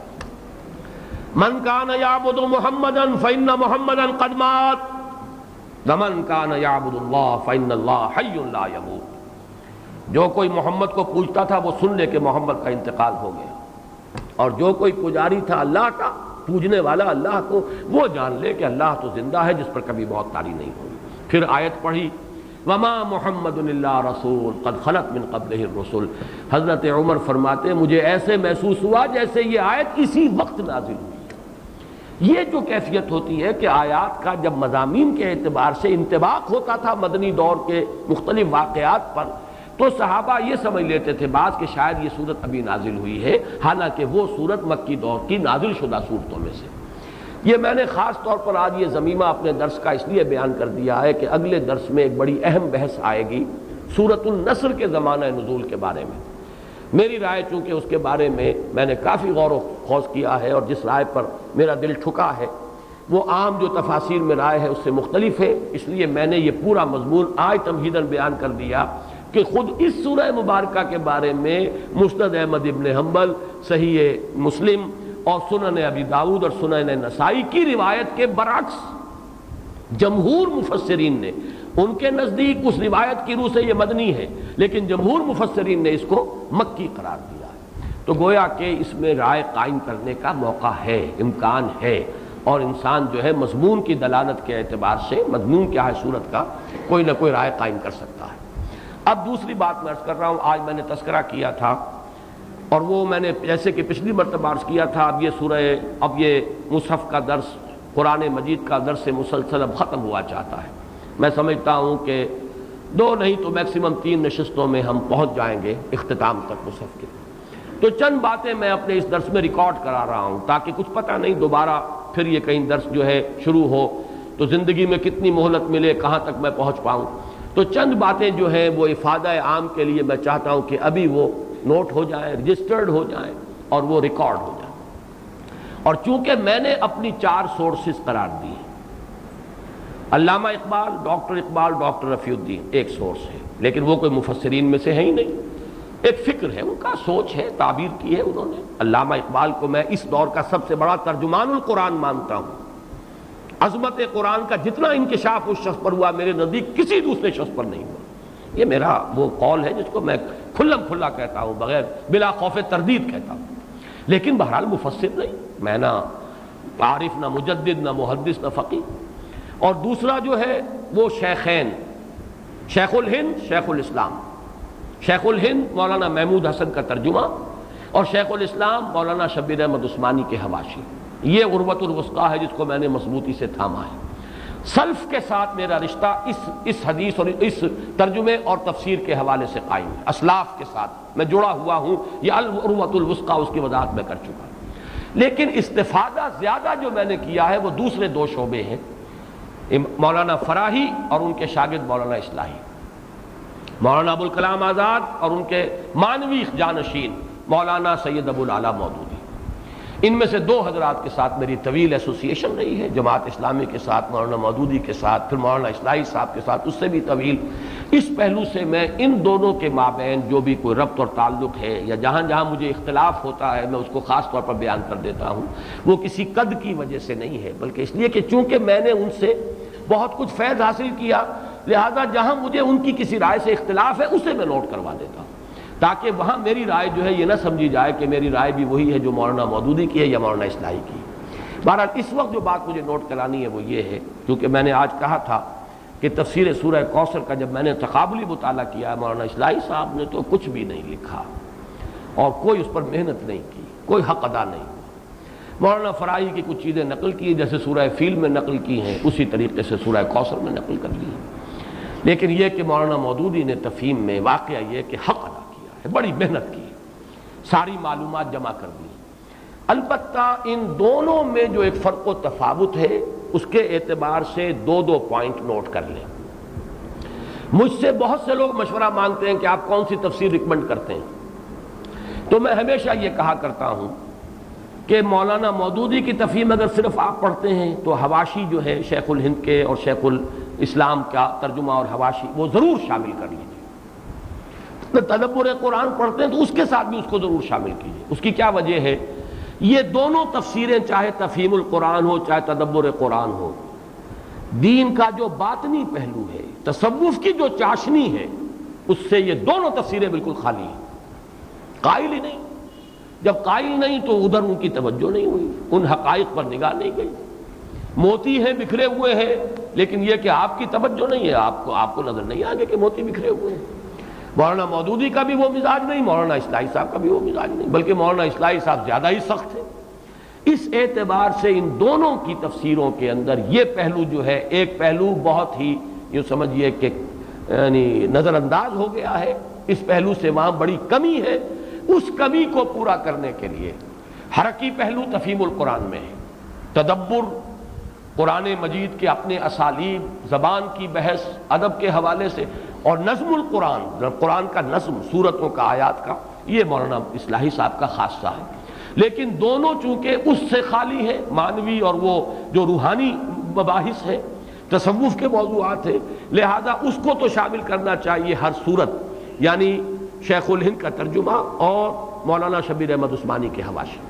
من کان یعبد محمدا فإن محمدا قد مات ومن کان یعبد اللہ فإن اللہ حی لا یموت۔ جو کوئی محمد کو پوجتا تھا وہ سن لے کہ محمد کا انتقال ہو گیا، اور جو کوئی پجاری تھا اللہ کا، پوجنے والا اللہ کو، وہ جان لے کہ اللہ تو زندہ ہے جس پر کبھی موت طاری نہیں ہوئی۔ پھر آیت پڑھی وما محمد الا رسول قد خلت من قبلہ الرسل۔ حضرت عمر فرماتے مجھے ایسے محسوس ہوا جیسے یہ آیت اسی وقت نازل ہوئی۔ یہ جو کیفیت ہوتی ہے کہ آیات کا جب مضامین کے اعتبار سے انطباق ہوتا تھا مدنی دور کے مختلف واقعات پر، تو صحابہ یہ سمجھ لیتے تھے بعض کہ شاید یہ صورت ابھی نازل ہوئی ہے، حالانکہ وہ صورت مکی دور کی نازل شدہ صورتوں میں سے۔ یہ میں نے خاص طور پر آج یہ ضمیمہ اپنے درس کا اس لیے بیان کر دیا ہے کہ اگلے درس میں ایک بڑی اہم بحث آئے گی سورۃ النصر کے زمانہ نزول کے بارے میں۔ میری رائے چونکہ اس کے بارے میں نے کافی غور و خوض کیا ہے، اور جس رائے پر میرا دل ٹھکا ہے وہ عام جو تفاسیر میں رائے ہے اس سے مختلف ہے، اس لیے میں نے یہ پورا مضمون آج تمہیداً بیان کر دیا کہ خود اس سورہ مبارکہ کے بارے میں مسند احمد ابن حنبل، صحیح مسلم اور سنن ابی داؤد اور سنن نسائی کی روایت کے برعکس جمہور مفسرین نے، ان کے نزدیک اس روایت کی روح سے یہ مدنی ہے، لیکن جمہور مفسرین نے اس کو مکی قرار دیا ہے۔ تو گویا کہ اس میں رائے قائم کرنے کا موقع ہے، امکان ہے، اور انسان جو ہے مضمون کی دلالت کے اعتبار سے مضمون کیا ہے صورت کا کوئی نہ کوئی رائے قائم کر سکتا ہے۔ اب دوسری بات میں عرض کر رہا ہوں، آج میں نے تذکرہ کیا تھا اور وہ میں نے جیسے کہ پچھلی مرتبہ عرض کیا تھا، اب یہ مصحف کا درس، قرآن مجید کا درس مسلسل اب ختم ہوا چاہتا ہے۔ میں سمجھتا ہوں کہ 2 نہیں تو میکسیمم 3 نشستوں میں ہم پہنچ جائیں گے اختتام تک مصحف کے۔ تو چند باتیں میں اپنے اس درس میں ریکارڈ کرا رہا ہوں تاکہ کچھ پتہ نہیں دوبارہ پھر یہ کہیں درس جو ہے شروع ہو تو زندگی میں کتنی مہلت ملے، کہاں تک میں پہنچ پاؤں۔ تو چند باتیں جو ہیں وہ افادہ عام کے لیے میں چاہتا ہوں کہ ابھی وہ نوٹ ہو جائیں، رجسٹرڈ ہو جائیں اور وہ ریکارڈ ہو جائیں۔ اور چونکہ میں نے اپنی 4 سورسز قرار دی ہیں، علامہ اقبال، ڈاکٹر رفیع الدین ایک سورس ہے، لیکن وہ کوئی مفسرین میں سے ہے ہی نہیں، ایک فکر ہے، ان کا سوچ ہے، تعبیر کی ہے انہوں نے۔ علامہ اقبال کو میں اس دور کا سب سے بڑا ترجمان القرآن مانتا ہوں۔ عظمت قرآن کا جتنا انکشاف اس شخص پر ہوا میرے نزدیک کسی دوسرے شخص پر نہیں ہوا۔ یہ میرا وہ قول ہے جس کو میں کھلم کھلا کہتا ہوں، بغیر بلا خوف تردید کہتا ہوں، لیکن بہرحال مفسر نہیں، میں نہ عارف، نہ مجدد، نہ محدث، نہ فقیہ۔ اور دوسرا جو ہے وہ شیخین، شیخ الہند، شیخ الاسلام۔ شیخ الہند مولانا محمود حسن کا ترجمہ اور شیخ الاسلام مولانا شبیر احمد عثمانی کے حواشی، یہ عروۃ الوثقیٰ ہے جس کو میں نے مضبوطی سے تھاما ہے۔ سلف کے ساتھ میرا رشتہ اس حدیث اور اس ترجمے اور تفسیر کے حوالے سے قائم ہے، اسلاف کے ساتھ میں جڑا ہوا ہوں، یہ عروۃ الوثقیٰ اس کی وضاحت میں کر چکا ہوں۔ لیکن استفادہ زیادہ جو میں نے کیا ہے وہ دوسرے 2 شعبے ہیں، مولانا فراہی اور ان کے شاگرد مولانا اصلاحی، مولانا ابوالکلام آزاد اور ان کے مانوی جانشین مولانا سید ابو العلا مودودی۔ ان میں سے 2 حضرات کے ساتھ میری طویل ایسوسیشن رہی ہے، جماعت اسلامی کے ساتھ مولانا مودودی کے ساتھ، پھر مولانا اصلاحی صاحب کے ساتھ اس سے بھی طویل۔ اس پہلو سے میں ان دونوں کے مابین جو بھی کوئی ربط اور تعلق ہے یا جہاں جہاں مجھے اختلاف ہوتا ہے میں اس کو خاص طور پر بیان کر دیتا ہوں، وہ کسی قد کی وجہ سے نہیں ہے، بلکہ اس لیے کہ چونکہ میں نے ان سے بہت کچھ فیض حاصل کیا، لہذا جہاں مجھے ان کی کسی رائے سے اختلاف ہے اسے میں نوٹ کروا دیتا ہوں، تاکہ وہاں میری رائے جو ہے یہ نہ سمجھی جائے کہ میری رائے بھی وہی ہے جو مولانا مودودی کی ہے یا مولانا اصلاحی کی ہے۔ بہرحال اس وقت جو بات مجھے نوٹ کرانی ہے وہ یہ ہے، کیونکہ میں نے آج کہا تھا کہ تفسیر سورہ کوثر کا جب میں نے تقابلی مطالعہ کیا، مولانا اصلاحی صاحب نے تو کچھ بھی نہیں لکھا اور کوئی اس پر محنت نہیں کی، کوئی حق ادا نہیں ہوا۔ مولانا فراہی کی کچھ چیزیں نقل کی جیسے سورہ فیل میں نقل کی ہیں، اسی طریقے سے سورہ کوثر میں نقل کر لی ہیں، لیکن یہ کہ مولانا مودودی نے تفہیم میں واقعہ یہ کہ حق ادا کیا ہے، بڑی محنت کی، ساری معلومات جمع کر دی۔ البتہ ان دونوں میں جو ایک فرق و تفاوت ہے اس کے اعتبار سے 2 پوائنٹ نوٹ کر لیں۔ مجھ سے بہت سے لوگ مشورہ مانگتے ہیں کہ آپ کون سی تفسیر ریکمنڈ کرتے ہیں، تو میں ہمیشہ یہ کہا کرتا ہوں کہ مولانا مودودی کی تفہیم اگر صرف آپ پڑھتے ہیں تو حواشی جو ہے شیخ الہند کے اور شیخ الاسلام کا ترجمہ اور حواشی وہ ضرور شامل کر لیجیے۔ تدبر قرآن پڑھتے ہیں تو اس کے ساتھ بھی اس کو ضرور شامل کیجیے۔ اس کی کیا وجہ ہے؟ یہ دونوں تفسیریں چاہے تفہیم القرآن ہو چاہے تدبر قرآن ہو، دین کا جو باطنی پہلو ہے، تصوف کی جو چاشنی ہے، اس سے یہ دونوں تفسیریں بالکل خالی ہیں، قائل ہی نہیں۔ جب قائل نہیں تو ادھر ان کی توجہ نہیں ہوئی، ان حقائق پر نگاہ نہیں گئی۔ موتی ہیں بکھرے ہوئے ہیں، لیکن یہ کہ آپ کی توجہ نہیں ہے، آپ کو نظر نہیں آگے کہ موتی بکھرے ہوئے ہیں۔ مولانا مودودی کا بھی وہ مزاج نہیں، مولانا اصلاحی صاحب کا بھی وہ مزاج نہیں، بلکہ مولانا اصلاحی صاحب زیادہ ہی سخت ہے۔ اس اعتبار سے ان دونوں کی تفسیروں کے اندر یہ پہلو جو ہے، ایک پہلو بہت ہی یوں سمجھیے کہ یعنی نظر انداز ہو گیا ہے، اس پہلو سے وہاں بڑی کمی ہے۔ اس کمی کو پورا کرنے کے لیے حرکی پہلو تفہیم القرآن میں ہے، تدبر قرآن مجید کے اپنے اسالیب، زبان کی بحث، ادب کے حوالے سے، اور نظم القرآن، قرآن کا نظم، سورتوں کا، آیات کا، یہ مولانا اصلاحی صاحب کا خاصہ ہے۔ لیکن دونوں چونکہ اس سے خالی ہے، معنوی اور وہ جو روحانی مباحث ہے، تصوف کے موضوعات ہیں، لہذا اس کو تو شامل کرنا چاہیے ہر صورت، یعنی شیخ الہند کا ترجمہ اور مولانا شبیر احمد عثمانی کے حواشی۔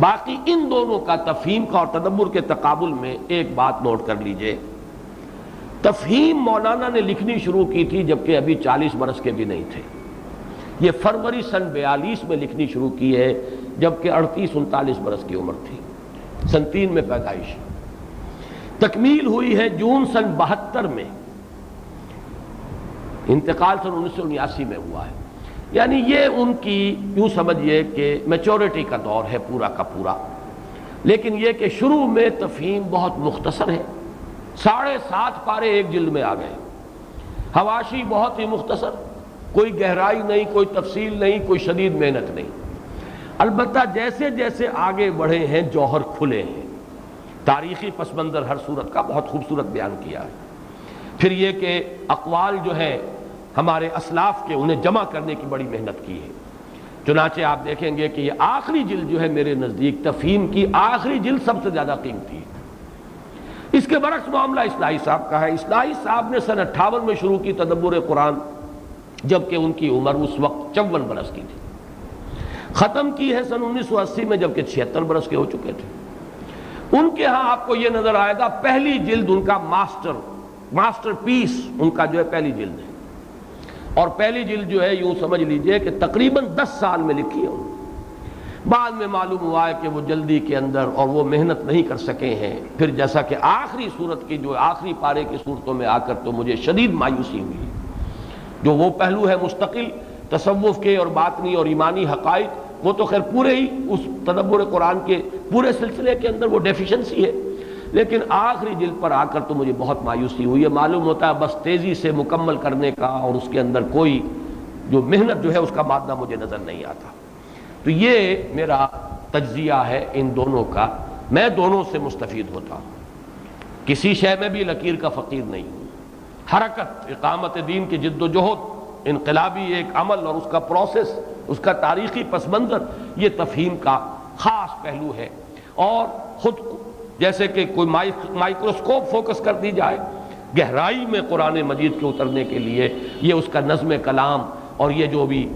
باقی ان دونوں کا، تفہیم کا اور تدبر کے تقابل میں ایک بات نوٹ کر لیجئے، تفہیم مولانا نے لکھنی شروع کی تھی جبکہ ابھی 40 برس کے بھی نہیں تھے۔ یہ فروری سن 42 میں لکھنی شروع کی ہے جبکہ 38-39 برس کی عمر تھی، سن 3 میں پیدائش۔ تکمیل ہوئی ہے جون سن 72 میں، انتقال سن 1979 میں ہوا ہے۔ یعنی یہ ان کی یوں سمجھئے کہ میچورٹی کا دور ہے پورا کا پورا۔ لیکن یہ کہ شروع میں تفہیم بہت مختصر ہے، 7.5 پارے ایک جلد میں آ گئے، حواشی بہت ہی مختصر، کوئی گہرائی نہیں، کوئی تفصیل نہیں، کوئی شدید محنت نہیں۔ البتہ جیسے جیسے آگے بڑھے ہیں جوہر کھلے ہیں، تاریخی پس منظر ہر صورت کا بہت خوبصورت بیان کیا ہے۔ پھر یہ کہ اقوال جو ہیں ہمارے اسلاف کے، انہیں جمع کرنے کی بڑی محنت کی ہے۔ چنانچہ آپ دیکھیں گے کہ یہ آخری جلد جو ہے میرے نزدیک تفہیم کی آخری جلد سب سے زیادہ قیمتی ہے۔ اس کے برعکس معاملہ اصلاحی صاحب کا ہے۔ اصلاحی صاحب نے سن 58 میں شروع کی تدبر قرآن، جبکہ ان کی عمر اس وقت 54 برس کی تھی۔ ختم کی ہے سن 1980 میں جبکہ 76 برس کے ہو چکے تھے۔ ان کے ہاں آپ کو یہ نظر آئے گا پہلی جلد ان کا ماسٹر پیس ان کا جو ہے پہلی جلد ہے، اور پہلی جلد جو ہے یوں سمجھ لیجئے کہ تقریباً 10 سال میں لکھی ہے انہوں نے۔ بعد میں معلوم ہوا ہے کہ وہ جلدی کے اندر اور وہ محنت نہیں کر سکے ہیں۔ پھر جیسا کہ آخری صورت کی جو آخری پارے کی صورتوں میں آ کر تو مجھے شدید مایوسی ہوئی، جو وہ پہلو ہے مستقل تصوف کے اور باطنی اور ایمانی حقائق، وہ تو خیر پورے ہی اس تدبر قرآن کے پورے سلسلے کے اندر وہ ڈیفیشنسی ہے، لیکن آخری جلد پر آ کر تو مجھے بہت مایوسی ہوئی ہے۔ معلوم ہوتا ہے بس تیزی سے مکمل کرنے کا اور اس کے اندر کوئی جو محنت جو ہے اس کا مادہ مجھے نظر نہیں آتا۔ تو یہ میرا تجزیہ ہے ان دونوں کا، میں دونوں سے مستفید ہوتا ہوں، کسی شے میں بھی لکیر کا فقیر نہیں ہوں۔ حرکت، اقامت دین کی جد و جہد، انقلابی ایک عمل اور اس کا پروسیس، اس کا تاریخی پس منظر، یہ تفہیم کا خاص پہلو ہے۔ اور خود جیسے کہ کوئی مائکروسکوپ فوکس کر دی جائے گہرائی میں قرآن مجید کے اترنے کے لیے، یہ اس کا نظم کلام اور یہ جو بھی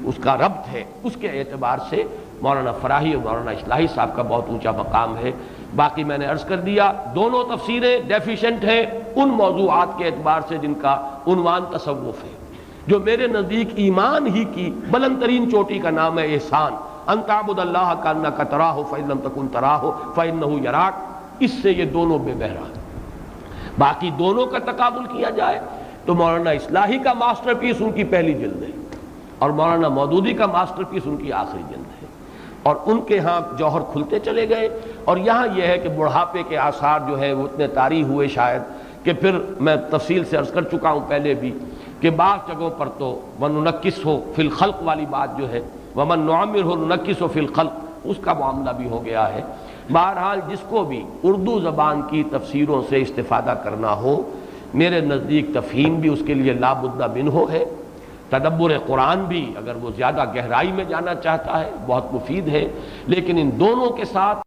اس کا ربط ہے، اس کے اعتبار سے مولانا فراہی اور مولانا اصلاحی صاحب کا بہت اونچا مقام ہے۔ باقی میں نے عرض کر دیا دونوں تفسیریں ڈیفیشنٹ ہیں ان موضوعات کے اعتبار سے جن کا عنوان تصوف ہے، جو میرے نزدیک ایمان ہی کی بلند ترین چوٹی کا نام ہے احسان، ان تعبد اللہ کانک تراہ فإن لم تکن تراہ فإنہ یراک۔ اس سے یہ دونوں بے بہرا ہیں۔ باقی دونوں کا تقابل کیا جائے تو مولانا اصلاحی کا ماسٹر پیس ان کی پہلی جلد ہے اور مولانا مودودی کا ماسٹر پیس ان کی آخری جلد ہے، اور ان کے ہاں جوہر کھلتے چلے گئے۔ اور یہاں یہ ہے کہ بڑھاپے کے آثار جو ہے وہ اتنے طاری ہوئے شاید کہ پھر میں تفصیل سے عرض کر چکا ہوں پہلے بھی کہ بعض جگہوں پر تو وَنُنَكِّسُهُ فِي الْخَلْقِ والی بات جو ہے، وَمَن نُعَمِّرْهُ نُنَكِّسُهُ فِي الْخَلْقِ، اس کا معاملہ بھی ہو گیا ہے۔ بہرحال جس کو بھی اردو زبان کی تفسیروں سے استفادہ کرنا ہو، میرے نزدیک تفہیم بھی اس کے لیے لا بد منہ ہے، تدبر قرآن بھی اگر وہ زیادہ گہرائی میں جانا چاہتا ہے بہت مفید ہے، لیکن ان دونوں کے ساتھ